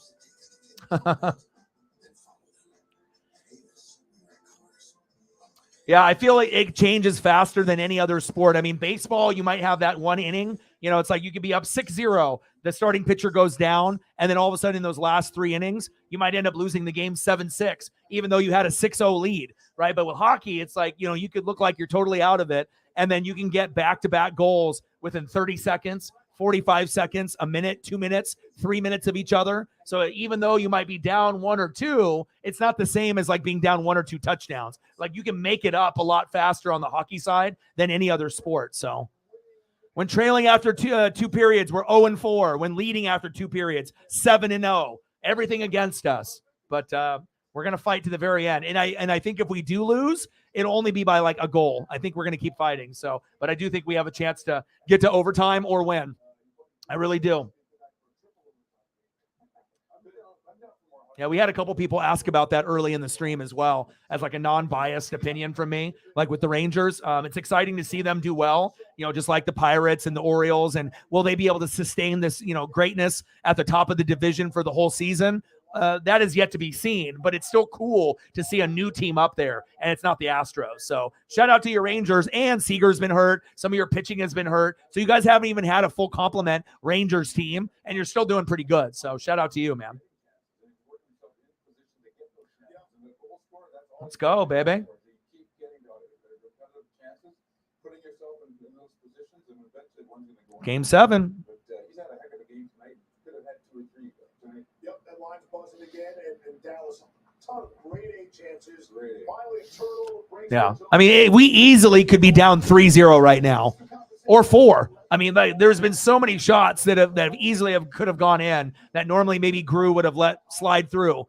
Yeah, I feel like it changes faster than any other sport. I mean, baseball, you might have that 1 inning. It's like you could be up 6-0. The starting pitcher goes down, and then all of a sudden in those last 3 innings, you might end up losing the game 7-6, even though you had a 6-0 lead, right? But with hockey, it's like, you could look like you're totally out of it, and then you can get back-to-back goals within 30 seconds, 45 seconds, a minute, 2 minutes, 3 minutes of each other. So even though you might be down 1 or 2, it's not the same as like being down 1 or 2 touchdowns. Like you can make it up a lot faster on the hockey side than any other sport. So when trailing after 2 periods, we're 0-4. When leading after 2 periods, 7-0. Everything against us. But we're going to fight to the very end. And I think if we do lose, it'll only be by like a goal. I think we're going to keep fighting. So, but I do think we have a chance to get to overtime or win. I really do. Yeah, we had a couple people ask about that early in the stream as well, as like a non-biased opinion from me, like with the Rangers. It's exciting to see them do well, just like the Pirates and the Orioles. And will they be able to sustain this, greatness at the top of the division for the whole season? That is yet to be seen, but it's still cool to see a new team up there, and it's not the Astros. So shout out to your Rangers, and Seager's been hurt. Some of your pitching has been hurt. So you guys haven't even had a full complement Rangers team, and you're still doing pretty good. So shout out to you, man. Let's go, baby. Game 7. Yep, that line's buzzing again, and Dallas, a ton of great A chances. Finally, a turnover brings Yeah. things I mean, we easily could be down 3-0 right now, or 4. I mean, like, there's been so many shots that could have gone in that normally maybe Grew would have let slide through,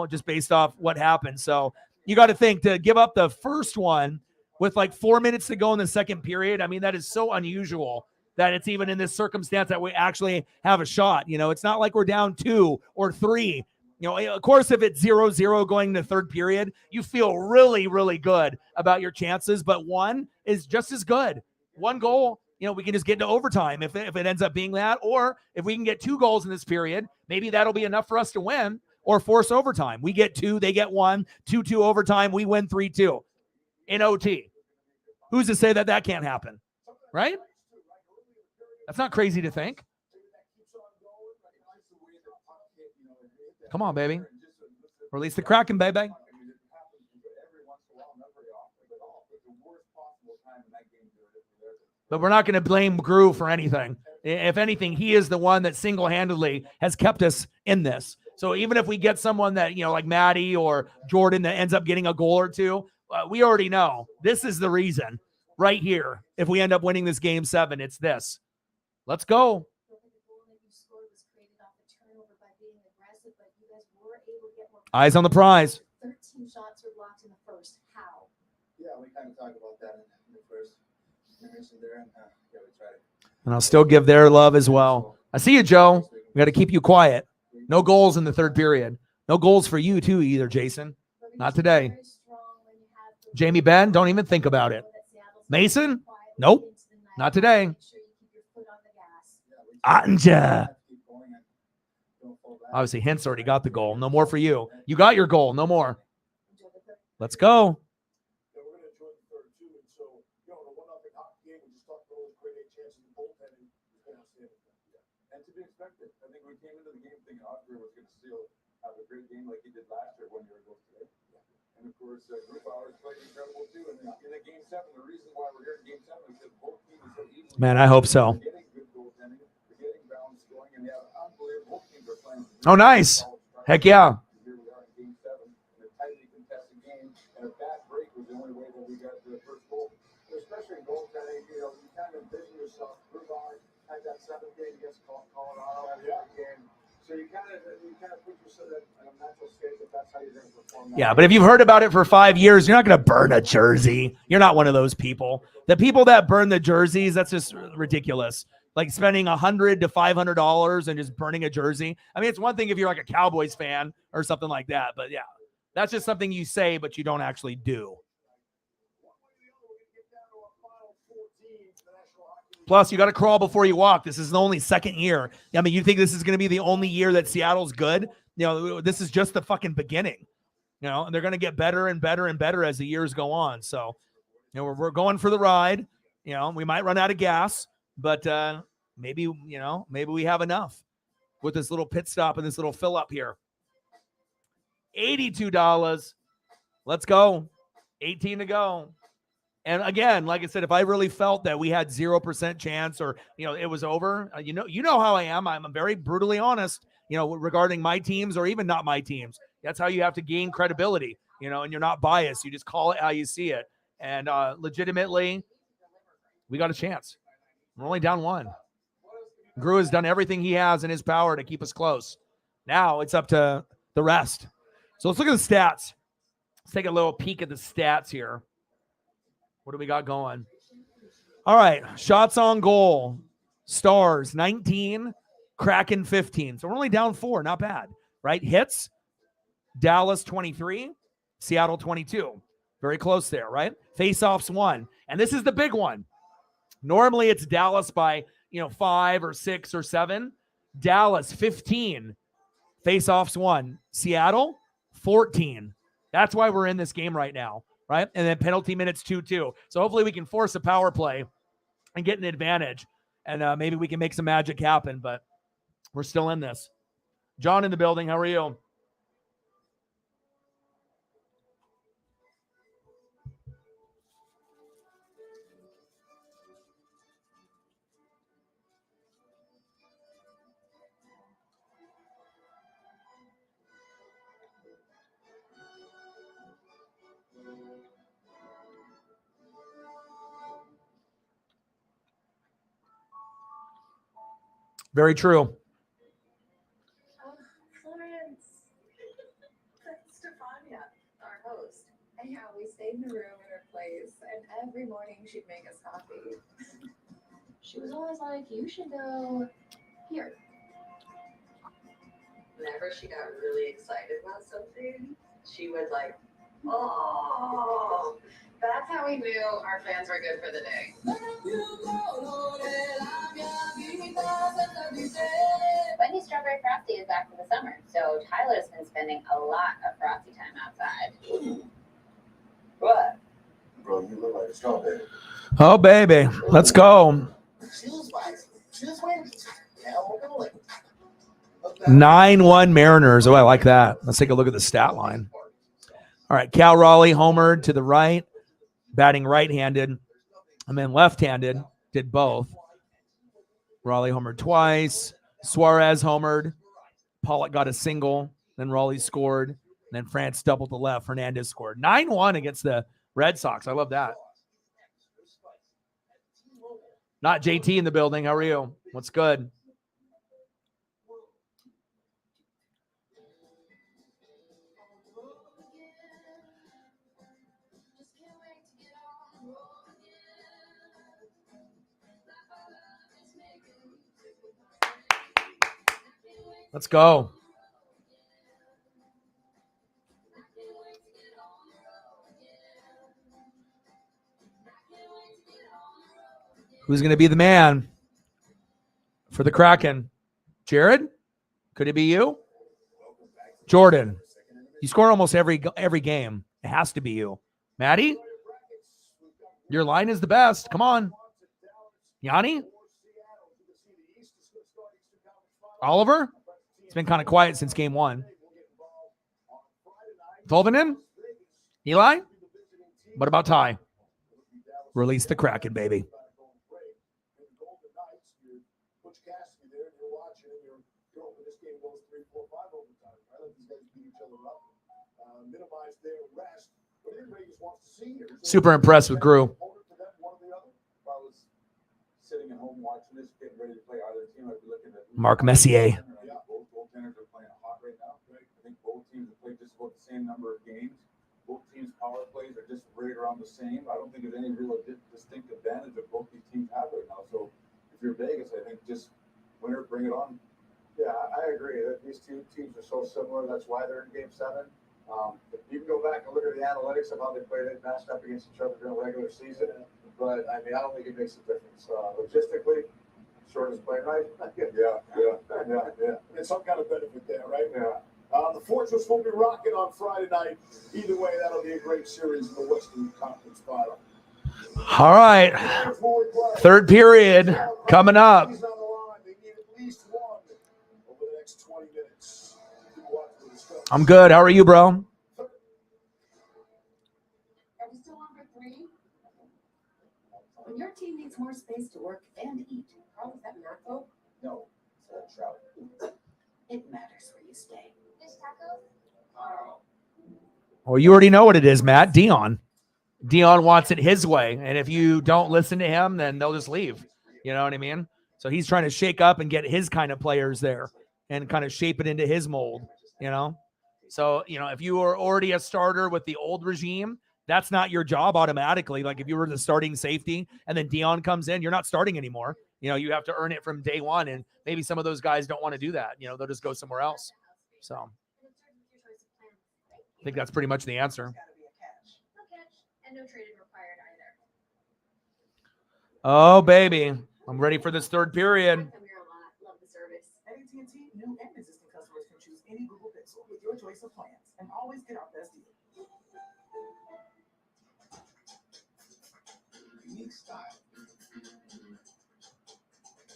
just based off what happened. So you got to think, to give up the first one with like 4 minutes to go in the second period. I mean, that is so unusual that it's even in this circumstance that we actually have a shot. It's not like we're down 2 or 3. Of course, if it's 0-0 going to third period, you feel really, really good about your chances. But 1 is just as good. 1 goal, we can just get into overtime if it ends up being that. Or if we can get 2 goals in this period, maybe that'll be enough for us to win or force overtime. We get 2, they get 1, 2-2 overtime, we win 3-2 in OT. Who's to say that can't happen, right? That's not crazy to think. Come on, baby. Release the Kraken, baby. But we're not going to blame Grew for anything. If anything, he is the one that single-handedly has kept us in this. So even if we get someone that, like Maddie or Jordan that ends up getting a goal or 2, we already know this is the reason right here. If we end up winning this game 7, it's this. Let's go. getting aggressive, but you guys were able to get more. Eyes on the prize. 13 shots were blocked in the first. How? Yeah, we kind of talked about that in the first. You mentioned there, and yeah, we tried it. And I'll still give their love as well. I see you, Joe. We got to keep you quiet. No goals in the third period. No goals for you, too, either, Jason. Not today. Jamie Benn, don't even think about it. Mason? Nope. Not today. Ottinger. Obviously, Hintz already got the goal. No more for you. You got your goal. No more. Let's go. Yeah, we're going to enjoy the third too. And so, the 1-0 hockey game, we just talked about those great 8 chances in goaltending. It's been outstanding. And to be expected. I think we came into the game thinking Oscar was going to have a great game like he did last year 1 year ago today. And of course, Grubauer played incredible too. And in the game 7, the reason why we're here in game 7 is because both teams are so easy. Man, I hope so. They're getting good goaltending. They're getting balance going. And they have unbelievable. Both teams are playing. Oh, nice. Heck yeah. Here we are in game 7 in a tightly contested game. And a bad break was the only way that we got the first goal. Especially in goaltending, you kind of envision yourself. Grubauer had that 7th game against Colorado. Game. So you kind of put yourself in a mental state that that's how you're going to perform. Yeah, but if you've heard about it for 5 years, you're not going to burn a jersey. You're not one of those people. The people that burn the jerseys, that's just ridiculous. Like spending $100 to $500 and just burning a jersey. I mean, it's one thing if you're like a Cowboys fan or something like that. But yeah, that's just something you say, but you don't actually do. Plus, you got to crawl before you walk. This is the only second year. I mean, you think this is going to be the only year that Seattle's good? This is just the fucking beginning. And they're going to get better and better and better as the years go on. So, we're going for the ride. We might run out of gas, but maybe we have enough with this little pit stop and this little fill up here. $82. Let's go. 18 to go. And again, like I said, if I really felt that we had 0% chance or, it was over, you know how I am. I'm very brutally honest, regarding my teams or even not my teams. That's how you have to gain credibility, and you're not biased. You just call it how you see it. And legitimately, we got a chance. We're only down 1. Gru has done everything he has in his power to keep us close. Now it's up to the rest. So let's look at the stats. Let's take a little peek at the stats here. What do we got going? All right. Shots on goal. Stars, 19. Kraken, 15. So we're only down 4. Not bad, right? Hits. Dallas, 23. Seattle, 22. Very close there, right? Face-offs, 1. And this is the big one. Normally it's Dallas by, 5 or 6 or 7. Dallas, 15. Face-offs, 1. Seattle, 14. That's why we're in this game right now. Right? And then penalty minutes 2-2. So hopefully we can force a power play and get an advantage. And maybe we can make some magic happen, but we're still in this. John in the building. How are you? Very true. Florence. That's Stefania, our host. And yeah, we stayed in the room in her place, and every morning she'd make us coffee. She was always like, you should go here. Whenever she got really excited about something, she would oh. That's how we knew our fans were good for the day. Wendy's Strawberry Frosty is back for the summer, so Tyler's been spending a lot of frosty time outside. What? Bro, you look like a strawberry. Oh, baby. Let's go. She was spicy. She was Wendy's. 9-1 Mariners. Oh, I like that. Let's take a look at the stat line. All right. Cal Raleigh homered to the right, batting right-handed, and then left-handed. Did both. Raleigh homered twice. Suarez homered. Pollock got a single. Then Raleigh scored. Then France doubled the left. Hernandez scored. 9-1 against the Red Sox. I love that. Not JT in the building. How are you? What's good? Let's go. Who's going to be the man for the Kraken? Jared? Could it be you? Jordan. You score almost every game. It has to be you. Maddie? Your line is the best. Come on. Yanni? Oliver? It's been kind of quiet since game 1. Tolvanen? Eli? What about Ty? Release the Kraken, baby. Super impressed with Grew. Sitting at home watching this, getting ready to play either team, I'd be looking at Mark Messier. Both goaltenders are playing hot right now. I think both teams have played just about the same number of games. Both teams' power plays are just right around the same. I don't think there's any real distinct advantage that both these teams have right now. So if you're Vegas, I think just winner, bring it on. Yeah, I agree that these two teams are so similar. That's why they're in Game 7. If you can go back and look at the analytics of how they played it, matched up against each other during the regular season, but I mean, I don't think it makes a difference. Logistically, short is playing right. Yeah. And some kind of benefit there, right? Yeah. The Fortress will be rocking on Friday night. Either way, that'll be a great series in the Western Conference Final. All right. Third period coming up. He's on the line. They need at least one over the next 20 minutes. I'm good. How are you, bro? Are we still on for 3? When your team needs more space to work and eat, how is that not though? No, it's a trout. It matters where you stay. Fish tacos? Well, you already know what it is, Matt. Dion wants it his way. And if you don't listen to him, then they'll just leave. You know what I mean? So he's trying to shake up and get his kind of players there and kind of shape it into his mold, you know? So, you know, if you are already a starter with the old regime, that's not your job automatically. Like if you were the starting safety and then Dion comes in, you're not starting anymore. You know, you have to earn it from day one. And maybe some of those guys don't want to do that. You know, they'll just go somewhere else. So I think that's pretty much the answer. No catch and no trading required either. Oh, baby. I'm ready for this third period. Come here a lot. Love the service. At AT&T, new and existing customers can choose any Google Pixel with your choice of plans and always get our best deal. Unique style,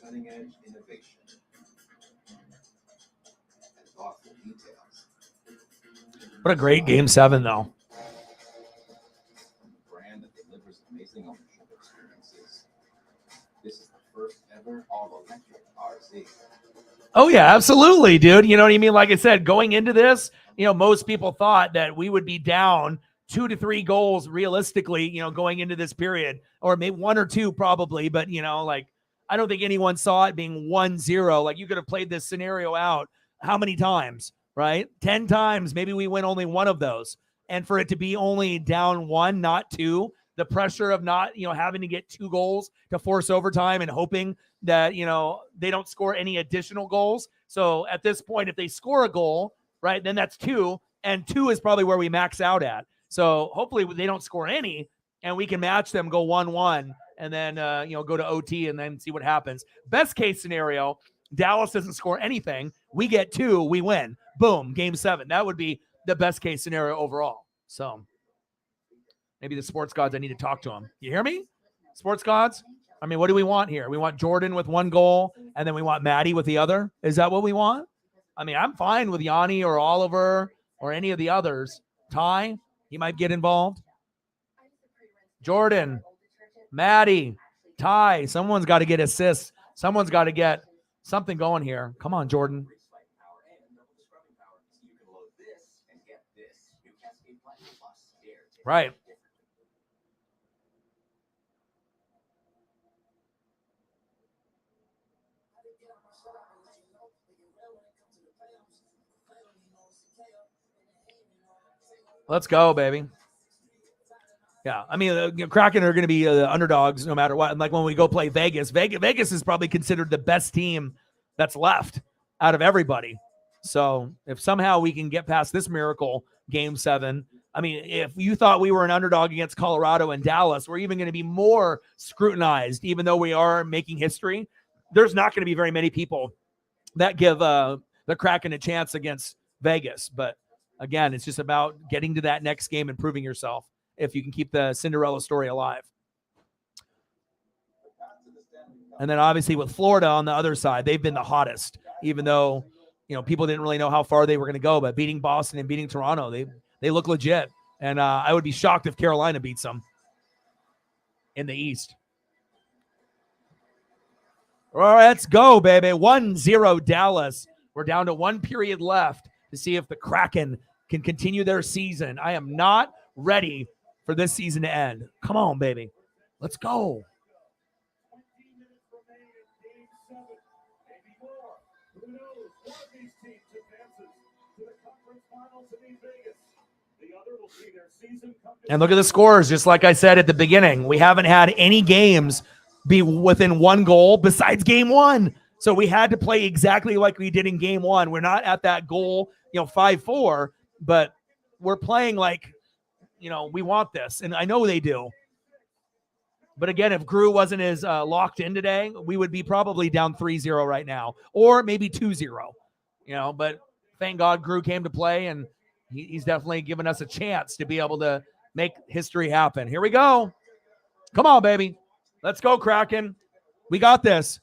cutting edge innovation, and thoughtful details. What a great game 7, though. Brand that delivers amazing ownership experiences. This is the first ever all-electric RZ. Oh, yeah, absolutely, dude. You know what I mean? Like I said, going into this, you know, most people thought that we would be down 2 to 3 goals realistically, you know, going into this period, or maybe 1 or 2 probably. But, you know, like, I don't think anyone saw it being 1-0. Like, you could have played this scenario out how many times, right? 10 times. Maybe we win only 1 of those. And for it to be only down 1, not 2, the pressure of not, you know, having to get 2 goals to force overtime and hoping that, you know, they don't score any additional goals. So at this point, if they score a goal, right, then that's 2, and 2 is probably where we max out at. So hopefully they don't score any and we can match them, go 1-1, and then, you know, go to OT and then see what happens. Best case scenario, Dallas doesn't score anything. We get 2, we win. Boom, game 7. That would be the best case scenario overall. So maybe the sports gods, I need to talk to them. You hear me? Sports gods? I mean, what do we want here? We want Jordan with 1 goal, and then we want Maddie with the other? Is that what we want? I mean, I'm fine with Yanni or Oliver or any of the others. Ty, he might get involved. Jordan, Maddie, Ty, someone's got to get assists. Someone's got to get something going here. Come on, Jordan. Right. Let's go, baby. Yeah, I mean, Kraken are going to be underdogs no matter what. And like when we go play Vegas, Vegas is probably considered the best team that's left out of everybody. So if somehow we can get past this miracle, game 7, I mean, if you thought we were an underdog against Colorado and Dallas, we're even going to be more scrutinized, even though we are making history. There's not going to be very many people that give the Kraken a chance against Vegas. But again, it's just about getting to that next game and proving yourself if you can keep the Cinderella story alive. And then obviously with Florida on the other side, they've been the hottest, even though, people didn't really know how far they were going to go, but beating Boston and beating Toronto, they look legit. And I would be shocked if Carolina beats them in the East. All right, let's go, baby. 1-0 Dallas. We're down to 1 period left to see if the Kraken can continue their season. I am not ready for this season to end. Come on, baby. Let's go. And look at the scores, just like I said at the beginning. We haven't had any games be within 1 goal besides game 1. So we had to play exactly like we did in game 1. We're not at that goal, 5-4, but we're playing like, we want this. And I know they do. But again, if Grew wasn't as locked in today, we would be probably down 3-0 right now, or maybe 2-0, but thank God Grew came to play, and he's definitely given us a chance to be able to make history happen. Here we go. Come on, baby. Let's go, Kraken. We got this.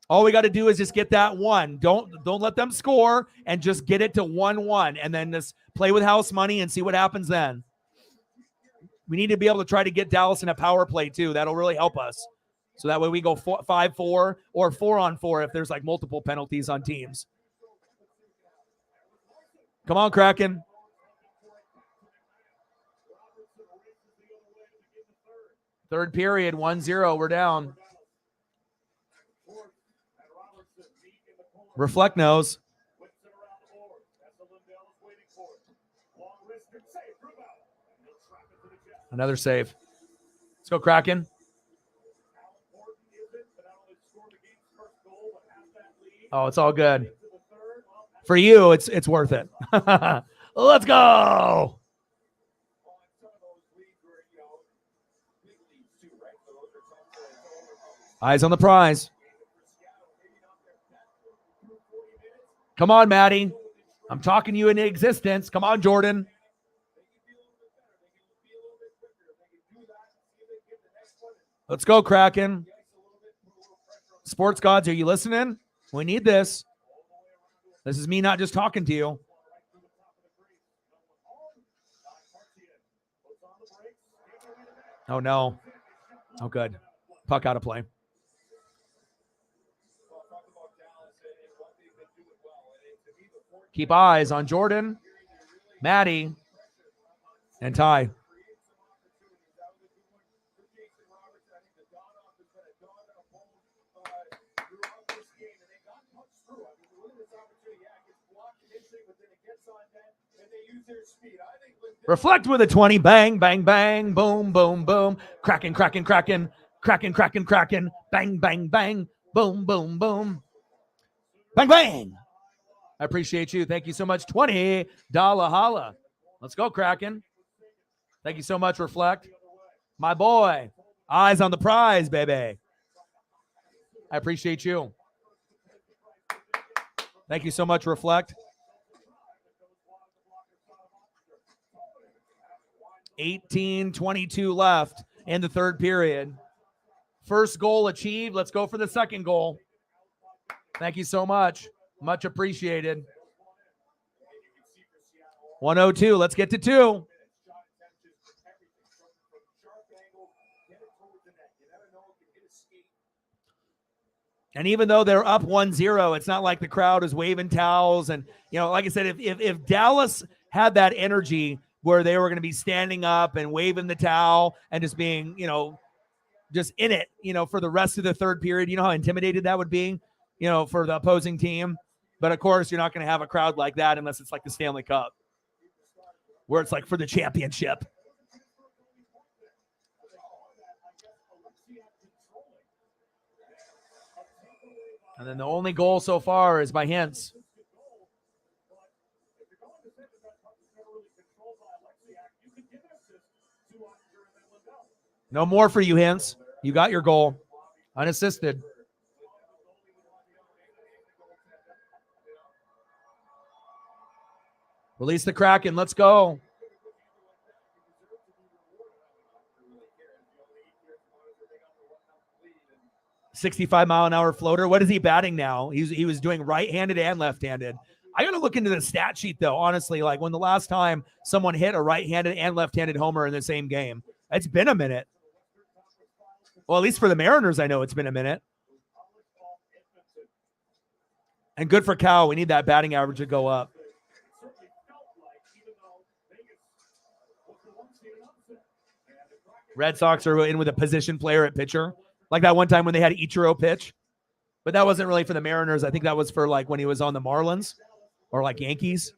All we got to do is just get that 1. Don't let them score, and just get it to 1-1, and then just play with house money and see what happens then. We need to be able to try to get Dallas in a power play too. That'll really help us. So that way we go 5-4 or 4-on-4 if there's like multiple penalties on teams. Come on, Kraken. Third period, 1-0. We're down. Reflect knows. Another save. Let's go, Kraken. Oh, it's all good. For you, it's worth it. Let's go. Eyes on the prize. Come on, Maddie. I'm talking you into existence. Come on, Jordan. Let's go, Kraken. Sports gods, are you listening? We need this. This is me not just talking to you. Oh, no. Oh, good. Puck out of play. Keep eyes on Jordan, Maddie, and Ty. Reflect with a 20. Bang, bang, bang. Boom, boom, boom. Kraken, Kraken, Kraken. Kraken, Kraken, Kraken. Bang, bang, bang. Boom, boom, boom. Bang, bang. I appreciate you. Thank you so much. $20 holla. Let's go, Kraken. Thank you so much, Reflect. My boy. Eyes on the prize, baby. I appreciate you. Thank you so much, Reflect. 18:22 left in the third period. First goal achieved. Let's go for the second goal. Thank you so much. Much appreciated. 102. Let's get to 2. And even though they're up 1-0, it's not like the crowd is waving towels. And, like I said, if Dallas had that energy where they were going to be standing up and waving the towel and just being, just in it, for the rest of the third period, how intimidated that would be, for the opposing team. But of course, you're not going to have a crowd like that unless it's like the Stanley Cup, where it's like for the championship. And then the only goal so far is by Hintz. No more for you, Hintz. You got your goal. Unassisted. Release the Kraken. Let's go. 65-mile-an-hour floater. What is he batting now? He was doing right-handed and left-handed. I got to look into the stat sheet, though, honestly, like when the last time someone hit a right-handed and left-handed homer in the same game. It's been a minute. Well, at least for the Mariners, I know it's been a minute. And good for Cal. We need that batting average to go up. Red Sox are in with a position player at pitcher. Like that one time when they had Ichiro pitch. But that wasn't really for the Mariners. I think that was for like when he was on the Marlins or like Yankees.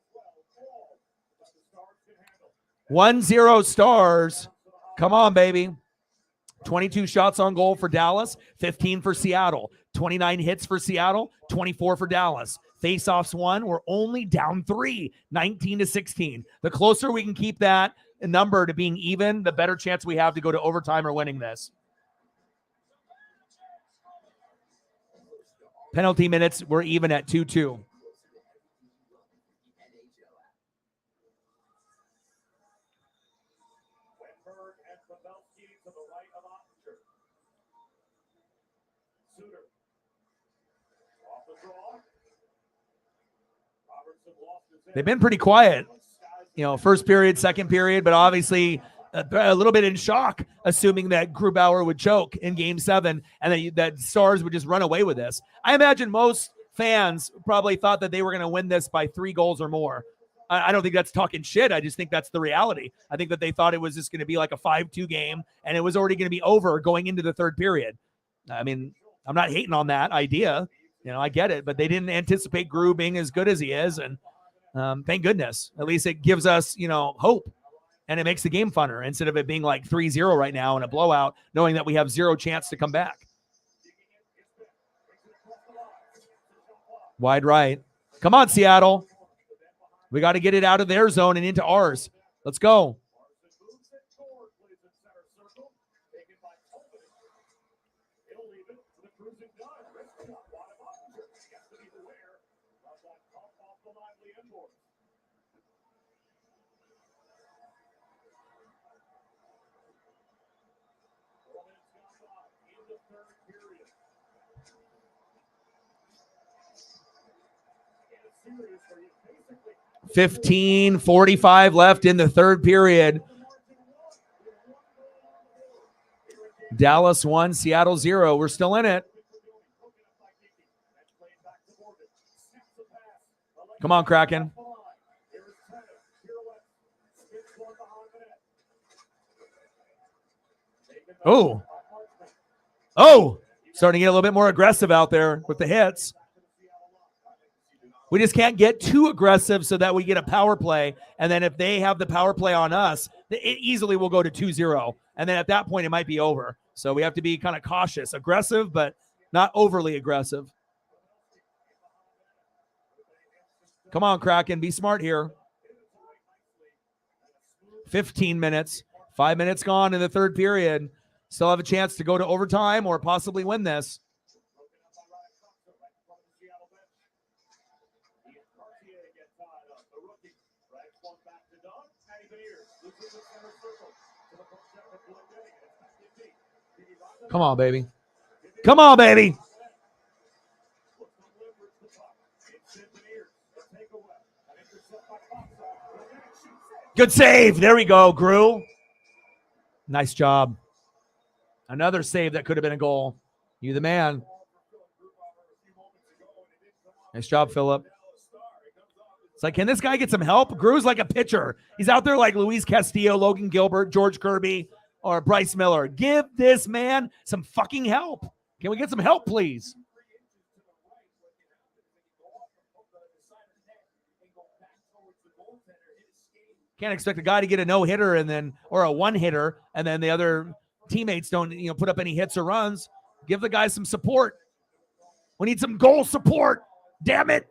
1-0 Stars. Come on, baby. 22 shots on goal for Dallas, 15 for Seattle, 29 hits for Seattle, 24 for Dallas. Face-offs won. We're only down 3, 19-16. The closer we can keep that number to being even, the better chance we have to go to overtime or winning this. Penalty minutes, we're even at 2-2. They've been pretty quiet, first period, second period, but obviously a little bit in shock, assuming that Grubauer would choke in Game 7 and that Stars would just run away with this. I imagine most fans probably thought that they were going to win this by 3 goals or more. I don't think that's talking shit. I just think that's the reality. I think that they thought it was just going to be like a 5-2 game, and it was already going to be over going into the third period. I mean, I'm not hating on that idea. I get it, but they didn't anticipate Gru being as good as he is, and thank goodness. At least it gives us, hope, and it makes the game funner instead of it being like 3-0 right now in a blowout, knowing that we have 0 chance to come back. Wide right. Come on, Seattle. We got to get it out of their zone and into ours. Let's go. $15:45 left in the third period. Dallas 1, Seattle 0. We're still in it. Come on, Kraken. Oh, starting to get a little bit more aggressive out there with the hits. We just can't get too aggressive so that we get a power play. And then if they have the power play on us, it easily will go to 2-0. And then at that point, it might be over. So we have to be kind of cautious, aggressive, but not overly aggressive. Come on, Kraken. Be smart here. 15 minutes. 5 minutes gone in the third period. Still have a chance to go to overtime or possibly win this. Come on, baby. Come on, baby. Good save. There we go, Gru. Nice job. Another save that could have been a goal. You the man. Nice job, Phillip. It's like, can this guy get some help? Gru's like a pitcher. He's out there like Luis Castillo, Logan Gilbert, George Kirby, or Bryce Miller. Give this man some fucking help. Can we get some help, please? Can't expect a guy to get a no-hitter or a one-hitter, and then the other teammates don't, put up any hits or runs. Give the guy some support. We need some goal support. Damn it.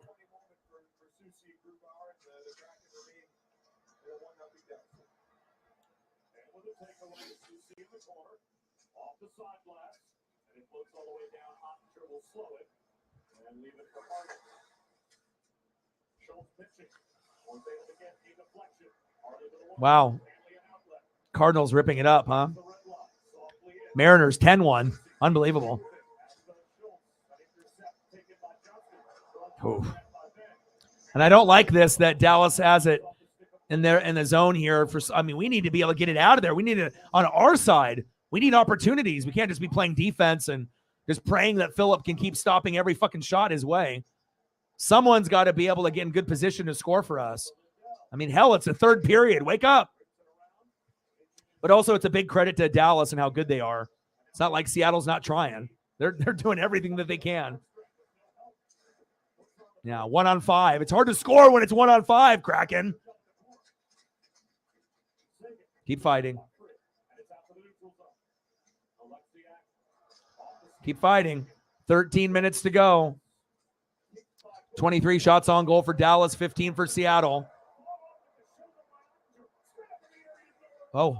Wow. Cardinals ripping it up, huh? Mariners 10-1. Unbelievable. Oof. And I don't like this that Dallas has it in the zone here. We need to be able to get it out of there. We need it on our side. We need opportunities. We can't just be playing defense and just praying that Phillip can keep stopping every fucking shot his way. Someone's got to be able to get in good position to score for us. I mean, hell, it's a third period. Wake up. But also, it's a big credit to Dallas and how good they are. It's not like Seattle's not trying. They're doing everything that they can. Yeah, 1-on-5. It's hard to score when it's 1-on-5, Kraken. Keep fighting. Keep fighting. 13 minutes to go. 23 shots on goal for Dallas, 15 for Seattle. Oh.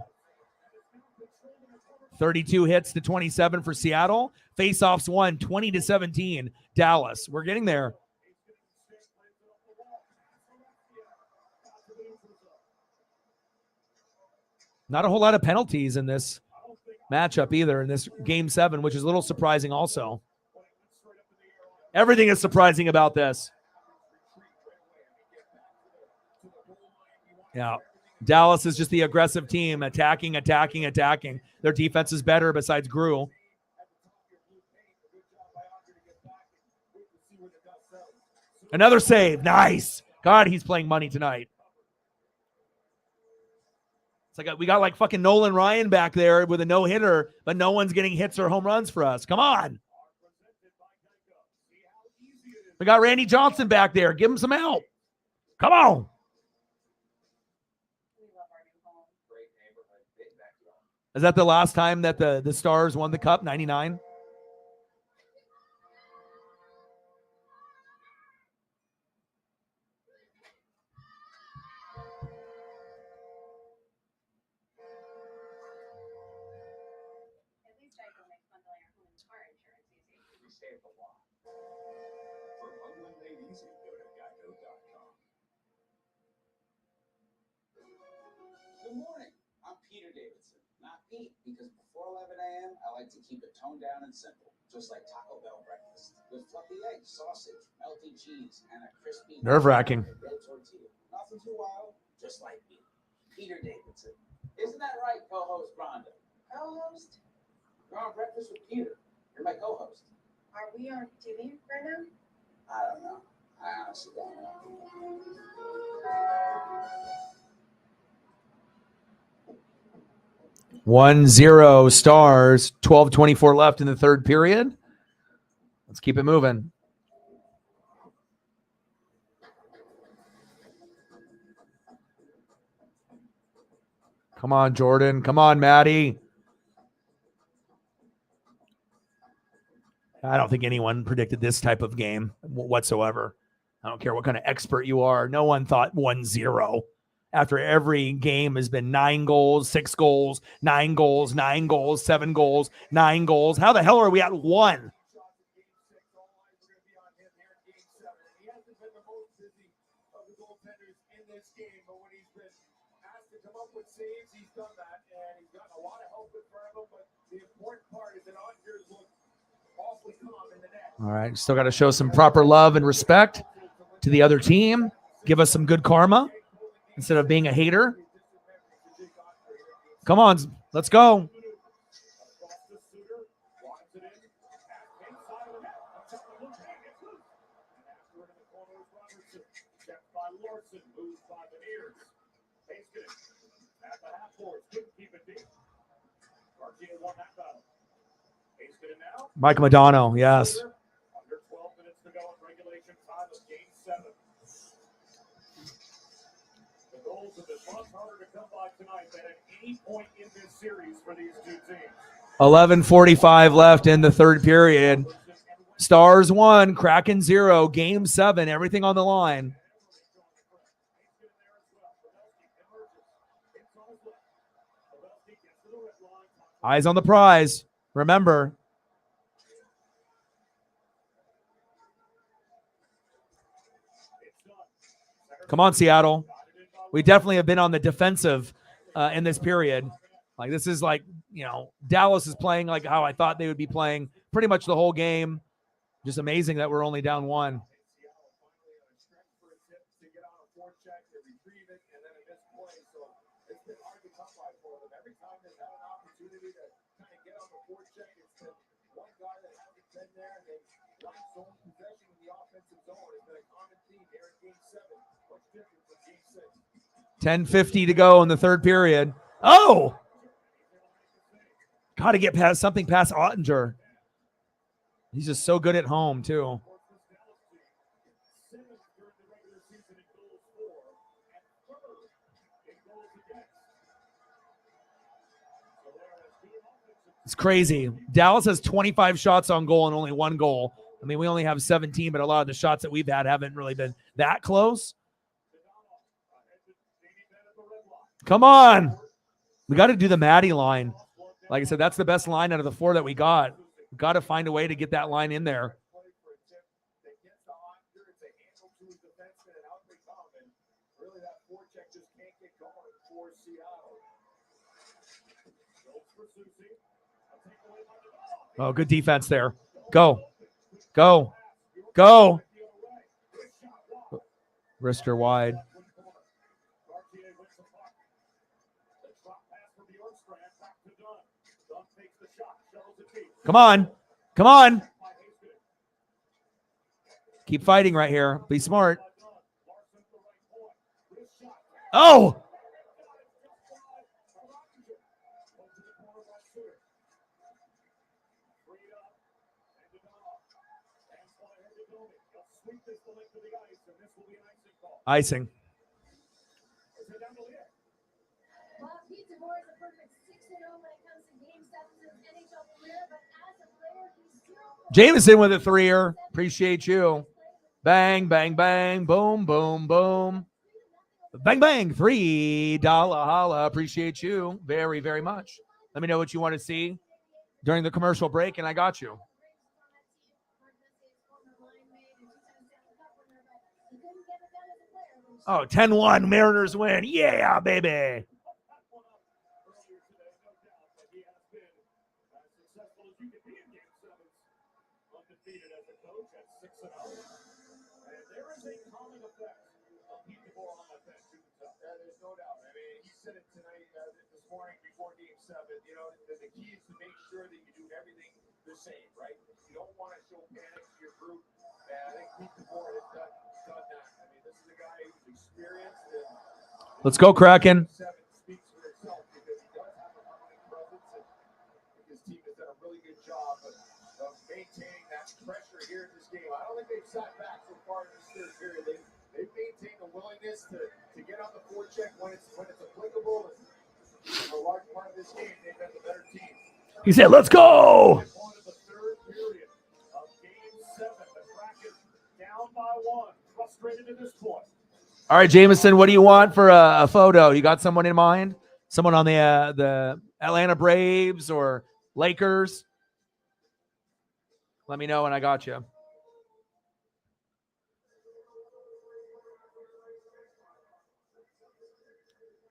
32 hits to 27 for Seattle. Faceoffs won 20-17. Dallas. We're getting there. Not a whole lot of penalties in this matchup either, in this Game 7, which is a little surprising also. Everything is surprising about this. Yeah. Dallas is just the aggressive team, attacking. Their defense is better besides Grew. Another save. Nice. God, he's playing money tonight. It's like we got like fucking Nolan Ryan back there with a no-hitter, but no one's getting hits or home runs for us. Come on. We got Randy Johnson back there. Give him some help. Come on. Is that the last time that the Stars won the Cup, 99? Good morning. I'm Peter Davidson, not Pete, because before 11 a.m., I like to keep it toned down and simple, just like Taco Bell breakfast, with fluffy eggs, sausage, melty cheese, and a crispy Nerve-wracking. red tortilla. Nothing too wild, just like me. Peter Davidson. Isn't that right, co-host Rhonda? Co-host? You're on Breakfast with Peter. You're my co-host. Are we on TV right now? I don't know. I honestly don't know. 1-0 Stars, 12:24 left in the third period. Let's keep it moving. Come on, Jordan. Come on, Maddie. I don't think anyone predicted this type of game whatsoever. I don't care what kind of expert you are. No one thought 1-0. After every game has been 9 goals, 6 goals, 9 goals, 9 goals, 7 goals, 9 goals. How the hell are we at 1? All right, still got to show some proper love and respect to the other team. Give us some good karma instead of being a hater. Come on, let's go. Mike Madonna, yes. The goals have been much harder to come by tonight than at any point in this series for these two teams. 11:45 left in the third period. Stars 1, Kraken 0, game 7, everything on the line. Eyes on the prize. Remember. Come on, Seattle. We definitely have been on the defensive in this period. Like, this is like, Dallas is playing like how I thought they would be playing pretty much the whole game. Just amazing that we're only down 1. $10:50 to go in the third period. Oh! Got to get past Ottinger. He's just so good at home, too. It's crazy. Dallas has 25 shots on goal and only 1 goal. I mean, we only have 17, but a lot of the shots that we've had haven't really been that close. Come on. We got to do the Maddie line. Like I said, that's the best line out of the 4 that we got. We've got to find a way to get that line in there. Oh, good defense there. Go. Go. Go. Wrister wide. Come on. Come on. Keep fighting right here. Be smart. Oh! Icing. Jameson with a 3-er. Appreciate you. Bang, bang, bang. Boom, boom, boom. Bang, bang. $3 holla. Appreciate you very, very much. Let me know what you want to see during the commercial break, and I got you. Oh, 10-1. Mariners win. Yeah, baby. The key is to make sure that you do everything the same, right? You don't want to show panic to your group. And I think Pete DeBoer has done that. I mean, this is a guy who's experienced. And let's go, Kraken. Speaks for itself because he does have a permanent presence, and his team has done a really good job of maintaining that pressure here in this game. I don't think they've sat back so far in this third period. They've maintained a willingness to get on the forecheck when it's applicable. A large part of this game, they've been the better team. He said, let's go. The third period of game 7, the Kraken down by 1, frustrated at this point. All right, Jameson, what do you want for a photo? You got someone in mind? Someone on the Atlanta Braves or Lakers? Let me know and I got you.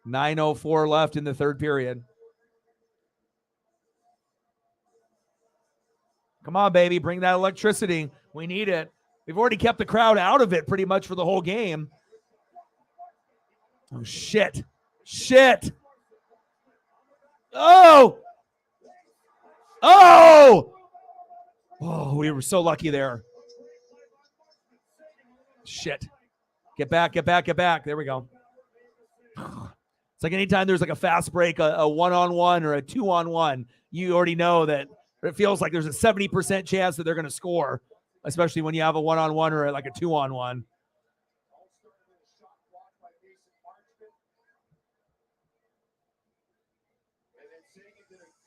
.904 left in the third period. Come on, baby. Bring that electricity. We need it. We've already kept the crowd out of it pretty much for the whole game. Oh, shit. Shit. Oh. Oh. Oh, we were so lucky there. Shit. Get back, get back, get back. There we go. It's like anytime there's like a fast break, a one-on-one or a two-on-one, you already know that it feels like there's a 70% chance that they're going to score, especially when you have a one-on-one or like a two-on-one.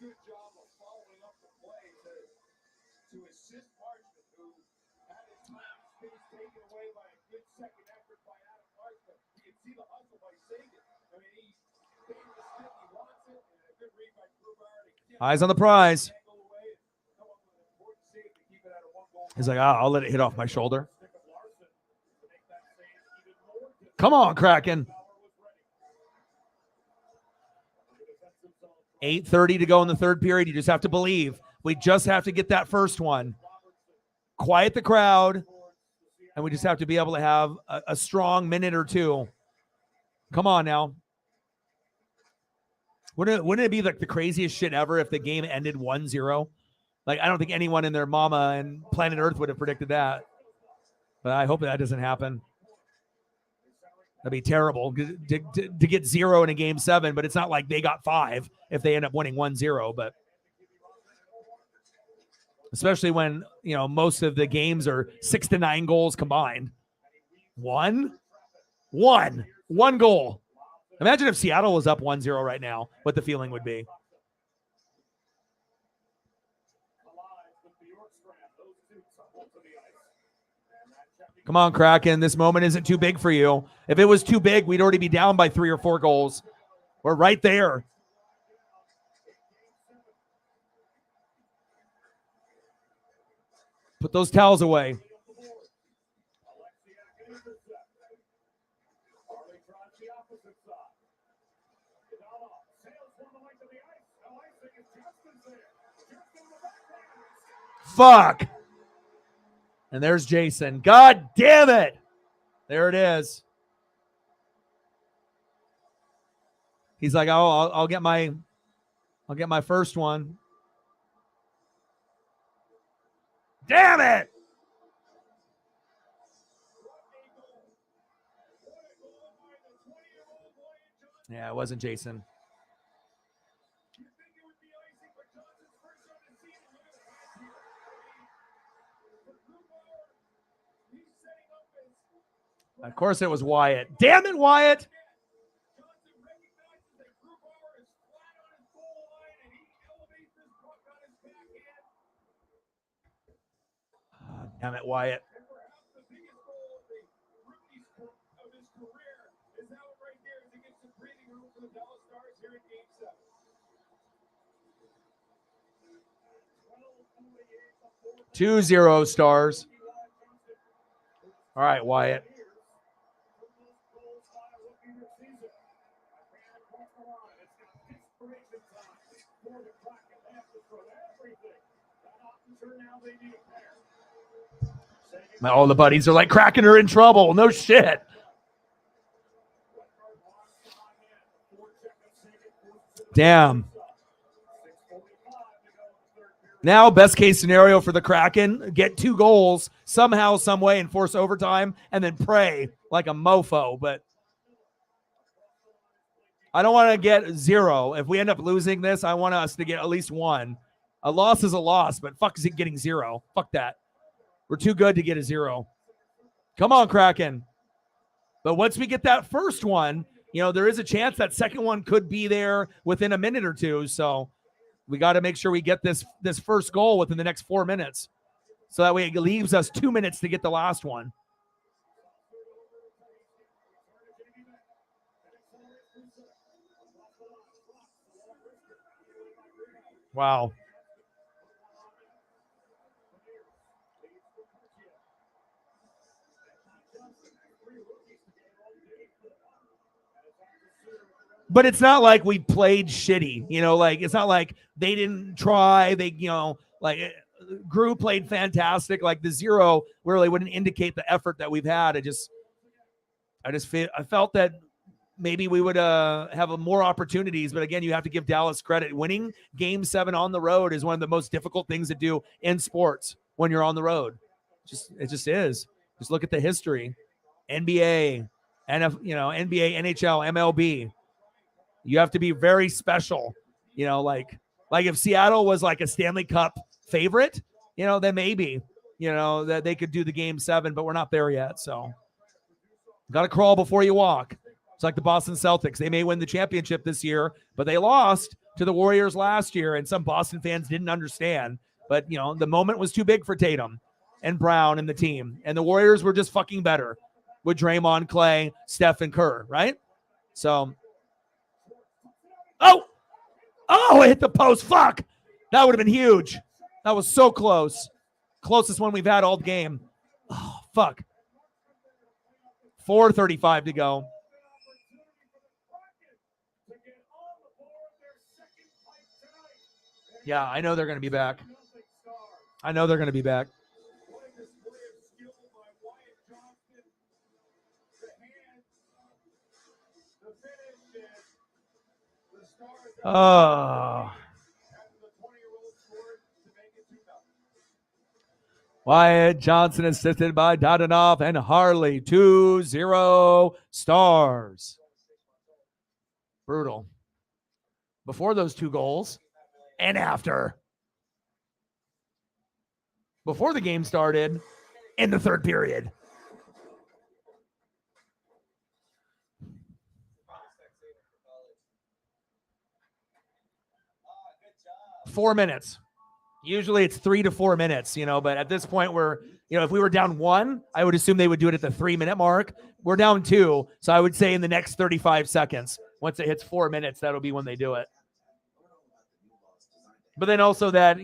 Good job of following up the play to assist Marchman, who taken away by a good second effort by Adam Hart, but you can see the hustle by Sagan. I mean, he made the stick, he wants it, and a good read by Grubauer to get Eyes on the prize. the angle away and come up with an important save to keep it at a 1-goal. He's like, I'll let it hit off my shoulder. Stick of Larson to make that save even more difficult. Come on, Kraken. Bauer was ready. The defensive zone. 8:30 to go in the third period. You just have to believe. We just have to get that first one. Quiet the crowd. And we just have to be able to have a strong minute or two. Come on now. Wouldn't it be like the craziest shit ever if the game ended 1-0? Like, I don't think anyone in their mama and planet Earth would have predicted that. But I hope that doesn't happen. That'd be terrible to get 0 in a game 7, but it's not like they got 5 if they end up winning 1-0. But especially when, you know, most of the games are 6 to 9 goals combined. One goal. Imagine if Seattle was up 1-0 right now, what the feeling would be. Come on, Kraken. This moment isn't too big for you. If it was too big, we'd already be down by 3 or 4 goals. We're right there. Put those towels away. Fuck. And there's Jason. God damn it. There it is. He's like, oh, I'll get my first one. Damn it. Yeah, it wasn't Jason. Of course it was Wyatt. Damn it, Wyatt. Damn it, Wyatt. Two 0 stars. All right, Wyatt. All the buddies are like, Kraken are in trouble. No shit. Damn. Now, best case scenario for the Kraken, get 2 goals somehow, some way, and force overtime, and then pray like a mofo. But I don't want to get 0. If we end up losing this, I want us to get at least 1. A loss is a loss, but fuck is it getting 0? Fuck that. We're too good to get a 0. Come on, Kraken. But once we get that first one, you know, there is a chance that second one could be there within a minute or two. So we got to make sure we get this first goal within the next 4 minutes. So that way it leaves us 2 minutes to get the last one. Wow. But it's not like we played shitty, you know, like it's not like they didn't try. They, you know, like Gru played fantastic. Like the 0 really wouldn't indicate the effort that we've had. I felt that maybe we would have more opportunities. But again, you have to give Dallas credit. Winning game 7 on the road is one of the most difficult things to do in sports when you're on the road. It just is. Just look at the history. NBA, NBA, NHL, MLB. You have to be very special, you know, like if Seattle was like a Stanley Cup favorite, you know, then maybe, you know, that they could do the game 7, but we're not there yet. So got to crawl before you walk. It's like the Boston Celtics. They may win the championship this year, but they lost to the Warriors last year, and some Boston fans didn't understand. But, you know, the moment was too big for Tatum. and Brown and the team. And the Warriors were just fucking better with Draymond, Clay, Steph, and Kerr, right? So, oh, it hit the post. Fuck. That would have been huge. That was so close. Closest one we've had all game. Oh, fuck. 4:35 to go. Yeah, I know they're going to be back. Oh. Wyatt Johnson assisted by Dodanoff and Harley. 2-0 Stars. Brutal. Before those 2 goals and after. Before the game started in the third period. Four minutes. Usually it's 3 to 4 minutes, but at this point if we were down 1, I would assume they would do it at the 3-minute mark. We're down 2, so I would say in the next 35 seconds. Once it hits 4 minutes, that'll be when they do it. But then also that,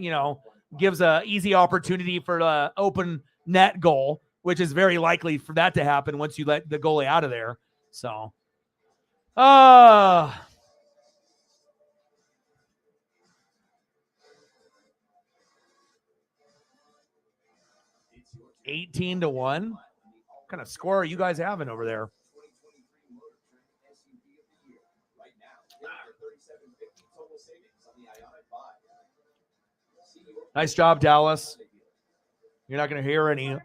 gives a easy opportunity for an open net goal, which is very likely for that to happen once you let the goalie out of there. So, 18-1. What kind of score are you guys having over there? Nice job, Dallas. You're not going to hear any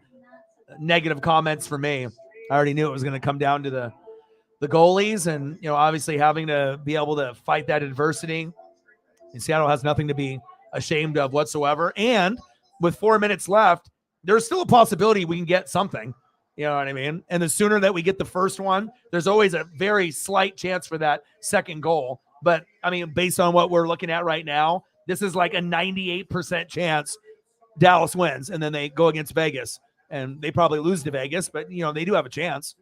negative comments from me. I already knew it was going to come down to the goalies and, obviously having to be able to fight that adversity. And Seattle has nothing to be ashamed of whatsoever. And with 4 minutes left, there's still a possibility we can get something. You know what I mean? And the sooner that we get the first one, there's always a very slight chance for that second goal. But, based on what we're looking at right now, this is like a 98% chance Dallas wins, and then they go against Vegas. And they probably lose to Vegas, but, they do have a chance.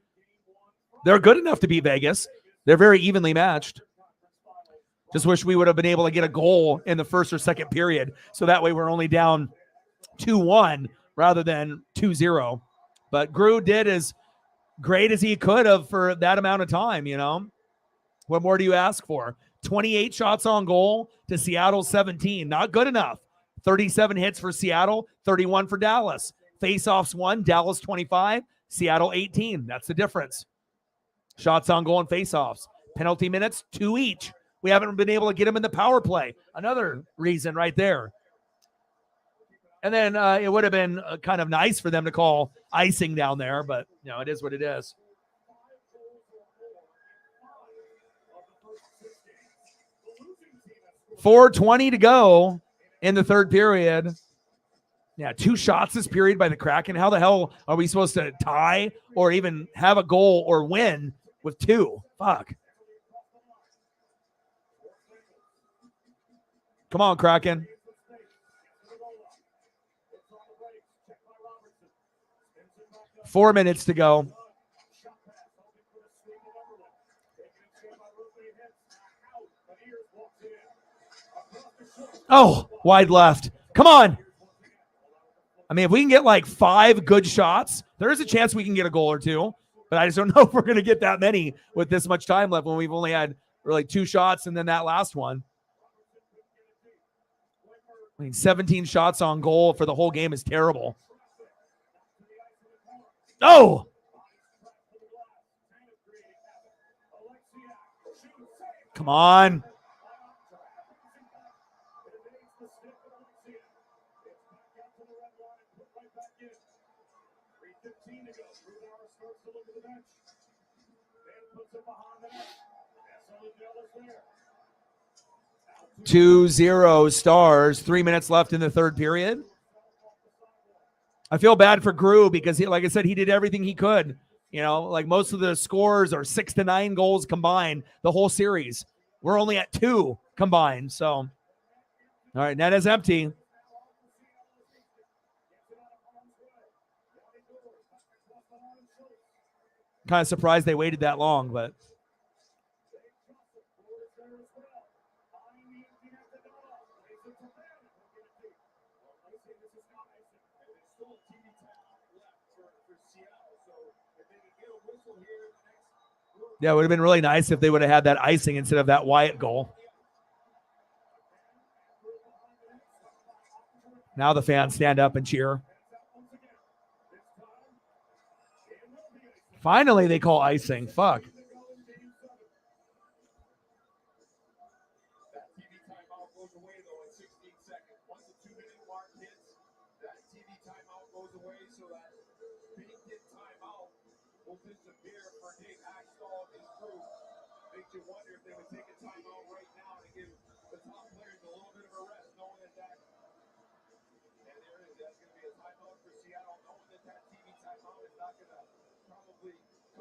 They're good enough to beat Vegas. They're very evenly matched. Just wish we would have been able to get a goal in the first or second period, so that way we're only down 2-1 rather than 2-0. But Gru did as great as he could have for that amount of time, What more do you ask for? 28 shots on goal to Seattle's 17. Not good enough. 37 hits for Seattle, 31 for Dallas. Face-offs 1, Dallas 25, Seattle 18. That's the difference. Shots on goal and face-offs. Penalty minutes, 2 each. We haven't been able to get them in the power play. Another reason right there. And then it would have been kind of nice for them to call icing down there, but, it is what it is. .420 to go in the third period. Yeah, 2 shots this period by the Kraken. How the hell are we supposed to tie or even have a goal or win with 2? Fuck. Come on, Kraken. Four minutes to go. Oh, wide left. Come on. If we can get like 5 good shots, there is a chance we can get a goal or 2. But I just don't know if we're going to get that many with this much time left when we've only had really 2 shots and then that last one. 17 shots on goal for the whole game is terrible. Oh! Come on. .2-0 Stars. 3 minutes left in the third period. I feel bad for Gru because, like I said, he did everything he could. Like most of the scores are 6 to 9 goals combined the whole series. We're only at 2 combined. So, all right, net is empty. Kind of surprised they waited that long, but yeah, it would have been really nice if they would have had that icing instead of that Wyatt goal. Now the fans stand up and cheer. Finally, they call icing. Fuck.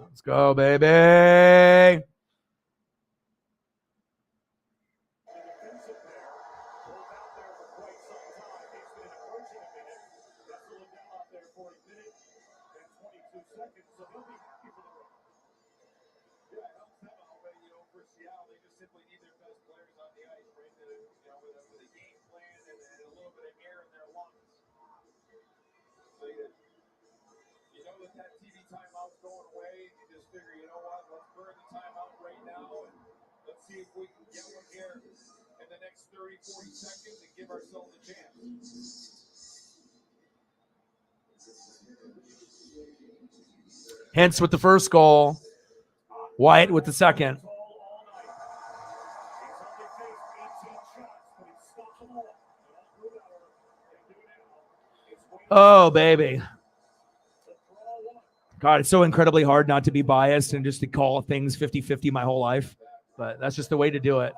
Let's go, baby. Hence with the first goal, Wyatt with the second. Oh, baby. God, it's so incredibly hard not to be biased and just to call things 50-50 my whole life. But that's just the way to do it.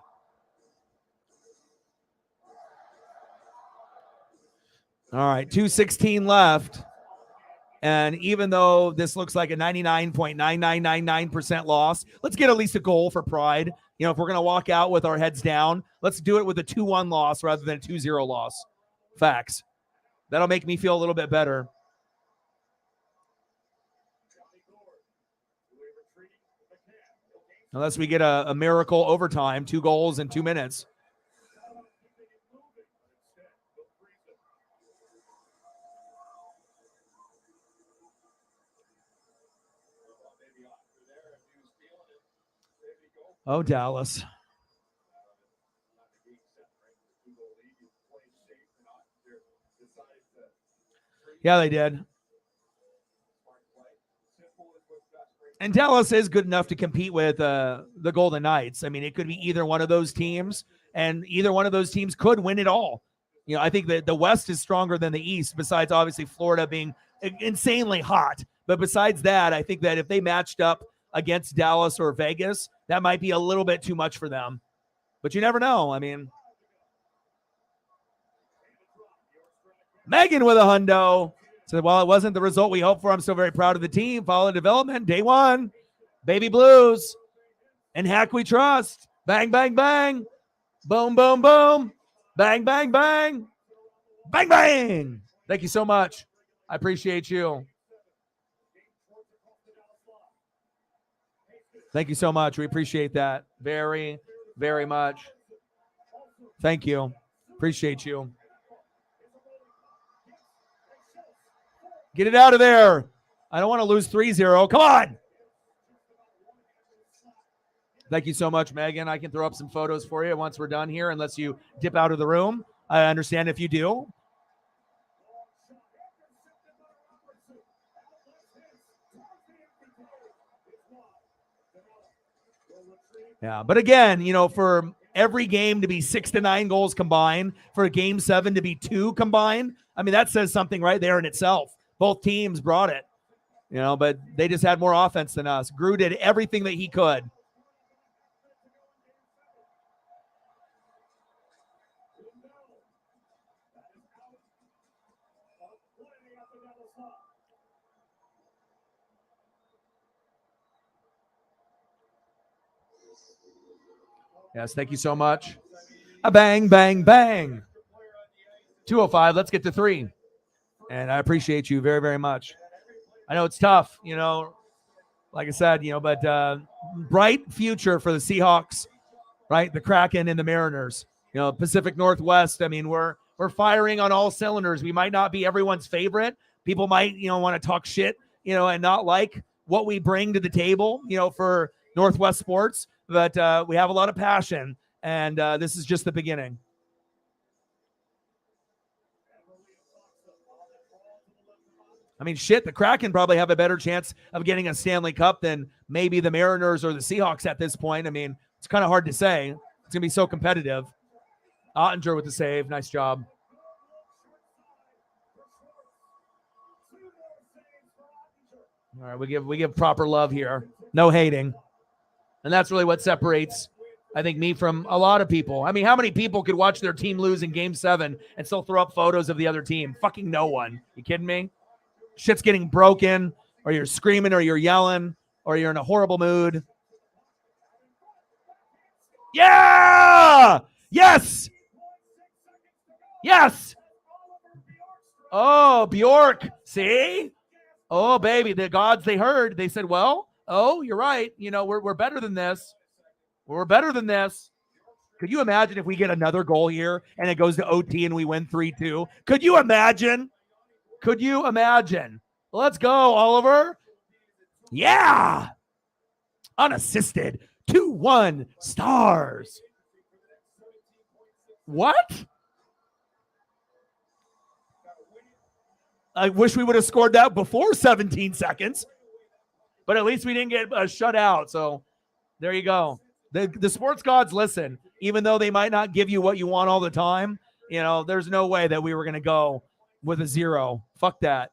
All right, 2:16 left. And even though this looks like a 99.9999% loss, let's get at least a goal for pride. You know, if we're going to walk out with our heads down, let's do it with a 2-1 loss rather than a 2-0 loss. Facts. That'll make me feel a little bit better. Unless we get a miracle overtime, 2 goals in 2 minutes. Oh, Dallas. Yeah, they did. And Dallas is good enough to compete with the Golden Knights. I mean, it could be either one of those teams, and either one of those teams could win it all. You know, I think that the West is stronger than the East, besides obviously Florida being insanely hot. But besides that, I think that if they matched up against Dallas or Vegas, that might be a little bit too much for them. But you never know. I mean, Megan with a hundo. So while it wasn't the result we hoped for, I'm still very proud of the team. Follow development. Day one. Baby Blues. And Hack we trust. Bang, bang, bang. Boom, boom, boom. Bang, bang, bang. Bang, bang. Thank you so much. I appreciate you. Thank you so much. We appreciate that very, very much. Thank you. Appreciate you. Get it out of there. I don't want to lose 3-0. Come on. Thank you so much, Megan. I can throw up some photos for you once we're done here, unless you dip out of the room. I understand if you do. Yeah, but again, you know, for every game to be 6 to 9 goals combined, for a game 7 to be 2 combined, I mean, that says something right there in itself. Both teams brought it, you know, but they just had more offense than us. Grew did everything that he could. Yes, thank you so much. A bang, bang, bang. 2:05. Let's get to 3. And I appreciate you very, very much. I know it's tough, you know. like I said, but bright future for the Seahawks, right? The Kraken and the Mariners. Pacific Northwest. I mean, we're firing on all cylinders. We might not be everyone's favorite. People might, want to talk shit, and not like what we bring to the table, for Northwest sports. But we have a lot of passion, and this is just the beginning. I mean, shit, the Kraken probably have a better chance of getting a Stanley Cup than maybe the Mariners or the Seahawks at this point. I mean, it's kind of hard to say. It's going to be so competitive. Ottinger with the save. Nice job. All right, we give proper love here. No hating. And that's really what separates, I think, me from a lot of people. I mean, how many people could watch their team lose in Game 7 and still throw up photos of the other team? Fucking no one. You kidding me? Shit's getting broken, or you're screaming, or you're yelling, or you're in a horrible mood. Yeah! Yes! Yes! Oh, Bjork. See? Oh, baby, the gods, they heard. They said, well, you're right. We're better than this. We're better than this. Could you imagine if we get another goal here and it goes to OT and we win 3-2? Could you imagine? Could you imagine? Let's go, Oliver. Yeah. Unassisted. 2-1 Stars. What? I wish we would have scored that before 17 seconds. But at least we didn't get shut out. So there you go. The sports gods listen. Even though they might not give you what you want all the time, there's no way that we were going to go with a 0. Fuck that.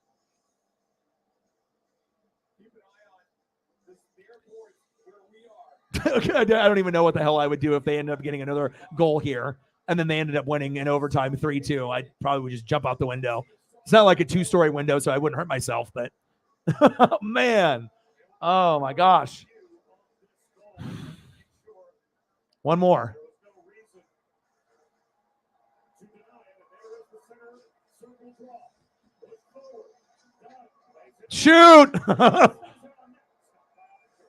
I don't even know what the hell I would do if they ended up getting another goal here and then they ended up winning in overtime 3-2. I probably would just jump out the window. It's not like a 2-story window, so I wouldn't hurt myself, but man. Oh my gosh. One more. Shoot.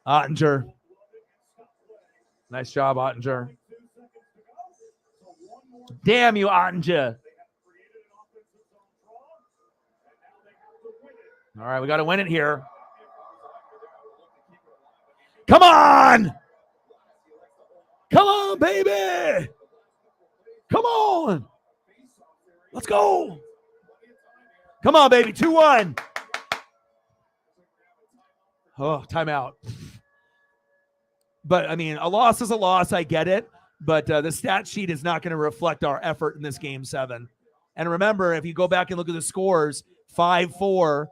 Ottinger. Nice job, Ottinger. Damn you, Ottinger. All right, we got to win it here. Come on. Come on, baby. Come on. Let's go. Come on, baby. 2-1. Oh, timeout. But, I mean, a loss is a loss. I get it. But the stat sheet is not going to reflect our effort in this Game 7. And remember, if you go back and look at the scores, 5-4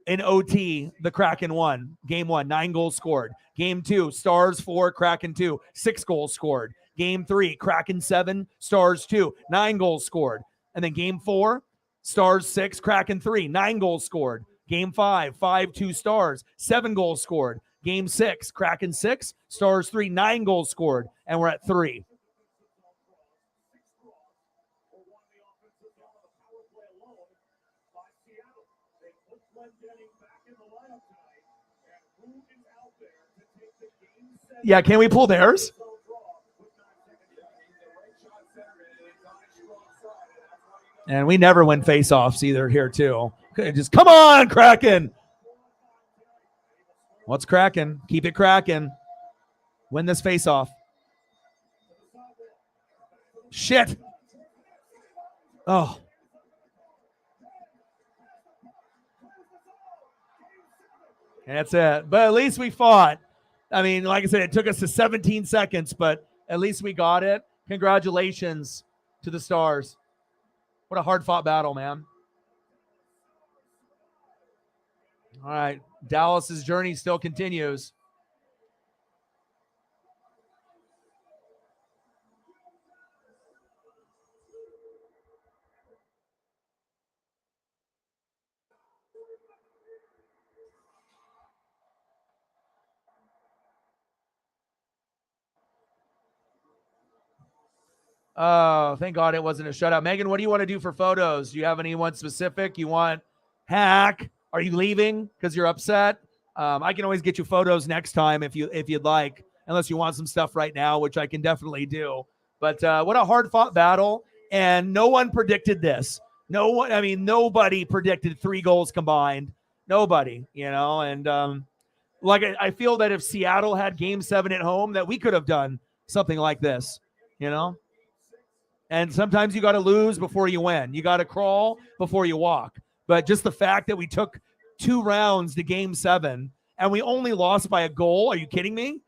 in OT, the Kraken won. Game 1, 9 goals scored. Game 2, Stars 4, Kraken 2, 6 goals scored. Game 3, Kraken 7, Stars 2, 9 goals scored. And then Game 4, Stars 6, Kraken 3, 9 goals scored. Game 5, 5-2 Stars, 7 goals scored. Game 6, Kraken 6, Stars 3, 9 goals scored. And we're at 3. Yeah, can we pull theirs? And we never win face-offs either here, too. Okay, just come on, Kraken. What's Kraken? Keep it Kraken. Win this face-off. Shit. Oh. And that's it. But at least we fought. I mean, like I said, it took us to 17 seconds, but at least we got it. Congratulations to the Stars. What a hard-fought battle, man. All right. Dallas's journey still continues. Oh, thank God it wasn't a shutout. Megan, what do you want to do for photos? Do you have anyone specific? You want Hack? Are you leaving because you're upset? I can always get you photos next time if you'd like, unless you want some stuff right now, which I can definitely do. But what a hard fought battle, and no one predicted this. Nobody predicted 3 goals combined. Nobody, and I feel that if Seattle had Game 7 at home, that we could have done something like this, And sometimes you got to lose before you win. You got to crawl before you walk. But just the fact that we took 2 rounds to Game 7 and we only lost by a goal, are you kidding me?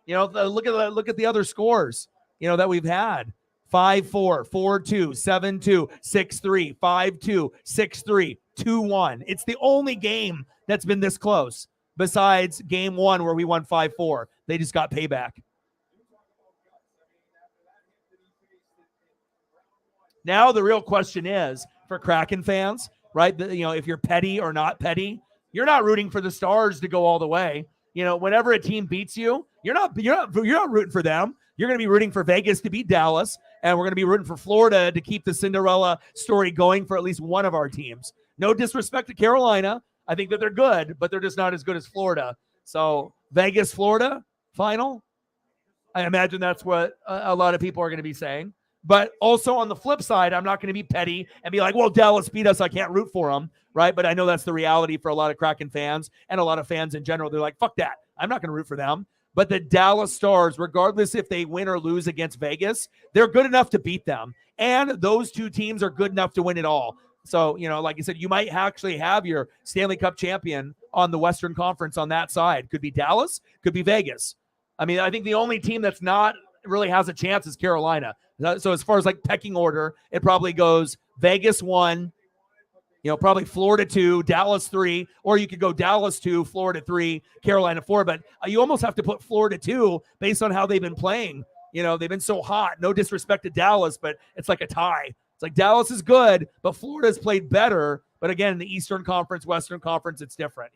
Look at the other scores, that we've had. 5-4, 4-2, 7-2, 6-3, 5-2, 6-3, 2-1. It's the only game that's been this close besides Game 1 where we won 5-4. They just got payback. Now the real question is for Kraken fans, right? If you're petty or not petty, you're not rooting for the Stars to go all the way. Whenever a team beats you, you're not rooting for them. You're going to be rooting for Vegas to beat Dallas, and we're going to be rooting for Florida to keep the Cinderella story going for at least one of our teams. No disrespect to Carolina. I think that they're good, but they're just not as good as Florida. So Vegas, Florida, final. I imagine that's what a lot of people are going to be saying. But also on the flip side, I'm not going to be petty and be like, well, Dallas beat us, I can't root for them, right? But I know that's the reality for a lot of Kraken fans and a lot of fans in general. They're like, fuck that. I'm not going to root for them. But the Dallas Stars, regardless if they win or lose against Vegas, they're good enough to beat them. And those 2 teams are good enough to win it all. So, like you said, you might actually have your Stanley Cup champion on the Western Conference on that side. Could be Dallas, could be Vegas. I mean, I think the only team that's not really has a chance is Carolina. So as far as like pecking order, it probably goes Vegas 1, probably Florida 2, Dallas 3, or you could go Dallas 2, Florida 3, Carolina 4. But you almost have to put Florida 2 based on how they've been playing. They've been so hot. No disrespect to Dallas, but it's like a tie. It's like Dallas is good, but Florida's played better. But again, in the Eastern Conference, Western Conference, it's different,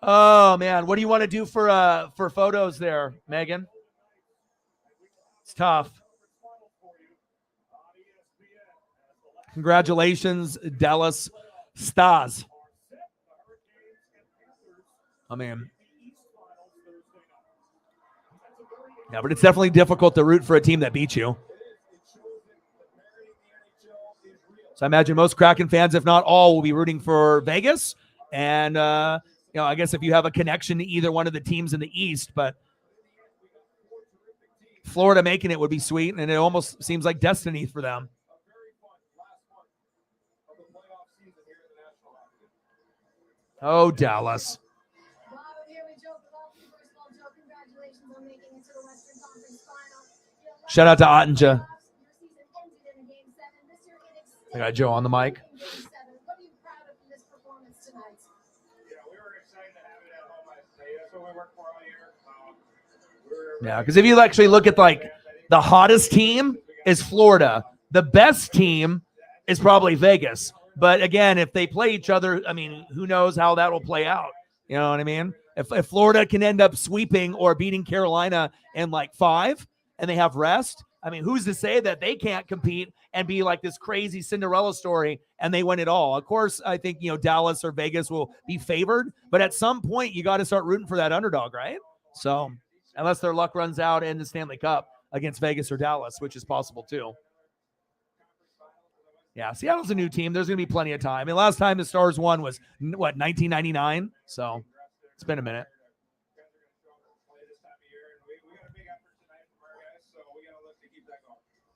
Oh man, what do you want to do for photos there, Megan? It's tough. Congratulations, Dallas Stars. I mean, yeah, but it's definitely difficult to root for a team that beats you. So I imagine most Kraken fans, if not all, will be rooting for Vegas. And, I guess if you have a connection to either one of the teams in the East, but Florida making it would be sweet. And it almost seems like destiny for them. Oh, Dallas. Shout out to Ottinger. I got Joe on the mic. Yeah, because if you actually look at like the hottest team is Florida. The best team is probably Vegas. But again, if they play each other, I mean, who knows how that will play out? You know what I mean? If Florida can end up sweeping or beating Carolina in like 5 and they have rest, I mean, who's to say that they can't compete and be like this crazy Cinderella story and they win it all? Of course, I think, Dallas or Vegas will be favored, but at some point you got to start rooting for that underdog, right? So unless their luck runs out in the Stanley Cup against Vegas or Dallas, which is possible too. Yeah, Seattle's a new team. There's going to be plenty of time. And last time the Stars won was, 1999? So it's been a minute.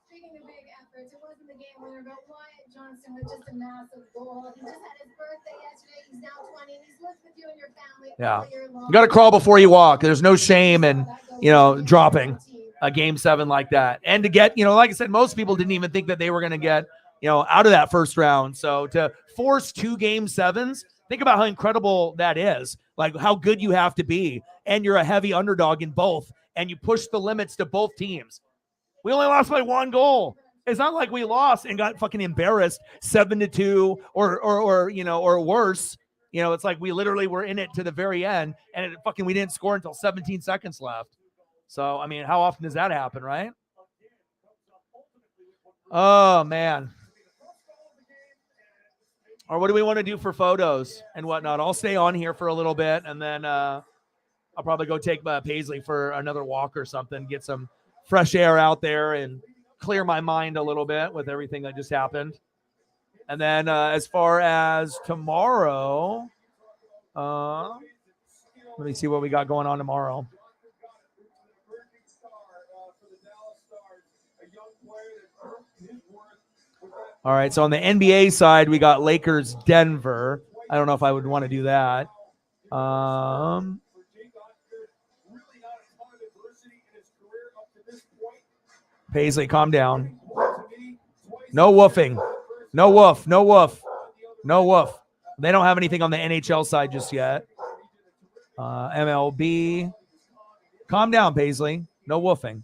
Speaking of big efforts, it wasn't the game winner, but Wyatt Johnston with just a massive goal. He just had his birthday yesterday. He's now 20, and he's lived with you and your family all year long. You got to crawl before you walk. There's no shame in, dropping a Game 7 like that. And to get, like I said, most people didn't even think that they were going to get, out of that first round. So to force 2 Game 7s, think about how incredible that is. Like how good you have to be. And you're a heavy underdog in both. And you push the limits to both teams. We only lost by 1 goal. It's not like we lost and got fucking embarrassed 7-2 or worse. It's like we literally were in it to the very end and we didn't score until 17 seconds left. So, I mean, how often does that happen, right? Oh, man. Or what do we want to do for photos and whatnot? I'll stay on here for a little bit, and then I'll probably go take Paisley for another walk or something, get some fresh air out there and clear my mind a little bit with everything that just happened. And then as far as tomorrow, let me see what we got going on tomorrow. All right, so on the NBA side, we got Lakers, Denver. I don't know if I would want to do that. Paisley, calm down. No woofing. No woof. No woof. No woof. They don't have anything on the NHL side just yet. MLB. Calm down, Paisley. No woofing.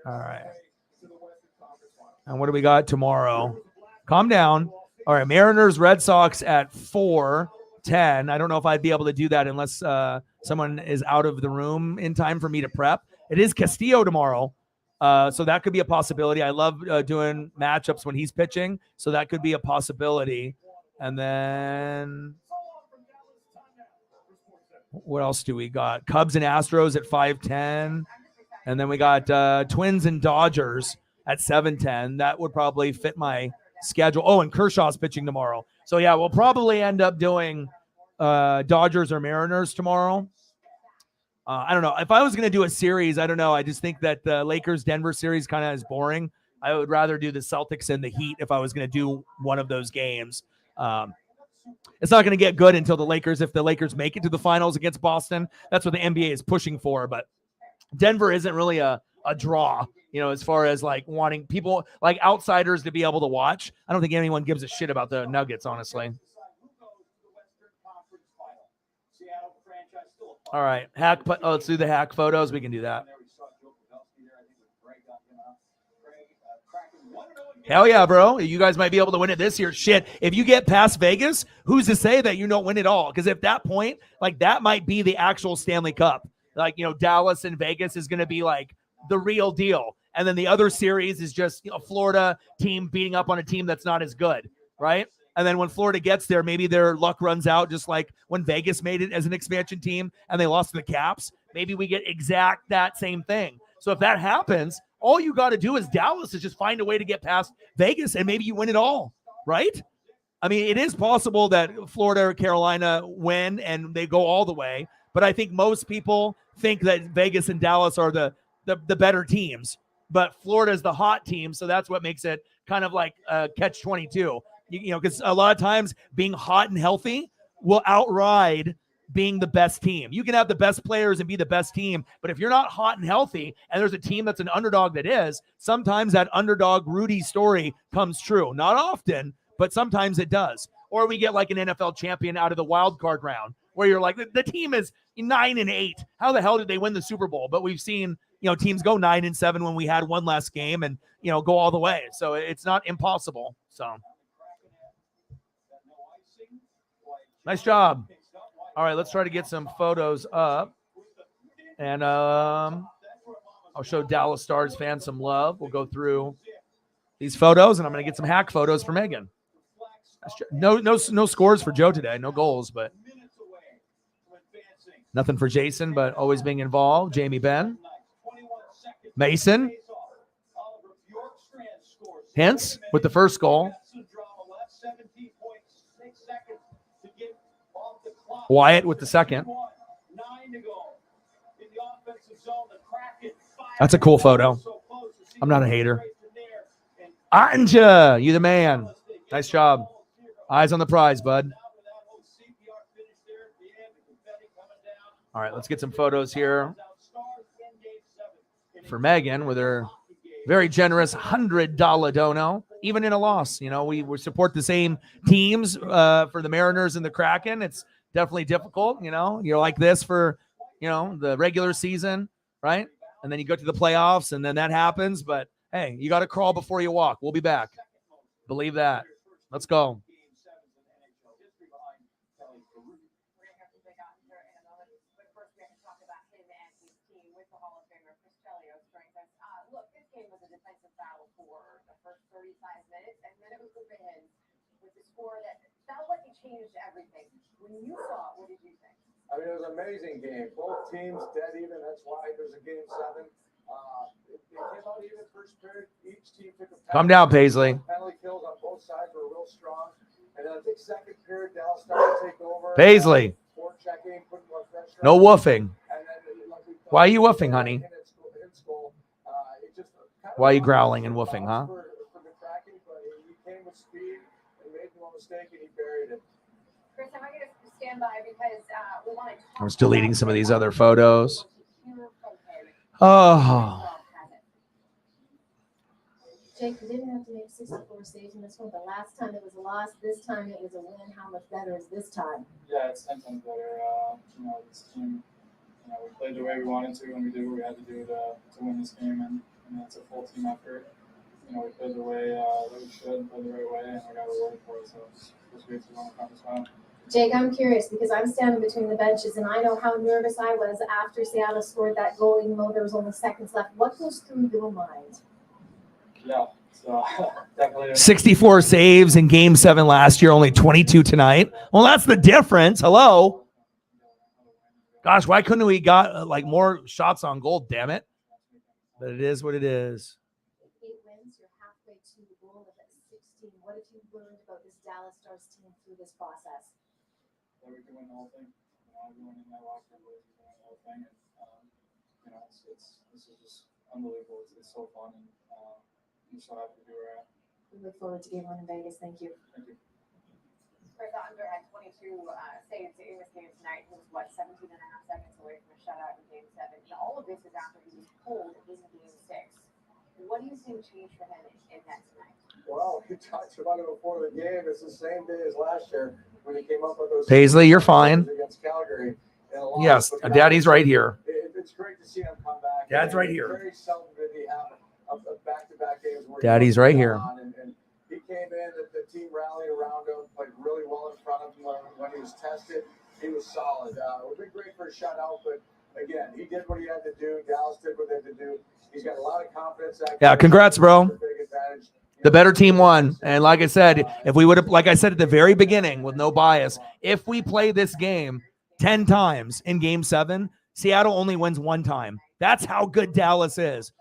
All right. And what do we got tomorrow? Calm down. All right, Mariners, Red Sox at 4:10. I don't know if I'd be able to do that unless someone is out of the room in time for me to prep. It is Castillo tomorrow, so that could be a possibility. I love doing matchups when he's pitching, so that could be a possibility. And then what else do we got? Cubs and Astros at 5:10. And then we got Twins and Dodgers at 7:10. That would probably fit my schedule. Oh, and Kershaw's pitching tomorrow. So, yeah, we'll probably end up doing Dodgers or Mariners tomorrow. I don't know. If I was going to do a series, I don't know. I just think that the Lakers-Denver series kind of is boring. I would rather do the Celtics and the Heat if I was going to do one of those games. It's not going to get good until if the Lakers make it to the finals against Boston. That's what the NBA is pushing for, but Denver isn't really a draw, as far as like wanting people like outsiders to be able to watch. I don't think anyone gives a shit about the Nuggets, honestly. All right. Let's do the hack photos. We can do that. Hell yeah, bro. You guys might be able to win it this year. Shit. If you get past Vegas, who's to say that you don't win it all? Because at that point, like that might be the actual Stanley Cup. Like, Dallas and Vegas is going to be like the real deal. And then the other series is just a Florida team beating up on a team that's not as good, right? And then when Florida gets there, maybe their luck runs out, just like when Vegas made it as an expansion team and they lost to the Caps. Maybe we get exact that same thing. So if that happens, all you got to do as Dallas is just find a way to get past Vegas and maybe you win it all, right? I mean, it is possible that Florida or Carolina win and they go all the way. But I think most people think that Vegas and Dallas are the better teams. But Florida is the hot team, so that's what makes it kind of like catch-22. Because a lot of times being hot and healthy will outride being the best team. You can have the best players and be the best team, but if you're not hot and healthy and there's a team that's an underdog that is, sometimes that underdog Rudy story comes true. Not often, but sometimes it does. Or we get like an NFL champion out of the wild card round where you're like, the team is 9-8. How the hell did they win the Super Bowl? But we've seen, teams go 9-7 when we had one last game and, go all the way. So it's not impossible. So nice job. All right, let's try to get some photos up. And I'll show Dallas Stars fans some love. We'll go through these photos, and I'm going to get some hack photos for Megan. No scores for Joe today. No goals, but nothing for Jason, but always being involved. Jamie Ben. Mason. Hintz with the first goal. Wyatt with the second. That's a cool photo. I'm not a hater. Anja, you the man. Nice job. Eyes on the prize, bud. All right, let's get some photos here for Megan with her very generous $100 dono, even in a loss. We support the same teams for the Mariners and the Kraken. It's definitely difficult. You're like this for, the regular season, right? And then you go to the playoffs and then that happens. But hey, you got to crawl before you walk. We'll be back. Believe that. Let's go. Look, this game was a before that felt like it changed everything. When you saw it, what did you think? I mean, it was an amazing game. Both teams dead even. That's why there's a game 7. It came out even first period. Each team took a Calm down, Paisley. penalty kills on both sides were real strong. And then I think second period, Dallas started to take over. Paisley. Checking, putting more pressure No on. woofing. And then, like we thought, Why are you woofing, honey? His goal, it just kind of Why are you growling and woofing, huh? for the Kraken, but he came with speed and made no mistake, and he buried it. Chris, I want you to stand by because we want to talk. I was deleting some of these other photos. Oh. Jake, you didn't have to make 64 saves in this one. The last time it was a loss. This time it was a win. How much better is this time? Yeah, it's 10 times better. This team, we played the way we wanted to, and we did what we had to do to win this game, and it's a full team effort. We played the way that we should, played the right way, and we got rewarded for it. So it's great to win the conference final. Jake, I'm curious because I'm standing between the benches, and I know how nervous I was after Seattle scored that goal, even though there was only seconds left. What goes through your mind? Yeah, so definitely 64 saves in game 7 last year, only 22 tonight. Well, that's the difference. Hello. Gosh, why couldn't we got more shots on goal, damn it? But it is what it is. 8 wins, you're halfway to the goal of 16. What have you learned about this Dallas Stars team through this process? that we can win the whole thing. Everyone in that locker room believes we can win the whole thing. And, this is just unbelievable. It's so fun. And I'm so happy to be where I am. We look forward to game 1 in Vegas. Thank you. Thank you. Chris Ottinger had 22 saves in this game tonight. He was, 17 and a half seconds away from a shutout in game 7. And all of this is after he was pulled in game 6. What do you think changed for him in that tonight? Well, we talked about it before the game. It's the same day as last year when he came up with those. Paisley, you're fine. Against Calgary. Yes, Daddy's right here. It's great to see him come back. Dad's right here. Very seldom did he have a back-to-back games where Daddy's right here. And he came in, the team rallied around him, played really well in front of him when he was tested. He was solid. It would be great for a shutout, but again, he did what he had to do. Dallas did what they had to do. He's got a lot of confidence. Yeah, congrats, bro. The better team won. And like I said, if we would have, like I said at the very beginning with no bias, if we play this game 10 times in game 7, Seattle only wins 1 time. That's how good Dallas is.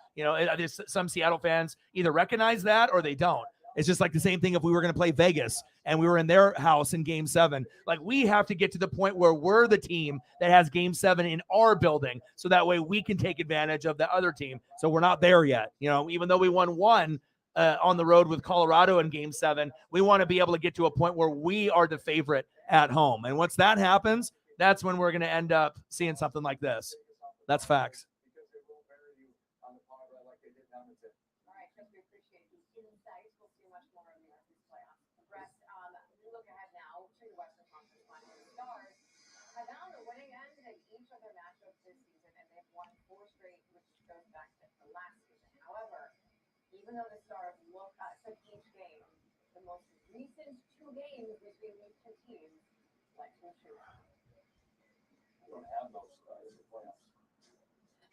Some Seattle fans either recognize that or they don't. It's just like the same thing if we were going to play Vegas and we were in their house in game 7. Like, we have to get to the point where we're the team that has game 7 in our building. So that way we can take advantage of the other team. So we're not there yet. Even though we won 1 on the road with Colorado in game 7, we want to be able to get to a point where we are the favorite at home. And once that happens, that's when we're going to end up seeing something like this. That's facts. Even though the Stars took each game, the most recent 2 games between these 2 teams went to a shootout. We don't have those in the playoffs.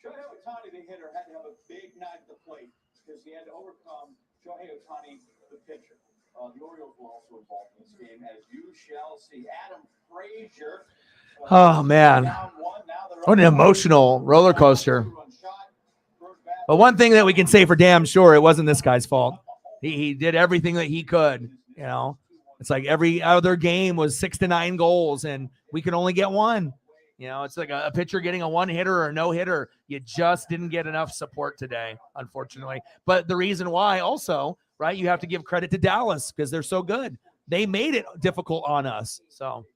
Shohei Ohtani, the hitter, had to have a big night at the plate because he had to overcome Shohei Ohtani, the pitcher. The Orioles were also involved in this game, as you shall see. Adam Frazier. Oh, man. What an emotional roller coaster. But one thing that we can say for damn sure, it wasn't this guy's fault. He did everything that he could. It's like every other game was 6 to 9 goals, and we could only get 1. It's like a pitcher getting a 1-hitter or no hitter. You just didn't get enough support today, unfortunately. But the reason why also, right, you have to give credit to Dallas because they're so good. They made it difficult on us. So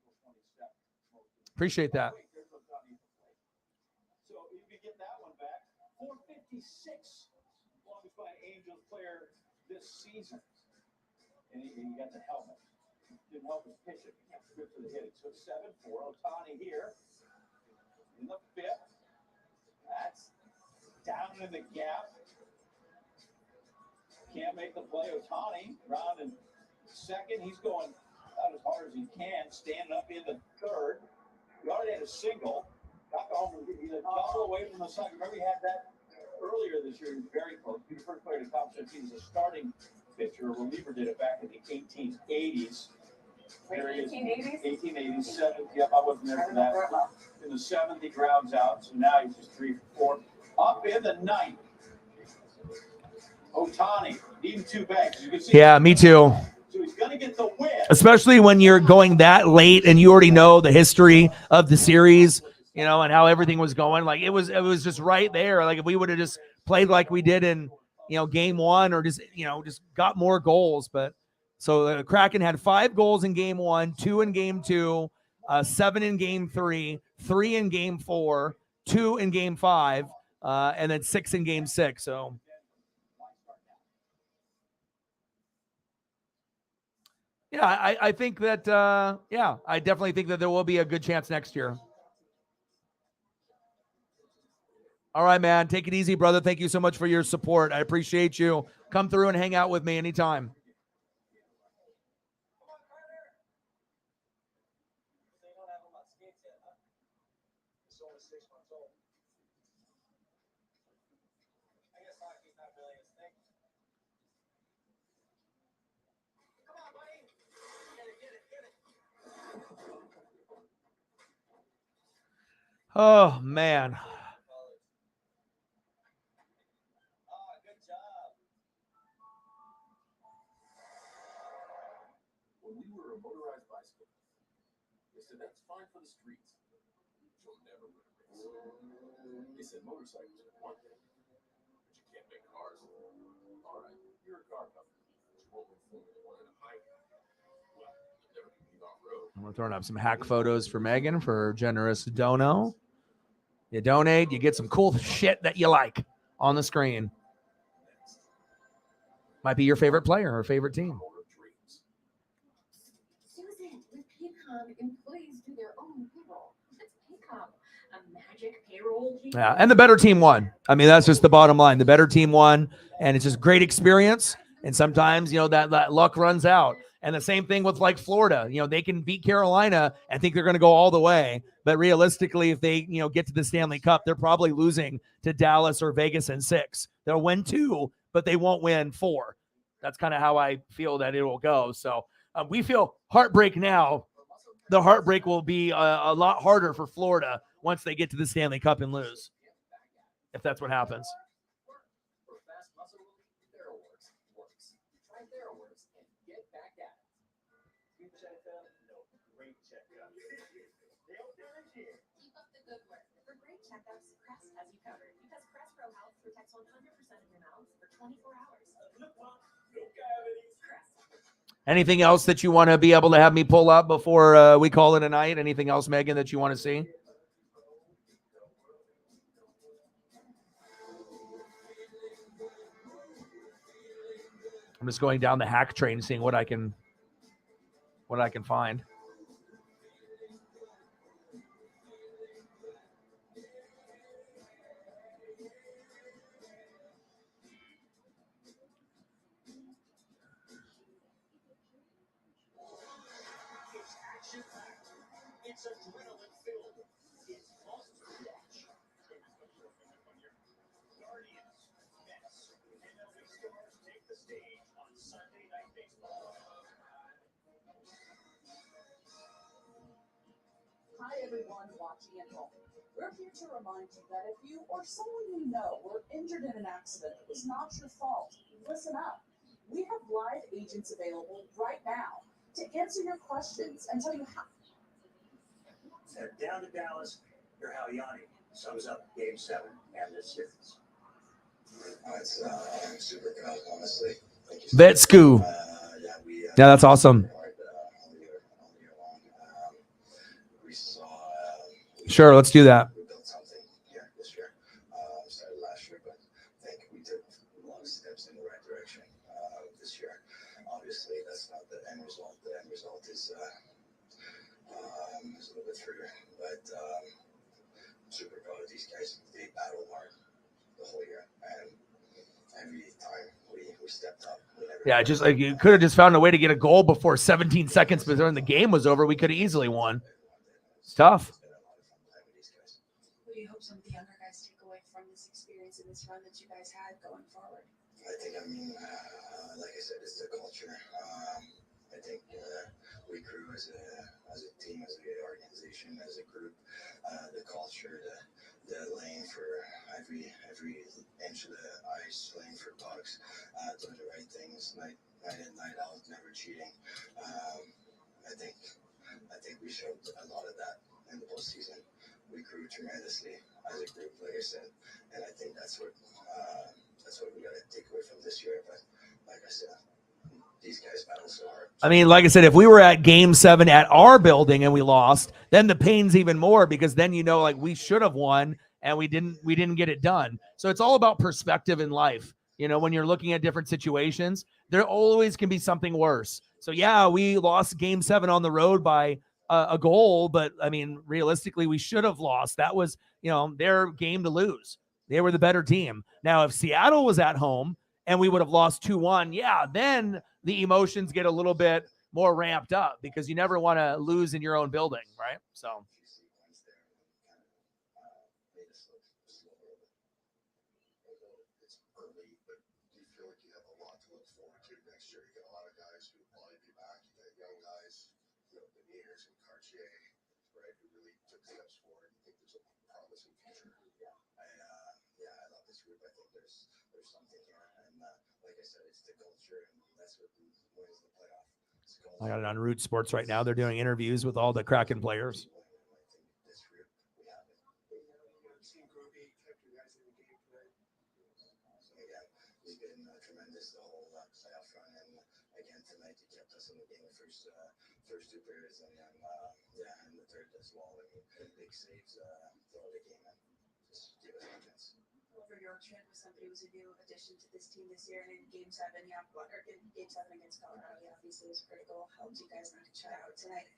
appreciate that. So you can get that one back. 456, longest by Angels player this season. And he got the helmet. Didn't help his pitching. Good for the hit. It took 7-4. Ohtani here in the 5th. That's down in the gap. Can't make the play. Ohtani round in 2nd. He's going out as hard as he can, standing up in the 3rd. He already had a single. Got home. He's a double away from the second. Remember, he had that earlier this year. He was very close. He was the first player to accomplish it. He was a starting pitcher. A reliever did it back in the 1880s. There he is. 1880s? 1887. Yep, I wasn't there for that. In the 7th, he grounds out. So now he's just 3 for 4. Up in the 9th. Otani needing 2 bags. You can see. Yeah, me too. So he's going to get the win. Especially when you're going that late and you already know the history of the series, you know, and how everything was going. Like it was just right there. Like if we would have just played like we did in, game 1 or just got more goals. But so the Kraken had 5 goals in game 1, 2 in game 2, 7 in game 3, 3 in game 4, 2 in game 5, and then 6 in game 6. So. Yeah, I think that, I definitely think that there will be a good chance next year. All right, man. Take it easy, brother. Thank you so much for your support. I appreciate you. Come through and hang out with me anytime. Oh, man. When we were a motorized bicycle, they said that's fine for the streets. You'll never win a race. They said motorcycles are one thing, but you can't make cars. All right, you're a car company, but you won't win Formula 1 in a high. Well, you'll never compete off road. We're throwing up some hack photos for Megan for generous dono. You donate, you get some cool shit that you like on the screen. Might be your favorite player or favorite team. Susan, with Paycom, employees do their own payroll. That's Paycom, a magic payroll. Yeah, and the better team won. I mean, that's just the bottom line. The better team won, and it's just great experience. And sometimes, that luck runs out. And the same thing with like Florida. They can beat Carolina and think they're going to go all the way. But realistically, if they, get to the Stanley Cup, they're probably losing to Dallas or Vegas in 6. They'll win 2, but they won't win 4. That's kind of how I feel that it will go. So we feel heartbreak now. The heartbreak will be a lot harder for Florida once they get to the Stanley Cup and lose, if that's what happens. Keep up the good work. For great checkups, Crest has you covered because Crest Pro Health protects 100% of your mouth for 24 hours. Crest. Anything else that you want to be able to have me pull up before we call it a night? Anything else, Megan, that you want to see? I'm just going down the hack train, seeing what I can find. It's adrenaline-filled. It's must-watch. Guardians, Mets, MLB stars take the stage on Sunday Night Baseball. Hi, everyone watching at home. We're here to remind you that if you or someone you know were injured in an accident that was not your fault, listen up. We have live agents available right now to answer your questions and tell you how. Down to Dallas, your Yanni sums up Game 7 and this series. I'm super proud, honestly. Vetsku. Yeah, that's awesome. Sure, let's do that. We built something here this year. We started last year, but I think we took a lot of steps in the right direction this year. Obviously, that's not the end result. The end result is a little bit further, but I'm super proud of these guys. They battled hard the whole year, and every time we stepped up. Yeah, just like you could have just found a way to get a goal before 17 seconds before the game was over. We could have easily won. It's tough. What do you hope some of the younger guys take away from this experience and this run that you guys had going forward? I think, like I said, it's the culture. I think we grew as a team, as an organization, as a group, the culture, the laying for every inch of the ice, laying for pucks, doing the right things, night in, night out, never cheating. I think we showed a lot of that in the postseason. We grew tremendously as a group, like I said, and I think that's what we got to take away from this year. But like I said, these guys battle so hard. I mean, like I said, if we were at Game 7 at our building and we lost, then the pain's even more, because then like we should have won and we didn't get it done. So it's all about perspective in life. When you're looking at different situations, there always can be something worse. So yeah, we lost Game 7 on the road by a goal, but I mean, realistically, we should have lost. That was, their game to lose. They were the better team. Now, if Seattle was at home and we would have lost 2-1, yeah, then the emotions get a little bit more ramped up, because you never want to lose in your own building, right? So. I got it on Root Sports right now. They're doing interviews with all the Kraken players. He's been tremendous the whole playoff run, and again tonight he kept us in the game the first two periods, and then in the third as well. I mean, big saves throughout the game, and just give us a chance. Over Yorkshire, somebody was a new addition to this team this year, and in Game 7, Game 7 against Colorado, he obviously was critical, helped you guys not to shut out tonight.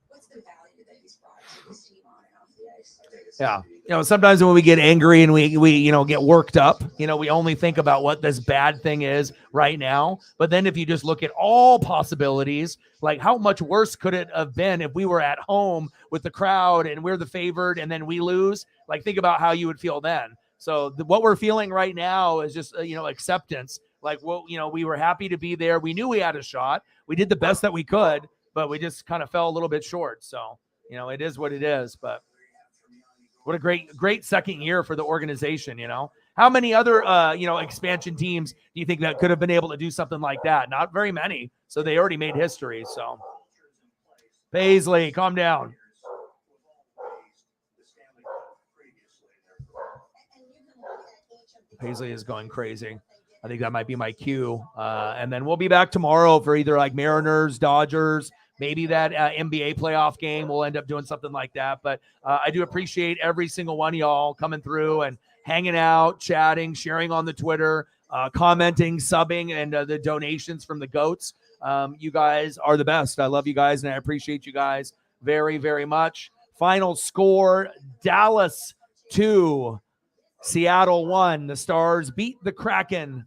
What's the value that he's brought to this team on and off the ice? Yeah. Sometimes when we get angry and we get worked up, we only think about what this bad thing is right now. But then if you just look at all possibilities, like how much worse could it have been if we were at home with the crowd and we're the favored and then we lose? Like, think about how you would feel then. So what we're feeling right now is just, acceptance. Like, well, we were happy to be there. We knew we had a shot. We did the best that we could, but we just kind of fell a little bit short. So, it is what it is. But what a great second year for the organization. How many other, expansion teams do you think that could have been able to do something like that? Not very many. So they already made history. So Paisley, calm down. Paisley is going crazy. I think that might be my cue. And then we'll be back tomorrow for either like Mariners, Dodgers, maybe that NBA playoff game. We'll end up doing something like that. But I do appreciate every single one of y'all coming through and hanging out, chatting, sharing on the Twitter, commenting, subbing, and the donations from the GOATs. You guys are the best. I love you guys, and I appreciate you guys very, very much. Final score, Dallas 2, Seattle 1. The Stars beat the Kraken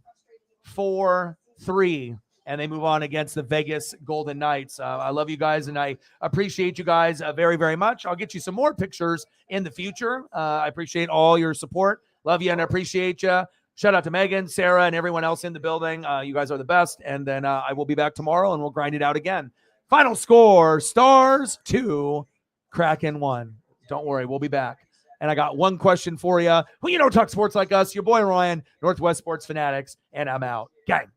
4-3, and they move on against the Vegas Golden Knights. I love you guys, and I appreciate you guys very, very much. I'll get you some more pictures in the future. I appreciate all your support. Love you and appreciate you. Shout out to Megan, Sarah, and everyone else in the building. You guys are the best. And then I will be back tomorrow, and we'll grind it out again. Final score, Stars 2, Kraken 1. Don't worry, we'll be back. And I got one question for you. Who talk sports like us? Your boy Ryan, Northwest Sports Fanatics, and I'm out. Gang.